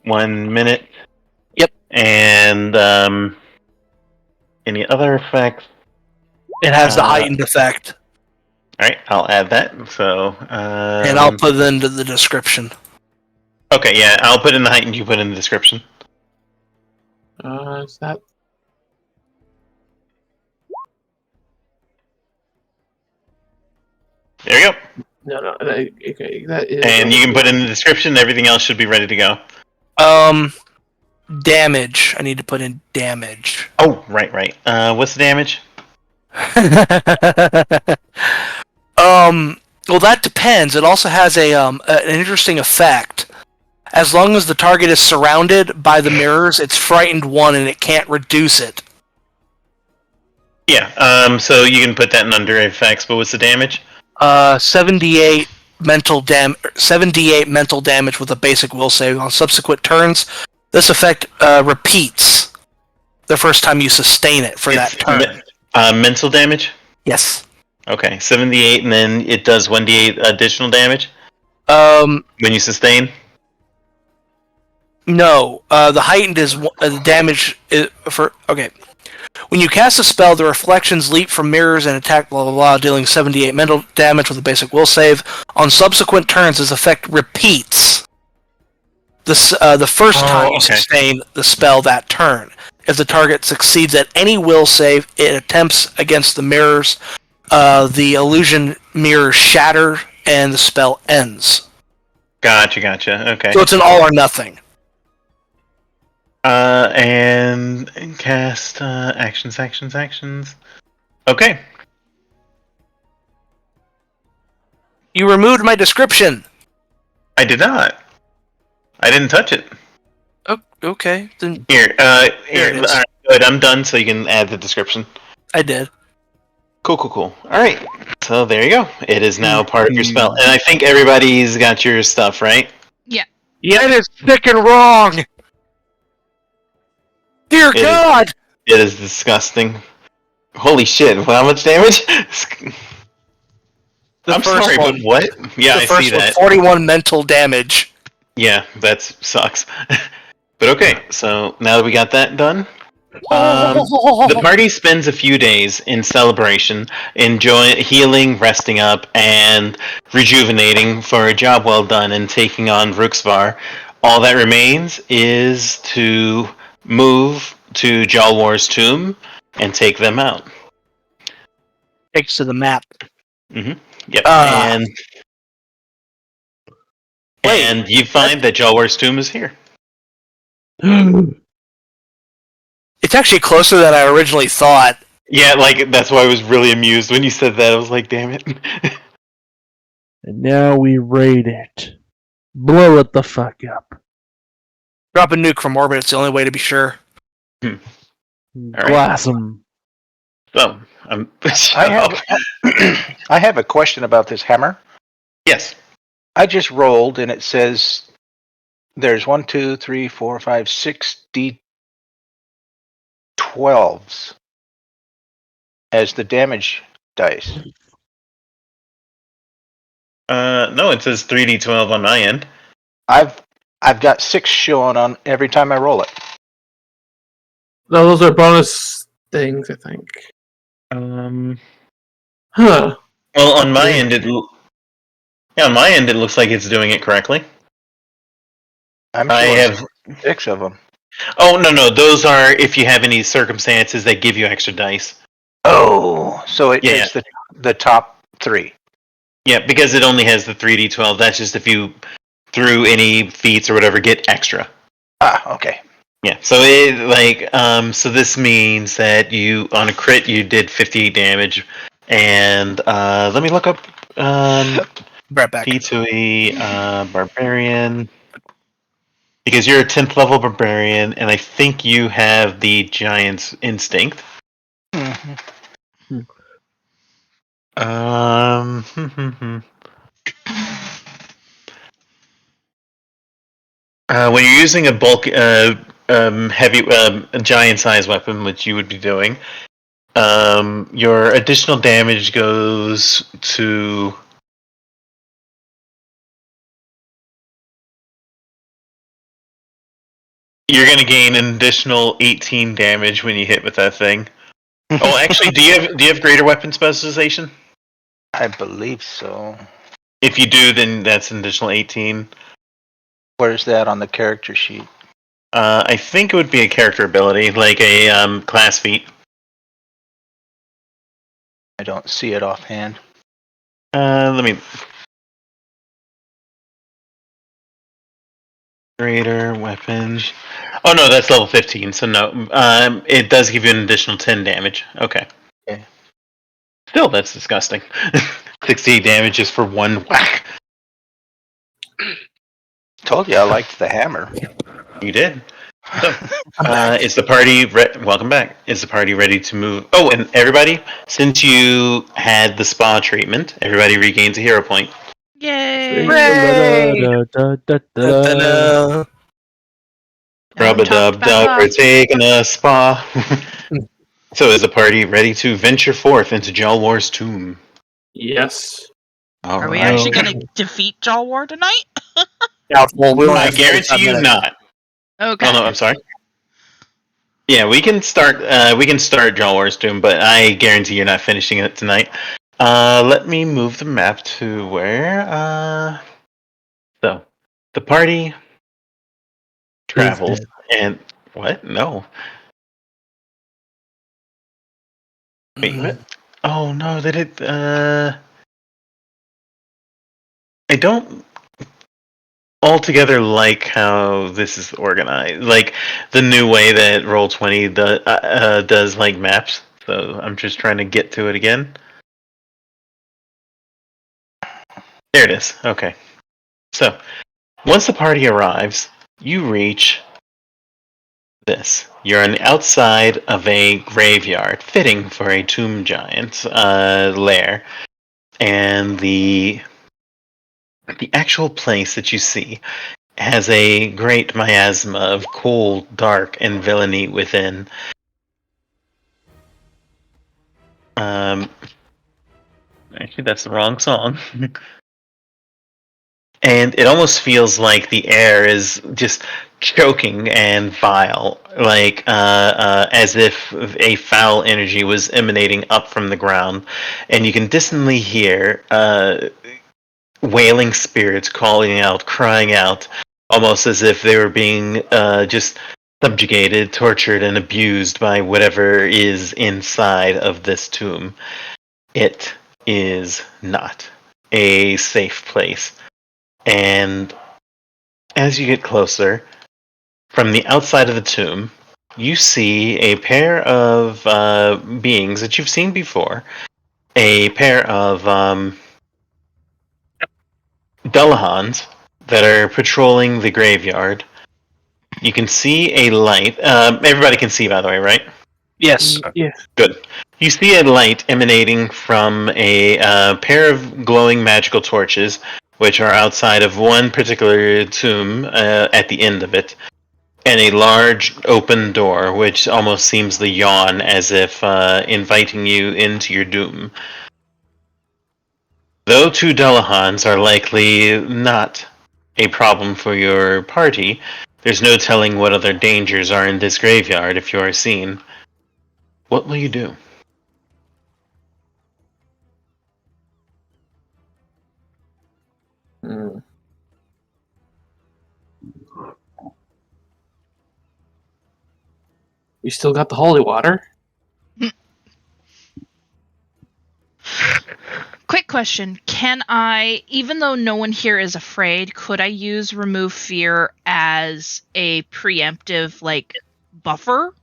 Speaker 2: 1 minute.
Speaker 4: Yep.
Speaker 2: And any other effects?
Speaker 4: It has the heightened effect.
Speaker 2: Alright, I'll add that. So
Speaker 4: And I'll put it into the description.
Speaker 2: Okay, yeah, I'll put in the heightened, you put in the description.
Speaker 3: Is that?
Speaker 2: There you go.
Speaker 3: No. Okay, that is.
Speaker 2: And you can put in the description, everything else should be ready to go.
Speaker 4: damage. I need to put in damage.
Speaker 2: Oh, right. What's the damage?
Speaker 4: Well, that depends. It also has an interesting effect. As long as the target is surrounded by the mirrors, it's frightened 1 and it can't reduce it.
Speaker 2: Yeah. So you can put that in under effects. But what's the damage?
Speaker 4: 78 mental damage with a basic will save on subsequent turns. This effect repeats the first time you sustain it for that turn.
Speaker 2: Mental damage?
Speaker 4: Yes.
Speaker 2: Okay, 78, and then it does 1d8 additional damage?
Speaker 4: When
Speaker 2: you sustain?
Speaker 4: No. The heightened is the damage for... Okay. When you cast a spell, the reflections leap from mirrors and attack blah blah blah, dealing 78 mental damage with a basic will save. On subsequent turns, this effect repeats the first time you sustain the spell that turn. If the target succeeds at any will save it attempts against the mirrors, the illusion mirrors shatter and the spell ends.
Speaker 2: Gotcha. Okay.
Speaker 4: So it's an all or nothing.
Speaker 2: And cast actions. Okay.
Speaker 4: You removed my description.
Speaker 2: I did not. I didn't touch it.
Speaker 4: Oh, okay. Then
Speaker 2: Here.
Speaker 4: Here it is.
Speaker 2: All right, good. I'm done. So you can add the description.
Speaker 4: I did.
Speaker 2: Cool. All right. So there you go. It is now part of your spell, and I think everybody's got your stuff, right?
Speaker 1: Yeah.
Speaker 4: It is sick and wrong. Dear God!
Speaker 2: It is disgusting. Holy shit! How much damage? I'm sorry, but what? Yeah, I see that.
Speaker 4: 41 mental damage.
Speaker 2: Yeah, that sucks. But okay, so now that we got that done, the party spends a few days in celebration, enjoying, healing, resting up, and rejuvenating for a job well done and taking on Rooksvar. All that remains is to move to Jalwar's tomb and take them out.
Speaker 4: Takes to the map.
Speaker 2: Mm-hmm. Yep. And you find that Jalwar's tomb is here.
Speaker 4: It's actually closer than I originally thought.
Speaker 2: Yeah, like that's why I was really amused when you said that. I was like, damn it.
Speaker 6: And now we raid it. Blow it the fuck up.
Speaker 4: Drop a nuke from orbit, it's the only way to be sure.
Speaker 6: Blast them.
Speaker 2: So,
Speaker 5: I have a question about this hammer.
Speaker 2: Yes.
Speaker 5: I just rolled and it says there's 1, 2, 3, 4, 5, 6 D12s as the damage dice.
Speaker 2: No, it says 3d12 on my end.
Speaker 5: I've got 6 showing on every time I roll it.
Speaker 3: No, those are bonus things, I think. Huh.
Speaker 2: Well, on my end, it looks like it's doing it correctly.
Speaker 5: I have 6 of them.
Speaker 2: Oh, no, those are if you have any circumstances that give you extra dice.
Speaker 5: Oh, so it takes the top 3.
Speaker 2: Yeah, because it only has the 3d12. That's just if you, through any feats or whatever, get extra.
Speaker 5: Ah, okay.
Speaker 2: Yeah, so so this means that you, on a crit, you did 58 damage, and let me look up
Speaker 4: Right back.
Speaker 2: P2E Barbarian, because you're a 10th level Barbarian, and I think you have the Giant's Instinct.
Speaker 5: Mm-hmm.
Speaker 2: When you're using a bulk, heavy, giant-sized weapon, which you would be doing, your additional damage goes to. You're going to gain an additional 18 damage when you hit with that thing. Oh, actually, do you have greater weapon specialization?
Speaker 5: I believe so.
Speaker 2: If you do, then that's an additional 18.
Speaker 5: Where's that on the character sheet?
Speaker 2: I think it would be a character ability, like a class feat.
Speaker 5: I don't see it offhand.
Speaker 2: Let me. Greater weapons. Oh no, that's level 15. So no, it does give you an additional 10 damage. Okay.
Speaker 5: Okay.
Speaker 2: Still, that's disgusting. 68 damage just for one whack.
Speaker 5: Told you I liked the hammer.
Speaker 2: You did. So,
Speaker 4: I'm back.
Speaker 2: is the party welcome back? Is the party ready to move? Oh, and everybody, since you had the spa treatment, everybody regains a hero point.
Speaker 1: Yay!
Speaker 4: Da-da-da.
Speaker 2: Rub a dub dub, we're taking a spa. So, is the party ready to venture forth into Jalwar's tomb?
Speaker 3: Yes.
Speaker 2: All
Speaker 1: Are we
Speaker 2: right.
Speaker 1: actually going to defeat Jalwar tonight?
Speaker 4: Doubtful. We only
Speaker 2: I
Speaker 4: have 45
Speaker 2: guarantee you
Speaker 4: minutes.
Speaker 2: not.
Speaker 1: Okay.
Speaker 2: Oh no, I'm sorry. Yeah, we can start. We can start Jalwar's tomb, but I guarantee you're not finishing it tonight. Let me move the map to where. So, the party travels and what? No. Wait, what? Oh no, that it. I don't altogether like how this is organized. Like the new way that Roll20 does like maps. So I'm just trying to get to it again. There it is. Okay. So once the party arrives, you reach this. You're on the outside of a graveyard, fitting for a tomb giant's lair, and the actual place that you see has a great miasma of cold, dark, and villainy within. Actually, that's the wrong song. And it almost feels like the air is just choking and vile, like as if a foul energy was emanating up from the ground. And you can distantly hear wailing spirits calling out, crying out, almost as if they were being just subjugated, tortured, and abused by whatever is inside of this tomb. It is not a safe place. And as you get closer, from the outside of the tomb, you see a pair of beings that you've seen before. A pair of Dullahans that are patrolling the graveyard. You can see a light. Everybody can see, by the way, right?
Speaker 4: Yes.
Speaker 3: Yeah.
Speaker 2: Good. You see a light emanating from a pair of glowing magical torches, which are outside of one particular tomb at the end of it, and a large open door, which almost seems to yawn as if inviting you into your doom. Though two Dullahans are likely not a problem for your party, there's no telling what other dangers are in this graveyard if you are seen. What will you do?
Speaker 3: Hmm. You still got the holy water?
Speaker 1: Quick question. Can I, even though no one here is afraid, could I use Remove Fear as a preemptive, like, buffer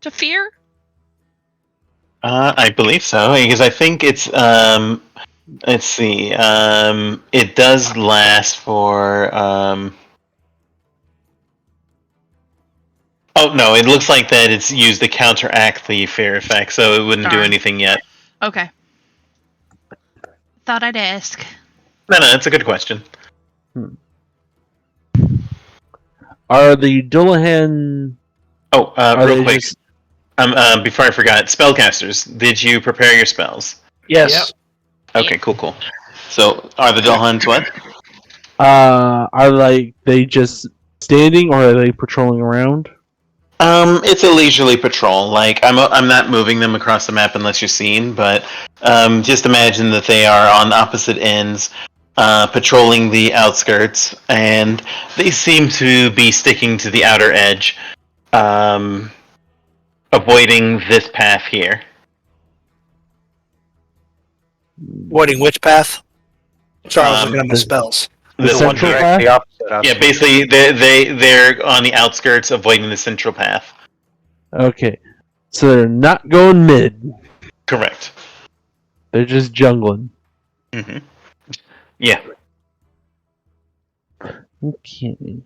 Speaker 1: to fear?
Speaker 2: I believe so, because I think it's let's see, it does last for oh no, it looks like that it's used to counteract the fear effect, so it wouldn't do
Speaker 1: Darn.
Speaker 2: anything yet.
Speaker 1: Okay. Thought I'd ask.
Speaker 2: No, that's a good question.
Speaker 6: Are the Dullahan?
Speaker 2: Oh,
Speaker 6: Are
Speaker 2: real
Speaker 6: they
Speaker 2: quick,
Speaker 6: just?
Speaker 2: before I forgot, spellcasters, did you prepare your spells?
Speaker 4: Yes.
Speaker 2: Okay, cool. So, are the Dullhans what?
Speaker 6: Are they just standing, or are they patrolling around?
Speaker 2: It's a leisurely patrol. Like I'm not moving them across the map unless you're seen, but just imagine that they are on opposite ends, patrolling the outskirts, and they seem to be sticking to the outer edge, avoiding this path here.
Speaker 4: Avoiding which path? Sorry, I was
Speaker 2: Um,
Speaker 4: looking at my spells.
Speaker 3: The
Speaker 2: The one
Speaker 3: central
Speaker 2: here.
Speaker 3: path?
Speaker 5: The opposite.
Speaker 2: Yeah, basically they're on the outskirts, avoiding the central path.
Speaker 6: Okay. So they're not going mid.
Speaker 2: Correct.
Speaker 6: They're just jungling.
Speaker 2: Hmm. Yeah.
Speaker 6: Okay.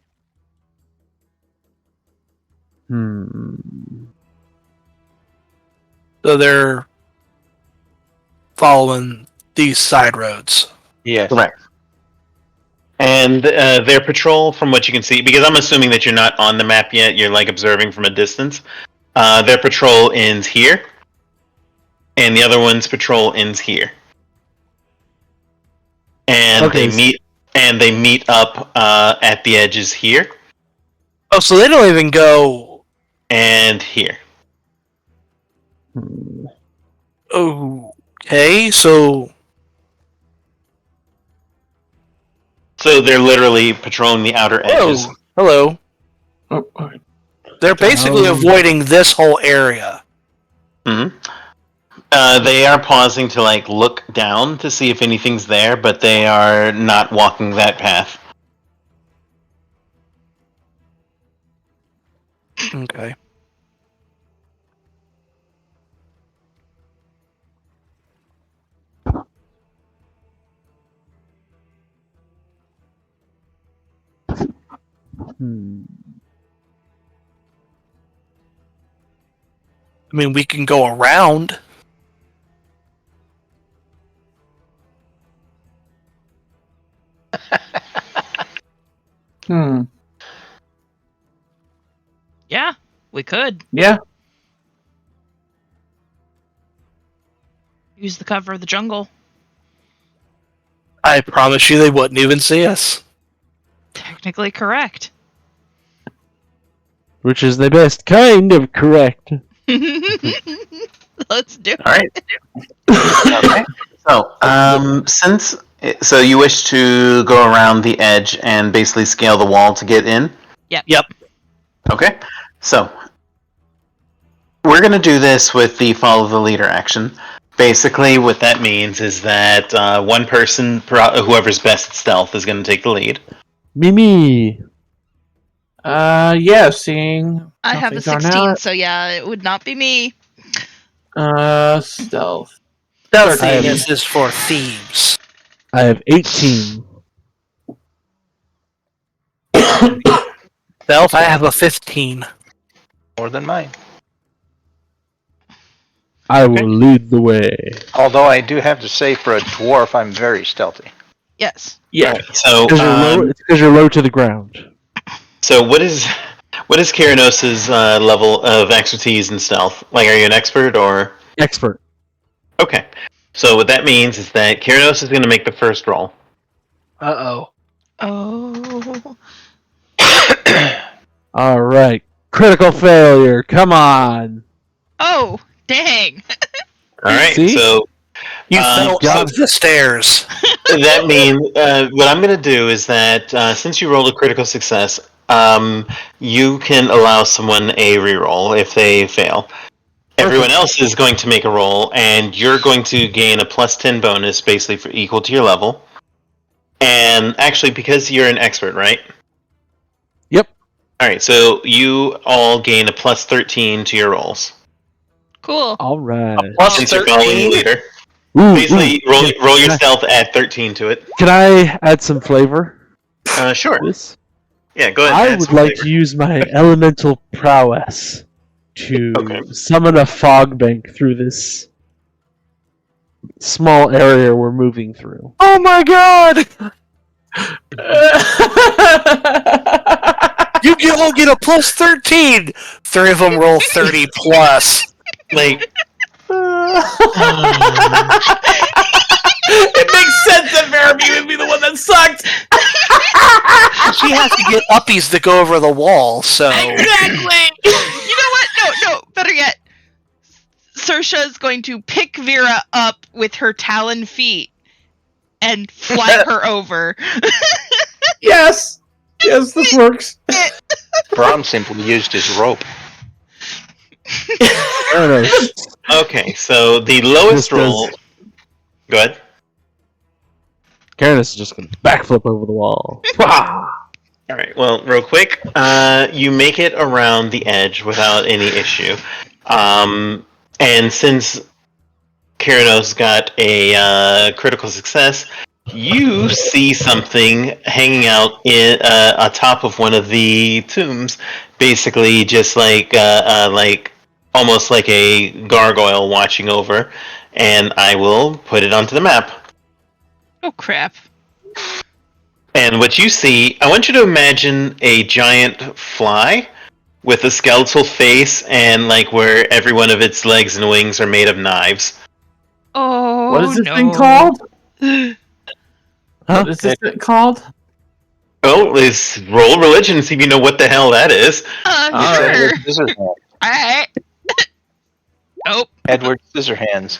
Speaker 4: So they're following these side roads.
Speaker 5: Yes.
Speaker 2: Correct. And their patrol, from what you can see, because I'm assuming that you're not on the map yet, you're like observing from a distance. Their patrol ends here, and the other one's patrol ends here. And
Speaker 6: Okay.
Speaker 2: they meet up at the edges here
Speaker 4: Oh, so they don't even go.
Speaker 2: and here.
Speaker 4: Okay, so
Speaker 2: So they're literally patrolling the outer edges.
Speaker 4: hello.
Speaker 3: Oh, okay.
Speaker 4: They're basically avoiding this whole area.
Speaker 2: Hmm. They are pausing to like look down to see if anything's there, but they are not walking that path.
Speaker 4: Okay. I mean, we can go around.
Speaker 1: Yeah, we could
Speaker 3: Yeah.
Speaker 1: use the cover of the jungle.
Speaker 4: I promise you they wouldn't even see us.
Speaker 1: Technically correct.
Speaker 6: Which is the best kind of correct.
Speaker 1: Let's do it.
Speaker 2: All right. Okay. So you wish to go around the edge and basically scale the wall to get in?
Speaker 4: Yep.
Speaker 2: Okay. So we're going to do this with the follow the leader action. Basically, what that means is that one person, whoever's best at stealth, is going to take the lead.
Speaker 6: Mimi.
Speaker 3: Yeah, seeing.
Speaker 1: I have a
Speaker 3: things are
Speaker 1: 16,
Speaker 3: now-
Speaker 1: so yeah, it would not be me.
Speaker 3: Stealth.
Speaker 4: This is for thieves.
Speaker 6: I have 18.
Speaker 4: Stealth, I have a 15.
Speaker 5: More than mine.
Speaker 6: I will lead the way.
Speaker 5: Although I do have to say, for a dwarf, I'm very stealthy.
Speaker 1: Yes.
Speaker 3: Yeah.
Speaker 2: So,
Speaker 6: It's because you're low to the ground.
Speaker 2: so what is Kyranos' level of expertise in stealth? Like, are you an expert or?
Speaker 6: Expert.
Speaker 2: Okay. So what that means is that Kyranos is going to make the first roll.
Speaker 4: Uh-oh.
Speaker 1: Oh.
Speaker 6: All right. Critical failure. Come on.
Speaker 1: Oh, dang.
Speaker 2: All right.
Speaker 6: See?
Speaker 2: So
Speaker 4: You
Speaker 2: Um,
Speaker 4: fell off the stairs.
Speaker 2: that means what I'm going to do is that since you rolled a critical success, you can allow someone a reroll if they fail. Everyone else is going to make a roll, and you're going to gain a +10 bonus, basically for equal to your level. And actually, because you're an expert, right?
Speaker 6: Yep.
Speaker 2: All right. So you all gain a +13 to your rolls.
Speaker 1: Cool.
Speaker 6: All right.
Speaker 4: Plus
Speaker 2: Since you're following the
Speaker 4: 13.
Speaker 2: leader,
Speaker 6: Ooh,
Speaker 2: basically
Speaker 6: ooh.
Speaker 2: roll your stealth at 13 to it.
Speaker 6: Can I add some flavor
Speaker 2: Sure.
Speaker 6: to this?
Speaker 2: Yeah, go ahead.
Speaker 6: I
Speaker 2: add
Speaker 6: would
Speaker 2: some
Speaker 6: like
Speaker 2: flavor.
Speaker 6: to use my elemental prowess to
Speaker 2: Okay.
Speaker 6: summon a fog bank through this small area we're moving through.
Speaker 4: Oh my god! You all get a plus 13! 3 of them roll 30 plus.
Speaker 2: Like,
Speaker 3: It makes sense that Vera would be the one that sucked.
Speaker 4: She has to get uppies to go over the wall, so...
Speaker 1: Exactly. You know what? No. Better yet, Saoirse is going to pick Vera up with her talon feet and fly her over.
Speaker 3: Yes. Yes, this works.
Speaker 5: Brom simply used his rope.
Speaker 6: I don't know.
Speaker 2: okay, so the lowest
Speaker 6: This does-
Speaker 2: roll. Go ahead.
Speaker 6: Karenus is just gonna backflip over the wall.
Speaker 2: All right. Well, real quick, you make it around the edge without any issue, and since Keranos got a critical success, you see something hanging out in atop of one of the tombs, basically just like almost like a gargoyle watching over. And I will put it onto the map.
Speaker 1: Oh crap.
Speaker 2: And what you see, I want you to imagine a giant fly with a skeletal face and like where every one of its legs and wings are made of knives.
Speaker 1: Oh,
Speaker 3: What is this
Speaker 1: no.
Speaker 3: thing called?
Speaker 6: Huh?
Speaker 3: What is this thing called?
Speaker 2: Oh, let's roll religion, see if you know what the hell that is.
Speaker 1: Sure.
Speaker 5: Scissorhands.
Speaker 1: Alright. Nope.
Speaker 5: Edward Scissorhands.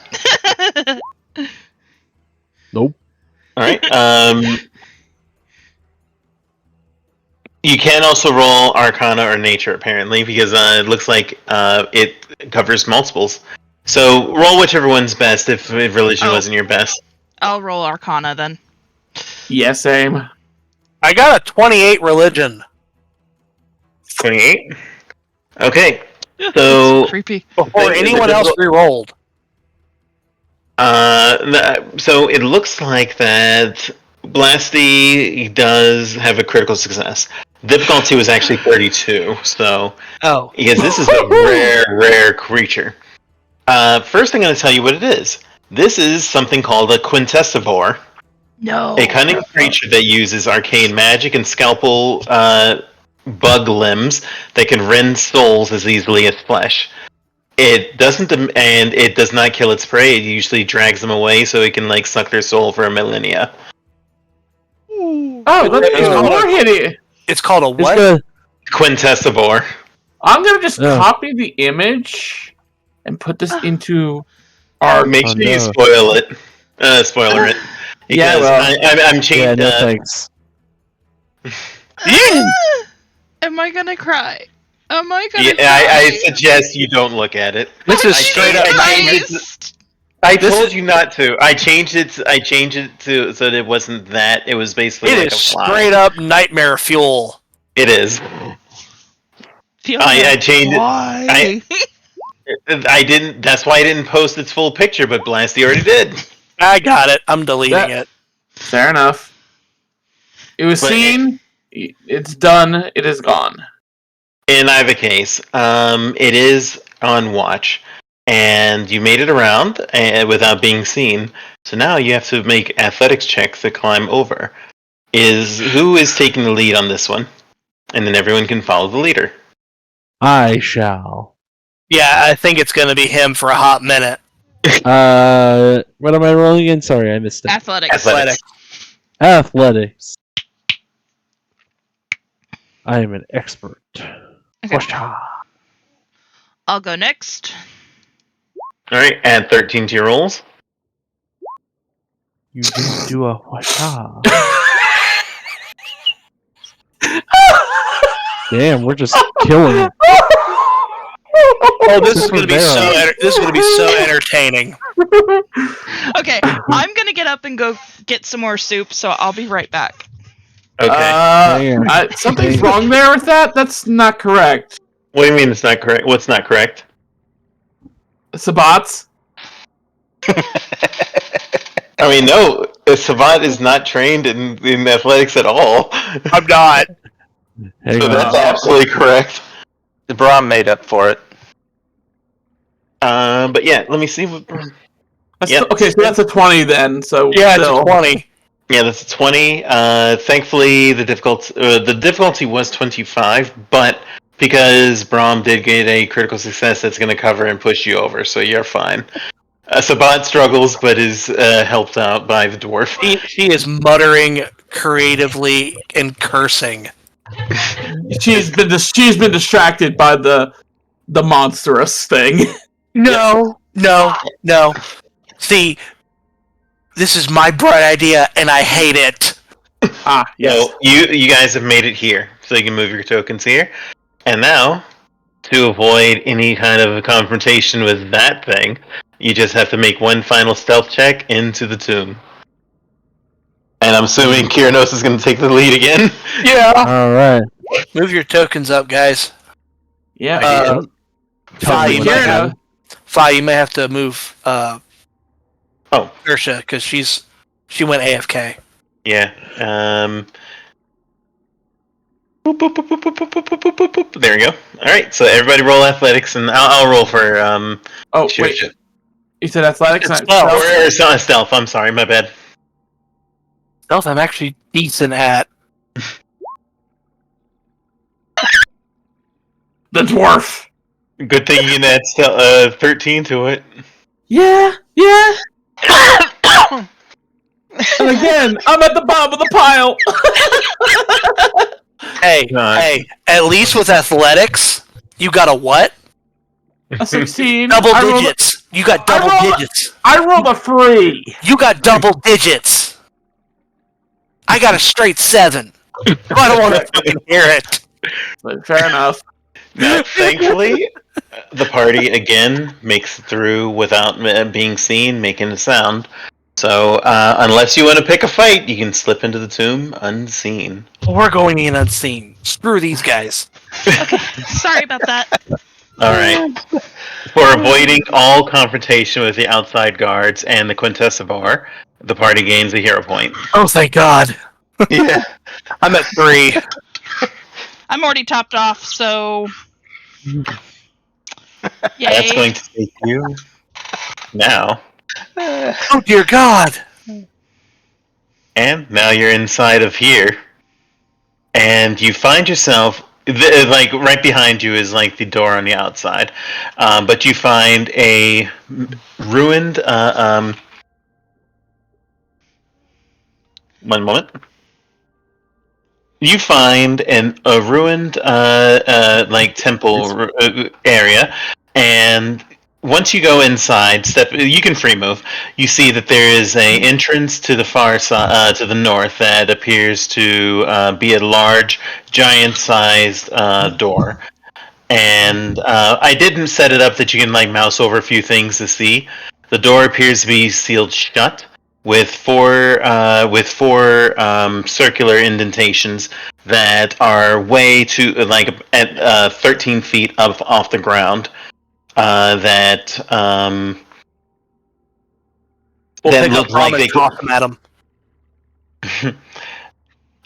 Speaker 6: Nope.
Speaker 2: Alright, you can also roll Arcana or Nature, apparently, because it looks like it covers multiples. So roll whichever one's best if religion wasn't your best.
Speaker 1: I'll roll Arcana then.
Speaker 3: Yeah, same.
Speaker 4: I got a 28 religion
Speaker 2: 28? Okay, so...
Speaker 1: Creepy.
Speaker 4: before anyone else re-rolled.
Speaker 2: So it looks like that Blasty does have a critical success. Difficulty was actually 32, so...
Speaker 4: Oh.
Speaker 2: Because this is a rare creature. First I'm going to tell you what it is. This is something called a quintessivore.
Speaker 1: No.
Speaker 2: A cunning creature that uses arcane magic and scalpel bug limbs that can rend souls as easily as flesh. It doesn't, and it does not kill its prey. It usually drags them away so it can like suck their soul for a millennia.
Speaker 3: Oh, that's even more hideous.
Speaker 4: It's called a
Speaker 6: It's
Speaker 4: what?
Speaker 6: gonna-
Speaker 2: Quintessivore.
Speaker 3: I'm gonna just
Speaker 6: Yeah.
Speaker 3: copy the image and put this into our.
Speaker 2: Make
Speaker 6: Oh,
Speaker 2: sure you
Speaker 6: no.
Speaker 2: spoil it. Spoiler it.
Speaker 3: Yeah,
Speaker 2: Because
Speaker 3: well.
Speaker 2: I'm
Speaker 6: Yeah,
Speaker 2: changing.
Speaker 6: no thanks.
Speaker 1: Am I gonna cry? Am I gonna
Speaker 2: Yeah,
Speaker 1: cry?
Speaker 2: I suggest you don't look at it.
Speaker 4: This is straight up
Speaker 2: I told you not to. I changed it to so that it wasn't that. It was basically
Speaker 4: It
Speaker 2: like
Speaker 4: is
Speaker 2: a fly.
Speaker 4: straight up nightmare fuel.
Speaker 2: It is.
Speaker 1: Fiona,
Speaker 2: I changed it.
Speaker 1: why?
Speaker 2: I didn't. That's why I didn't post its full picture, but Blasty already did.
Speaker 4: I got it. I'm deleting it.
Speaker 3: Fair enough. It was
Speaker 2: But
Speaker 3: seen. It's done. It is gone.
Speaker 2: In either case, it is on watch, and you made it around without being seen. So now you have to make athletics checks to climb over. Who is taking the lead on this one? And then everyone can follow the leader.
Speaker 6: I shall.
Speaker 4: Yeah, I think it's going to be him for a hot minute.
Speaker 6: What am I rolling again? Sorry, I missed it.
Speaker 1: Athletics.
Speaker 6: Athletics. I am an expert.
Speaker 1: Okay.
Speaker 6: Whoosh-ha.
Speaker 1: I'll go next.
Speaker 2: All right, add 13 to your rolls.
Speaker 6: You didn't do a whoosh-ha. Damn, we're just killing it.
Speaker 4: Oh, this is
Speaker 6: This was
Speaker 4: going to be
Speaker 6: Vera.
Speaker 4: this is going to be so entertaining.
Speaker 1: Okay, I'm gonna get up and go get some more soup, so I'll be right back.
Speaker 2: Okay.
Speaker 6: Damn.
Speaker 3: Something's wrong there with that. That's not correct.
Speaker 2: What do you mean it's not correct? What's not correct?
Speaker 3: Sabbats.
Speaker 2: I mean, no, Sabbat is not trained in athletics at all.
Speaker 4: I'm not.
Speaker 6: Hang
Speaker 2: So
Speaker 6: on.
Speaker 2: that's absolutely correct.
Speaker 5: The Brahm made up for it.
Speaker 2: But yeah, let me see. Yep.
Speaker 3: Okay, so that's a 20 then. So
Speaker 4: Yeah, it's
Speaker 3: still.
Speaker 4: a 20.
Speaker 2: Yeah, that's a 20. Thankfully, the difficulty was 25, but because Brahm did get a critical success, that's going to cover and push you over, so you're fine. Sabbat struggles, but is helped out by the dwarf.
Speaker 4: She is muttering creatively and cursing.
Speaker 3: She's been distracted by the monstrous thing.
Speaker 4: No. See, this is my bright idea, and I hate it.
Speaker 3: Yes.
Speaker 2: So you guys have made it here, so you can move your tokens here. And now, to avoid any kind of a confrontation with that thing, you just have to make one final stealth check into the tomb. And I'm assuming Kyranos is going to take the lead again.
Speaker 4: Yeah.
Speaker 6: All right.
Speaker 4: Move your tokens up, guys.
Speaker 3: Yeah.
Speaker 4: Fi, you
Speaker 3: Kira.
Speaker 4: might you may have to move
Speaker 2: Oh.
Speaker 4: Ursha because she went AFK.
Speaker 2: Yeah. Boop, boop, boop, boop, boop, boop, boop, boop, boop, boop. There we go. All right, so everybody roll athletics, and I'll roll for
Speaker 3: Oh,
Speaker 2: sure.
Speaker 3: wait. You said athletics,
Speaker 4: It's
Speaker 3: not
Speaker 4: stealth.
Speaker 3: stealth?
Speaker 2: Or it's not stealth. I'm sorry, my bad.
Speaker 4: Stealth, I'm actually decent at.
Speaker 3: The dwarf.
Speaker 2: Good thing you can add 13 to it.
Speaker 3: Yeah. And again, I'm at the bottom of the pile.
Speaker 4: Hey, at least with athletics, you got a what?
Speaker 3: A 16.
Speaker 4: Double digits. You got double digits.
Speaker 3: I rolled a 3.
Speaker 4: You got double digits. I got a straight 7. I don't want to fucking hear it.
Speaker 3: Fair enough.
Speaker 2: Now, thankfully, the party again makes it through without being seen, making a sound. So, unless you want to pick a fight, you can slip into the tomb unseen.
Speaker 4: We're going in unseen. Screw these guys.
Speaker 1: Okay, sorry about that.
Speaker 2: All right. For avoiding all confrontation with the outside guards and the Quintessa bar, the party gains a hero point.
Speaker 4: Oh, thank God.
Speaker 2: Yeah.
Speaker 4: I'm at 3.
Speaker 1: I'm already topped off, so yay.
Speaker 2: That's going to take you now.
Speaker 4: Oh, dear God.
Speaker 2: And now you're inside of here. And you find yourself, like, right behind you is, like, the door on the outside. But you find a ruined, one moment. You find a ruined, like, temple area, and once you go inside, you can free move. You see that there is a entrance to the far side, to the north, that appears to be a large, giant-sized door. And I didn't set it up that you can like mouse over a few things to see. The door appears to be sealed shut with four circular indentations that are way to like at 13 feet up off the ground. That
Speaker 4: We'll
Speaker 2: that
Speaker 4: pick
Speaker 2: look
Speaker 4: up
Speaker 2: like
Speaker 4: Tom
Speaker 2: they
Speaker 4: and toss them at him.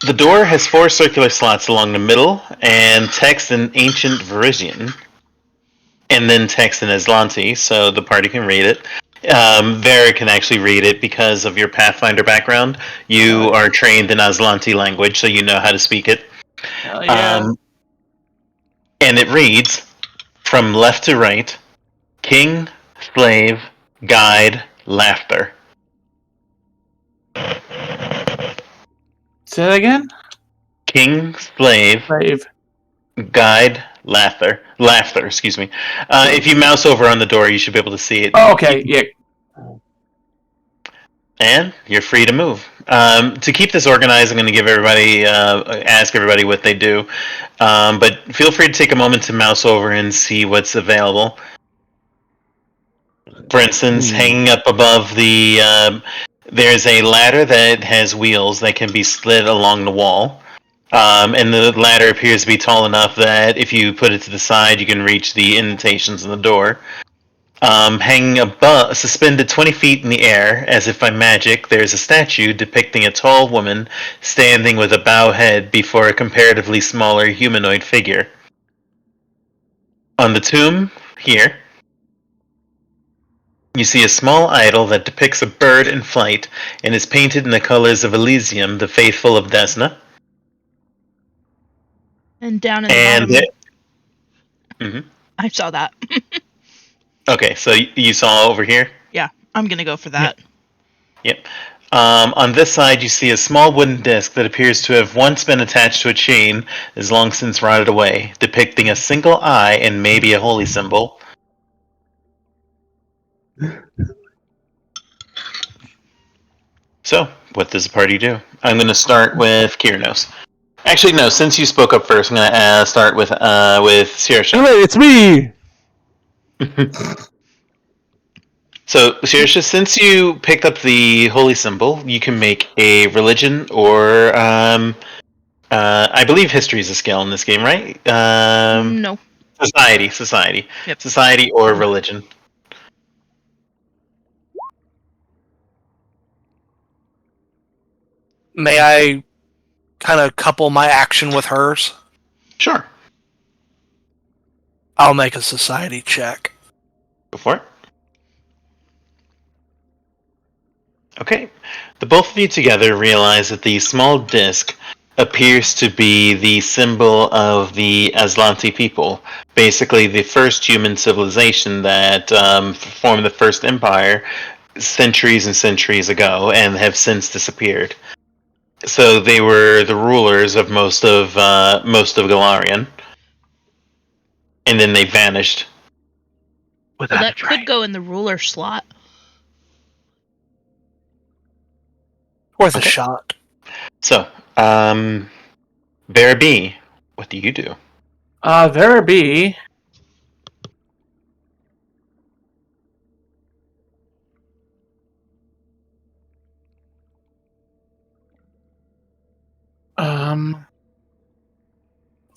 Speaker 2: The door has 4 circular slots along the middle, and text in ancient Varisian, and then text in Aslanti, so the party can read it. Vera can actually read it because of your Pathfinder background. You are trained in Aslanti language, so you know how to speak it.
Speaker 3: Hell yeah.
Speaker 2: And it reads, from left to right, king, slave, guide, laughter.
Speaker 3: Say that again?
Speaker 2: King, slave,
Speaker 3: Slave.
Speaker 2: guide, laughter, excuse me. If you mouse over on the door, you should be able to see it.
Speaker 3: Oh, okay, yeah.
Speaker 2: And you're free to move. To keep this organized, I'm going to give everybody, ask everybody what they do. But feel free to take a moment to mouse over and see what's available. For instance, hanging up above the, there's a ladder that has wheels that can be slid along the wall. And the ladder appears to be tall enough that if you put it to the side, you can reach the indentations in the door. Hanging above, suspended 20 feet in the air, as if by magic, there's a statue depicting a tall woman standing with a bow head before a comparatively smaller humanoid figure. On the tomb, here, you see a small idol that depicts a bird in flight and is painted in the colors of Elysium, the faithful of Desna.
Speaker 1: And down in the bottom,
Speaker 2: Mhm.
Speaker 1: I saw that.
Speaker 2: Okay, so you saw over here?
Speaker 1: Yeah, I'm gonna go for that.
Speaker 2: Yep. On this side, you see a small wooden disc that appears to have once been attached to a chain, is long since rotted away, depicting a single eye and maybe a holy symbol. So, what does the party do? I'm going to start with Kyranos. Actually, no. Since you spoke up first, I'm going to start with Saoirse.
Speaker 6: Hey, it's me!
Speaker 2: So, Saoirse, since you picked up the holy symbol, you can make a religion or, I believe history is a skill in this game, right?
Speaker 1: No.
Speaker 2: Society.
Speaker 1: Yep.
Speaker 2: Society or religion.
Speaker 4: May I kind of couple my action with hers?
Speaker 2: Sure.
Speaker 4: I'll make a society check.
Speaker 2: Go for it. Okay. The both of you together realize that the small disc appears to be the symbol of the Aslanti people. Basically, the first human civilization that formed the first empire centuries and centuries ago and have since disappeared. So they were the rulers of most of Galarian, and then they vanished.
Speaker 1: Well, that could go in the ruler slot.
Speaker 4: Worth a
Speaker 2: Okay.
Speaker 4: shot.
Speaker 2: So, Vera B, what do you do?
Speaker 3: Vera B.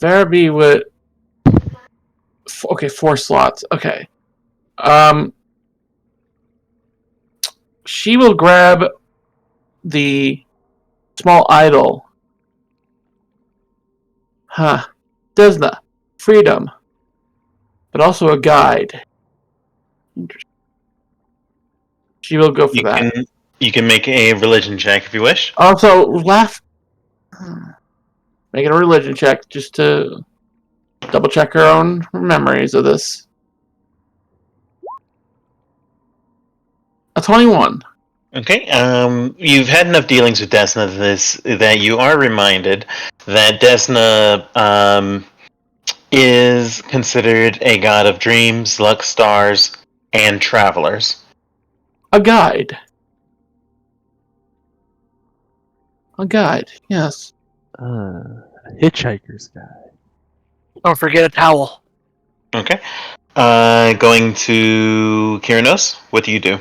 Speaker 3: Vera B would. Okay, 4 slots. Okay. She will grab the small idol. Desna. Freedom. But also a guide. Interesting. She will go for that.
Speaker 2: You can make a religion check if you wish.
Speaker 3: Also, making a religion check just to double check her own memories of this. A 21.
Speaker 2: Okay. You've had enough dealings with Desna that you are reminded that Desna is considered a god of dreams, luck, stars, and travelers.
Speaker 3: A guide. A guide, yes.
Speaker 6: A hitchhiker's guide.
Speaker 4: Don't forget a towel.
Speaker 2: Okay. Going to Kyranos, what do you do?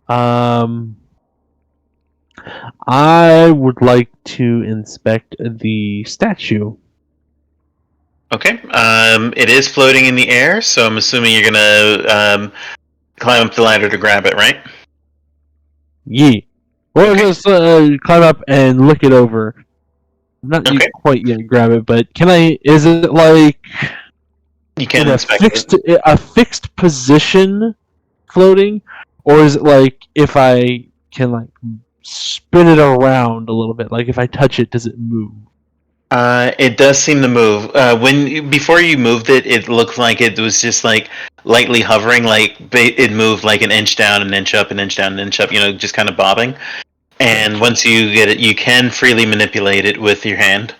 Speaker 6: I would like to inspect the statue.
Speaker 2: Okay. It is floating in the air, so I'm assuming you're gonna climb up the ladder to grab it, right?
Speaker 6: Yeah. Well, just climb up and look it over. Not
Speaker 2: Okay.
Speaker 6: quite yet grab it, but can I? Is it like
Speaker 2: You can
Speaker 6: in a
Speaker 2: inspect
Speaker 6: fixed position, floating, or is it like if I can like spin it around a little bit? Like if I touch it, does it move?
Speaker 2: It does seem to move. Before you moved it, it looked like it was just like lightly hovering, like it moved like an inch down, an inch up, an inch down, an inch up. Just kind of bobbing. And once you get it, you can freely manipulate it with your hand.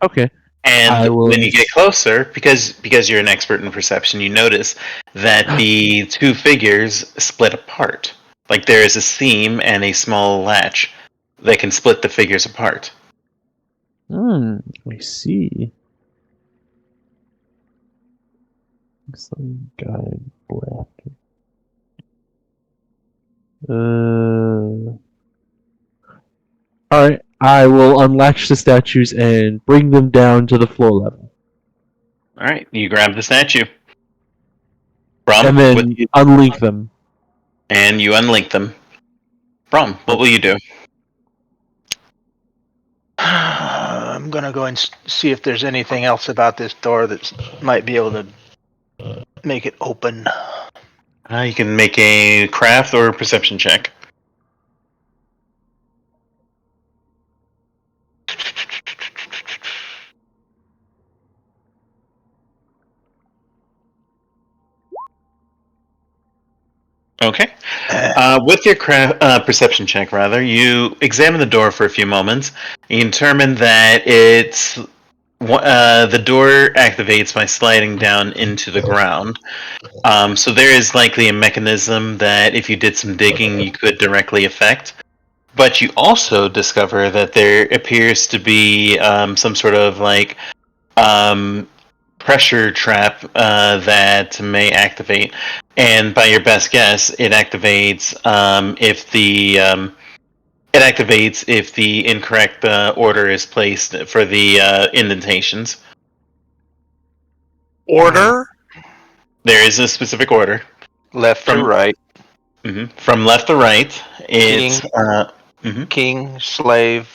Speaker 6: Okay.
Speaker 2: And when you get closer, because you're an expert in perception, you notice that the two figures split apart. Like there is a seam and a small latch that can split the figures apart.
Speaker 6: I see. Some guy black. Alright, I will unlatch the statues and bring them down to the floor level.
Speaker 2: Alright, you grab the statue. Brom,
Speaker 6: And then unlink them.
Speaker 2: And you unlink them. Brom, what will you do?
Speaker 5: I'm gonna go and see if there's anything else about this door that might be able to make it open.
Speaker 2: You can make a craft or a perception check. Okay. With your perception check, you examine the door for a few moments. You determine that the door activates by sliding down into the ground. So there is likely a mechanism that if you did some digging, you could directly affect. But you also discover that there appears to be some sort of pressure trap that may activate, and by your best guess, it activates if the incorrect order is placed for the indentations.
Speaker 4: Order?
Speaker 2: There is a specific order.
Speaker 5: Left to right.
Speaker 2: From left to right, it's
Speaker 5: King, slave,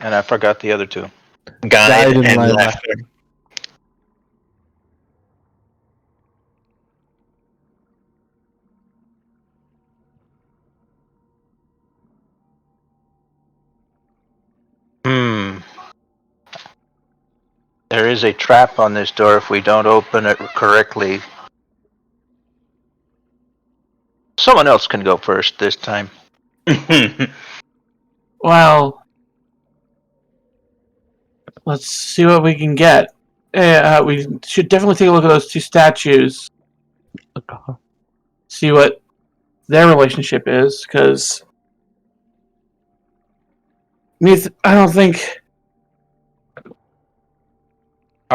Speaker 5: and I forgot the other two.
Speaker 2: guide and laughter.
Speaker 5: There is a trap on this door if we don't open it correctly. Someone else can go first this time.
Speaker 3: Well, let's see what we can get. We should definitely take a look at those two statues. See what their relationship is, because I don't think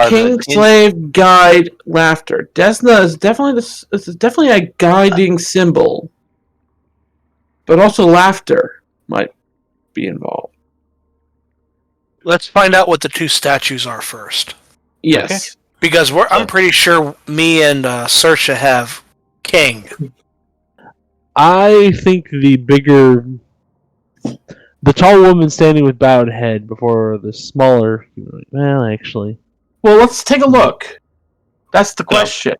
Speaker 3: King, slave, guide, laughter. Desna is definitely a guiding symbol, but also laughter might be involved.
Speaker 4: Let's find out what the two statues are first.
Speaker 3: Yes.
Speaker 4: Okay. Because I'm pretty sure me and Saoirse have King.
Speaker 6: I think the tall woman standing with bowed head before the smaller. Well, actually.
Speaker 3: Well, let's take a look. That's the question.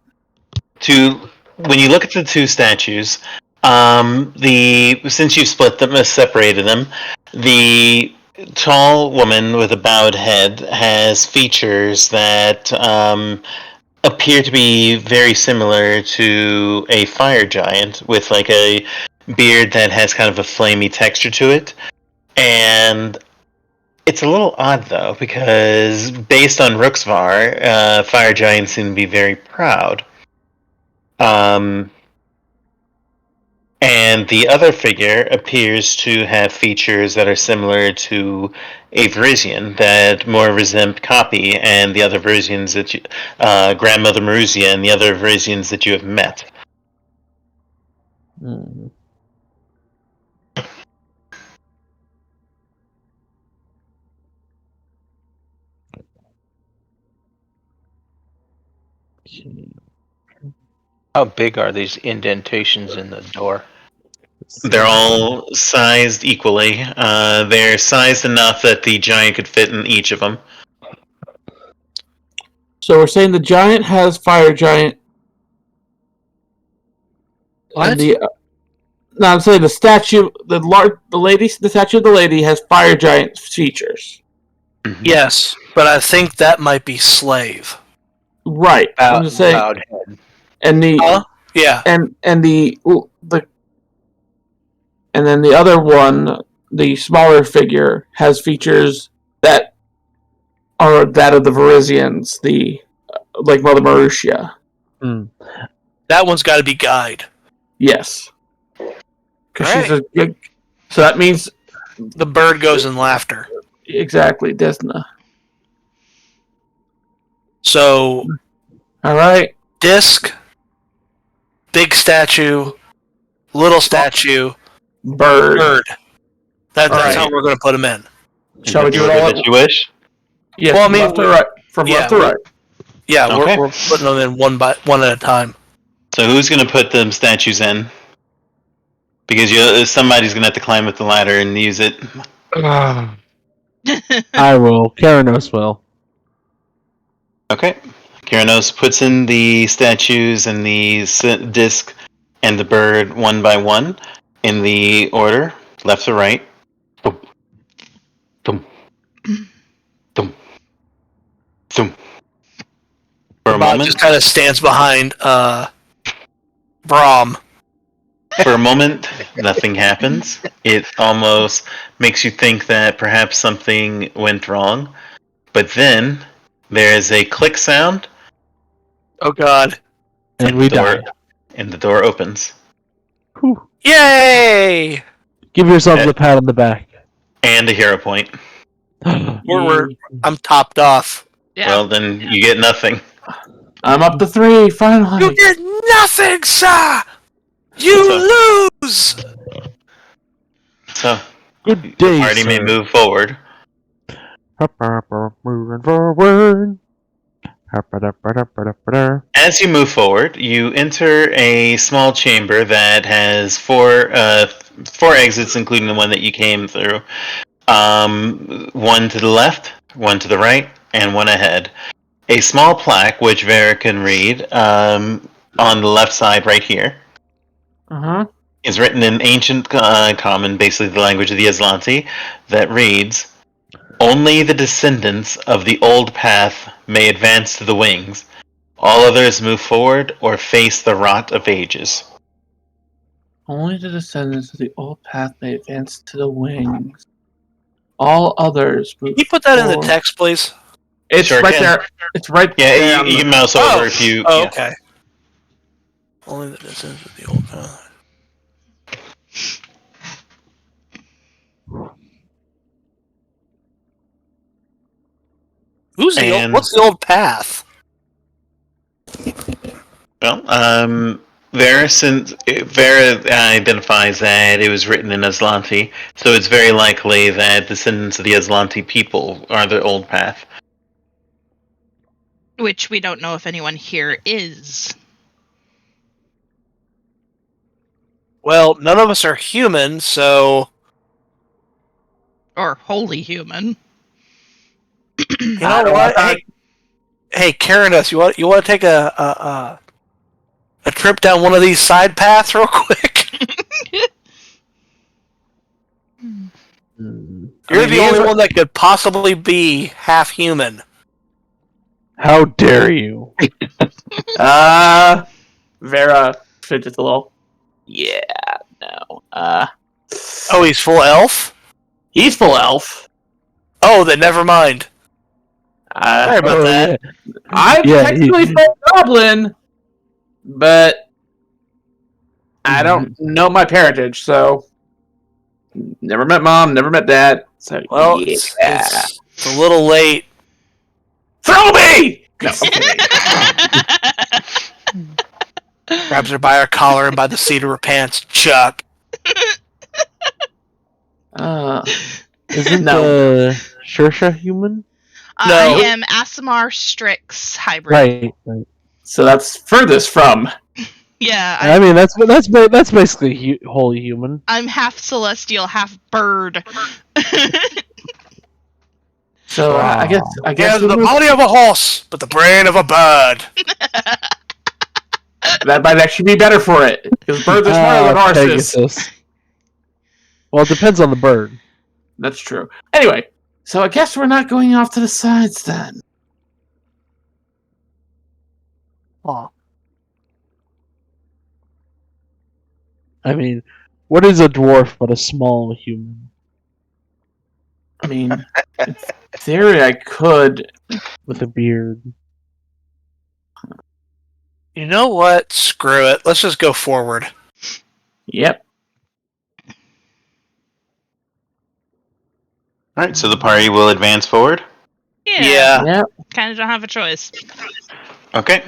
Speaker 2: When you look at the two statues, since you separated them, the tall woman with a bowed head has features that appear to be very similar to a fire giant, with like a beard that has kind of a flamey texture to it. And it's a little odd, though, because based on Rooksvar, fire giants seem to be very proud. And the other figure appears to have features that are similar to a Varisian, that more resemble Copy and the other Varisians that Grandmother Maruzia and the other Varisians that you have met.
Speaker 5: How big are these indentations in the door?
Speaker 2: They're all sized equally. They're sized enough that the giant could fit in each of them.
Speaker 3: So we're saying the giant has fire giant.
Speaker 4: What?
Speaker 3: No, I'm saying the statue, the statue of the lady has fire giant features.
Speaker 2: Mm-hmm.
Speaker 4: Yes, but I think that might be slave.
Speaker 3: Right. I'm just saying. And the
Speaker 4: yeah,
Speaker 3: and then the other one, the smaller figure, has features that are that of the Varisians, like Mother Maruzia.
Speaker 4: That one's got to be guide.
Speaker 3: Yes.
Speaker 4: Right.
Speaker 3: So that means
Speaker 4: the bird goes in laughter.
Speaker 3: Exactly, Desna.
Speaker 4: So,
Speaker 3: all right.
Speaker 4: Disc, big statue, little statue,
Speaker 3: bird.
Speaker 4: That's how we're going to put them in.
Speaker 3: Shall we do it all
Speaker 2: that you wish?
Speaker 3: Yes. Well, left to right. From left to right.
Speaker 4: Yeah, okay. we're putting them in one at a time.
Speaker 2: So who's going to put them statues in? Because somebody's going to have to climb up the ladder and use it.
Speaker 6: I will. Karanos will.
Speaker 2: Okay. Karanos puts in the statues and the disc and the bird one by one in the order, left to right. Thump. Thump. Thump. Thump. For a moment,
Speaker 4: just kind of stands behind Brom.
Speaker 2: For a moment, nothing happens. It almost makes you think that perhaps something went wrong. But then there's a click sound.
Speaker 4: Oh God!
Speaker 6: And we die.
Speaker 2: And the door opens.
Speaker 6: Whew.
Speaker 4: Yay!
Speaker 6: Give yourselves a pat on the back.
Speaker 2: And a hero point.
Speaker 4: I'm topped off.
Speaker 1: Yeah.
Speaker 2: Well, then you get nothing.
Speaker 3: I'm up to 3, finally.
Speaker 4: You did nothing, sir! You lose!
Speaker 2: So,
Speaker 6: Good
Speaker 2: the
Speaker 6: day,
Speaker 2: party may
Speaker 6: sir.
Speaker 2: move forward.
Speaker 6: Moving forward.
Speaker 2: As you move forward, you enter a small chamber that has four exits, including the one that you came through. One to the left, one to the right, and one ahead. A small plaque, which Vera can read, on the left side right here, is written in ancient common, basically the language of the Aslanti, that reads, "Only the descendants of the old path may advance to the wings. All others move forward or face the rot of ages."
Speaker 3: Only the descendants of the old path may advance to the wings. All others move
Speaker 4: Can you put that in the
Speaker 3: forward.
Speaker 4: text, please?
Speaker 3: It's
Speaker 2: Sure
Speaker 3: right
Speaker 2: can.
Speaker 3: there. It's right
Speaker 2: Yeah,
Speaker 3: there.
Speaker 2: you can mouse over if you.
Speaker 4: Oh,
Speaker 2: yeah.
Speaker 4: okay. Only the descendants of the old path. What's the old path?
Speaker 2: Well, Vera identifies that it was written in Aslanti, so it's very likely that descendants of the Aslanti people are the old path.
Speaker 1: Which we don't know if anyone here is.
Speaker 4: Well, none of us are human, so
Speaker 1: Or wholly human.
Speaker 4: you know what? Hey, Karanis, you want to take a trip down one of these side paths real quick? You're the only one that could possibly be half human.
Speaker 6: How dare you?
Speaker 3: Vera fidgets a little. Yeah, no.
Speaker 4: Oh, he's full elf?
Speaker 3: He's full elf.
Speaker 4: Oh, then never mind. Sorry about that.
Speaker 6: Yeah.
Speaker 3: I'm
Speaker 6: Yeah,
Speaker 3: technically full goblin, but I don't know my parentage, so never met mom, never met dad. So
Speaker 4: Well,
Speaker 3: yeah.
Speaker 4: it's a little late.
Speaker 3: Throw me! No, I'm kidding.
Speaker 4: Grabs her by her collar and by the seat of her pants. Chuck.
Speaker 6: Isn't Saoirse human?
Speaker 4: No.
Speaker 1: I am Asimar Strix hybrid.
Speaker 6: Right.
Speaker 3: So that's furthest from.
Speaker 1: Yeah,
Speaker 6: I mean, that's basically wholly human.
Speaker 1: I'm half celestial, half bird.
Speaker 3: So I guess
Speaker 4: He has the body of a horse, but the brain of a bird.
Speaker 3: that might actually be better for it, because birds are smarter than horses.
Speaker 6: Pegasus. Well, it depends on the bird.
Speaker 3: That's true. Anyway, so I guess we're not going off to the sides then.
Speaker 4: Aw.
Speaker 6: I mean, what is a dwarf but a small human?
Speaker 3: I mean, in theory, I could.
Speaker 6: With a beard.
Speaker 4: You know what? Screw it. Let's just go forward.
Speaker 3: Yep.
Speaker 2: Alright, so the party will advance forward.
Speaker 1: Yeah.
Speaker 3: Yep.
Speaker 1: Kind of don't have a choice.
Speaker 2: Okay.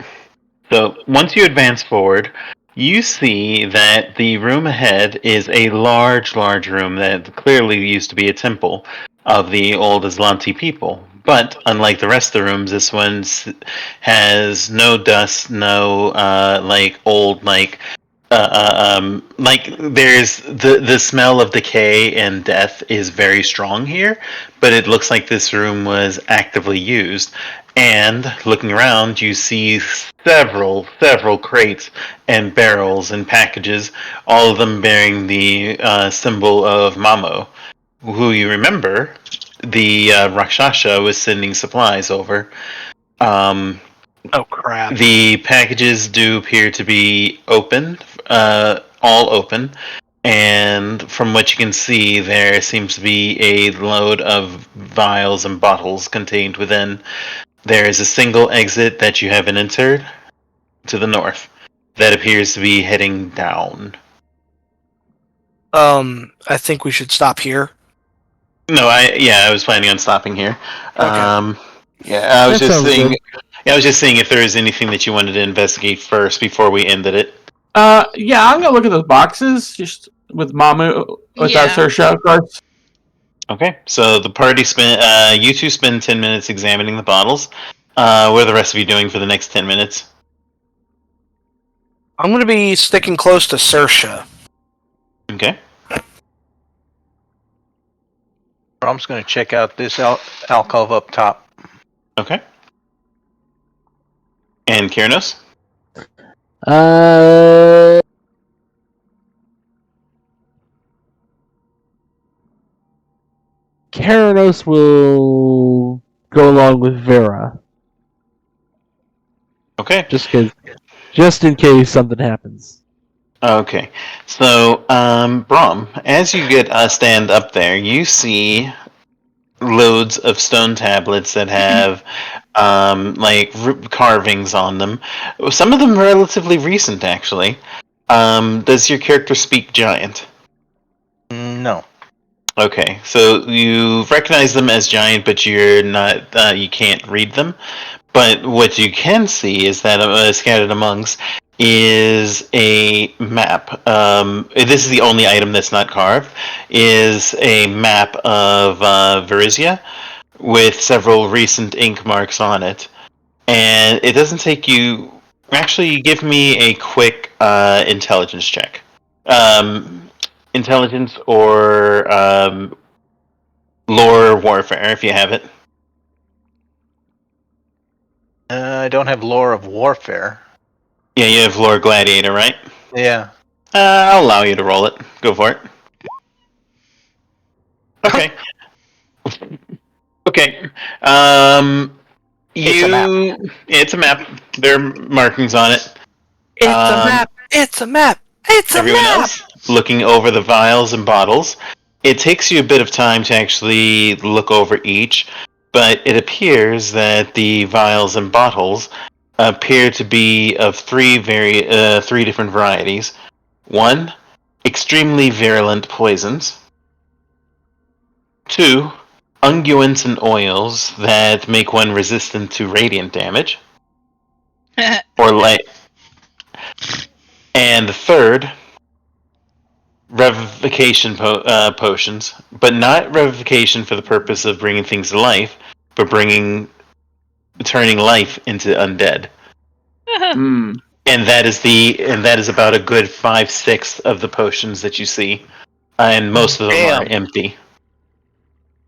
Speaker 2: So once you advance forward, you see that the room ahead is a large room that clearly used to be a temple of the old Aslanti people. But unlike the rest of the rooms, this one has no dust, no old there's the smell of decay and death is very strong here, but it looks like this room was actively used. And looking around, you see several crates and barrels and packages, all of them bearing the symbol of Mamo, who you remember the Rakshasha was sending supplies over.
Speaker 4: Oh, crap.
Speaker 2: The packages do appear to be open, all open, and from what you can see, there seems to be a load of vials and bottles contained within. There is a single exit that you haven't entered to the north that appears to be heading down.
Speaker 4: I think we should stop here.
Speaker 2: No, I was planning on stopping here.
Speaker 4: Okay.
Speaker 2: I was
Speaker 6: That
Speaker 2: just
Speaker 6: sounds
Speaker 2: saying,
Speaker 6: good.
Speaker 2: Yeah, I was just saying if there was anything that you wanted to investigate first before we ended it.
Speaker 3: Yeah, I'm gonna look at those boxes just with Mamu without
Speaker 1: Yeah.
Speaker 3: Saoirse, of course.
Speaker 2: Okay, so the party spent. You two spend 10 minutes examining the bottles. What are the rest of you doing for the next 10 minutes?
Speaker 4: I'm going to be sticking close to Saoirse.
Speaker 2: Okay.
Speaker 5: I'm just going to check out this alcove up top.
Speaker 2: Okay. And Kiernos?
Speaker 6: Keranos will go along with Vera,
Speaker 2: Okay.
Speaker 6: just in case something happens.
Speaker 2: Okay. So, Brom, as you stand up there, you see loads of stone tablets that have carvings on them. Some of them relatively recent, actually. Does your character speak Giant?
Speaker 5: No.
Speaker 2: Okay, so you recognize them as Giant, but you're not. You can't read them. But what you can see is that scattered amongst is a map. This is the only item that's not carved. Is a map of Varisia with several recent ink marks on it, and it doesn't take you. Actually, give me a quick intelligence check. Intelligence or lore warfare, if you have it.
Speaker 5: I don't have lore of warfare.
Speaker 2: Yeah, you have lore gladiator, right?
Speaker 5: Yeah.
Speaker 2: I'll allow you to roll it. Go for it. Okay. Okay.
Speaker 5: It's a map.
Speaker 2: It's a map. There are markings on it.
Speaker 4: It's a map! It's a map! It's a
Speaker 2: Everyone
Speaker 4: map!
Speaker 2: else looking over the vials and bottles. It takes you a bit of time to actually look over each, but it appears that the vials and bottles appear to be of three different varieties. One, extremely virulent poisons. Two, unguents and oils that make one resistant to radiant damage. Or light. And the third, revivification potions, but not revivification for the purpose of bringing things to life, but turning life into undead.
Speaker 3: Hmm.
Speaker 2: And that is about a good 5/6 of the potions that you see, and most of them are
Speaker 4: Damn.
Speaker 2: empty.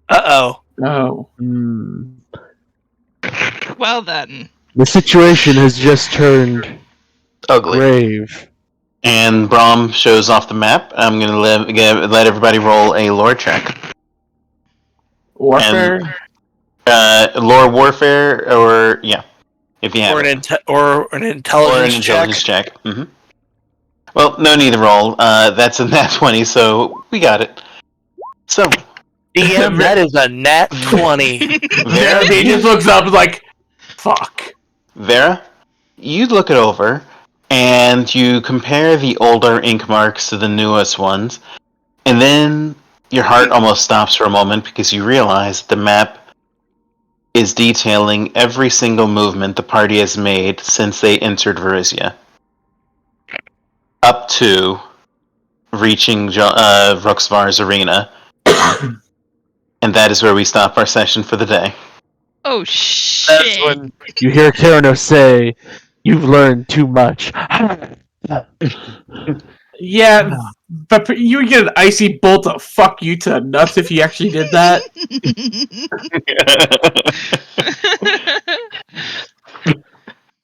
Speaker 4: Uh-oh.
Speaker 3: Oh.
Speaker 1: Well then.
Speaker 6: The situation has just turned
Speaker 5: Ugly.
Speaker 6: grave.
Speaker 2: And Brom shows off the map. I'm going to let everybody roll a lore check.
Speaker 3: Warfare?
Speaker 2: Lore warfare, or yeah, if you have
Speaker 4: Or an,
Speaker 2: it.
Speaker 4: or an intelligence
Speaker 2: Or an intelligence
Speaker 4: check.
Speaker 2: check. Mm-hmm. Well, no need to roll. That's a nat 20, so we got it. So,
Speaker 4: DM, that is a nat 20.
Speaker 2: Vera,
Speaker 3: He just looks up and is like, fuck.
Speaker 2: Vera, you look it over, and you compare the older ink marks to the newest ones, and then your heart almost stops for a moment because you realize the map is detailing every single movement the party has made since they entered Varisia. Up to reaching Ruxvar's arena. And that is where we stop our session for the day.
Speaker 1: Oh shit.
Speaker 6: That's when you hear Keranos say, "You've learned too much."
Speaker 3: Yeah, but you would get an icy bolt to fuck you to nuts if you actually did that.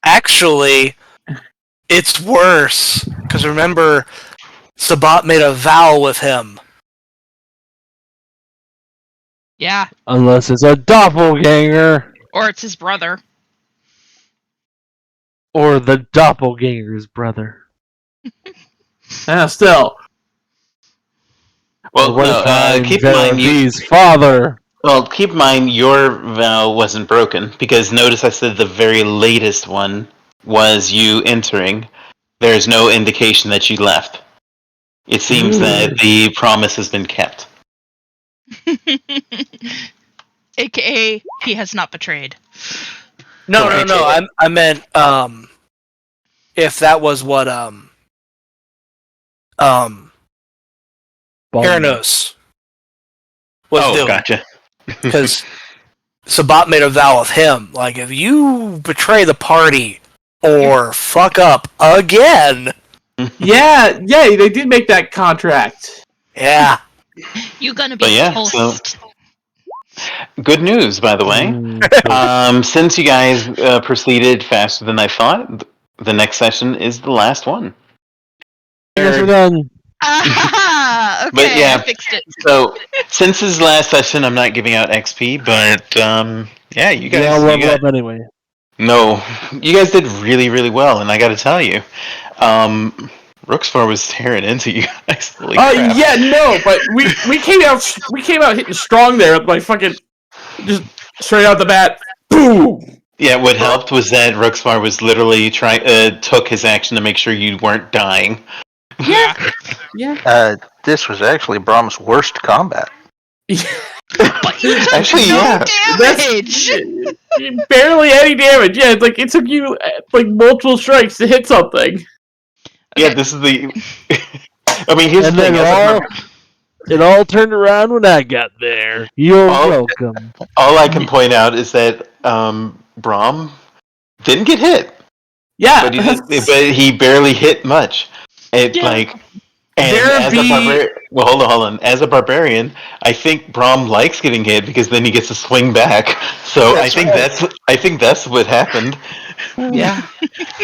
Speaker 4: Actually, it's worse. Because remember, Sabbat made a vow with him.
Speaker 1: Yeah.
Speaker 6: Unless it's a doppelganger.
Speaker 1: Or it's his brother.
Speaker 6: Or the doppelganger's brother.
Speaker 3: Still.
Speaker 2: Well,
Speaker 6: What
Speaker 2: no, keep in mind
Speaker 6: Vera's father.
Speaker 2: Well, keep in mind your vow wasn't broken, because notice I said the very latest one was you entering. There's no indication that you left. It seems that the promise has been kept.
Speaker 1: AKA, he has not betrayed.
Speaker 4: No.
Speaker 2: Right.
Speaker 4: I meant if that was what Aranos was
Speaker 2: Oh,
Speaker 4: doing.
Speaker 2: gotcha.
Speaker 4: Because Sabbat made a vow with him. Like, if you betray the party or fuck up again,
Speaker 3: Yeah, they did make that contract.
Speaker 4: yeah.
Speaker 1: You gonna
Speaker 2: But
Speaker 1: be
Speaker 2: yeah,
Speaker 1: toast.
Speaker 2: Good news, by the way. Since you guys proceeded faster than I thought, the next session is the last one.
Speaker 6: I guess we're done.
Speaker 1: Ah, okay,
Speaker 2: But yeah,
Speaker 1: I fixed it.
Speaker 2: so since this is the last session, I'm not giving out XP, but yeah, you guys.
Speaker 6: I'll level up anyway.
Speaker 2: No, you guys did really, really well, and I got to tell you, Rooksfar was tearing into you guys. Holy crap.
Speaker 3: Yeah, no, but we came out hitting strong there with my fucking just straight out the bat. Boom.
Speaker 2: Yeah, what helped was that Rooksfar was literally took his action to make sure you weren't dying.
Speaker 3: Yeah.
Speaker 5: This was actually Brom's worst combat.
Speaker 1: But you took
Speaker 2: Actually,
Speaker 1: no
Speaker 2: yeah.
Speaker 1: damage.
Speaker 3: Barely any damage. Yeah, it's like it took you like multiple strikes to hit something.
Speaker 2: Yeah,
Speaker 1: Okay.
Speaker 2: this is the. I mean, here's
Speaker 6: And
Speaker 2: the thing.
Speaker 6: then it all turned around when I got there. You're welcome.
Speaker 2: All I can point out is that Brom didn't get hit.
Speaker 3: Yeah,
Speaker 2: But he barely hit much. It like, and as a barbarian. Well, hold on. As a barbarian, I think Brom likes getting hit because then he gets to swing back. So I think that's what happened.
Speaker 3: Yeah.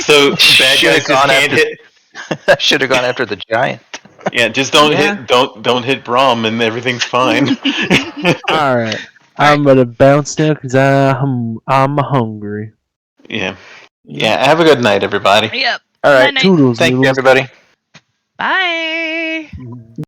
Speaker 2: So bad guys just can't hit.
Speaker 5: I should have gone after the giant.
Speaker 2: Yeah, just don't hit Brom and everything's fine.
Speaker 6: All right. I'm gonna bounce now because I'm hungry.
Speaker 2: Yeah. Have a good night, everybody.
Speaker 1: Yep.
Speaker 5: All right.
Speaker 1: Night-night.
Speaker 6: Toodles.
Speaker 5: Thank you, everybody.
Speaker 1: Bye.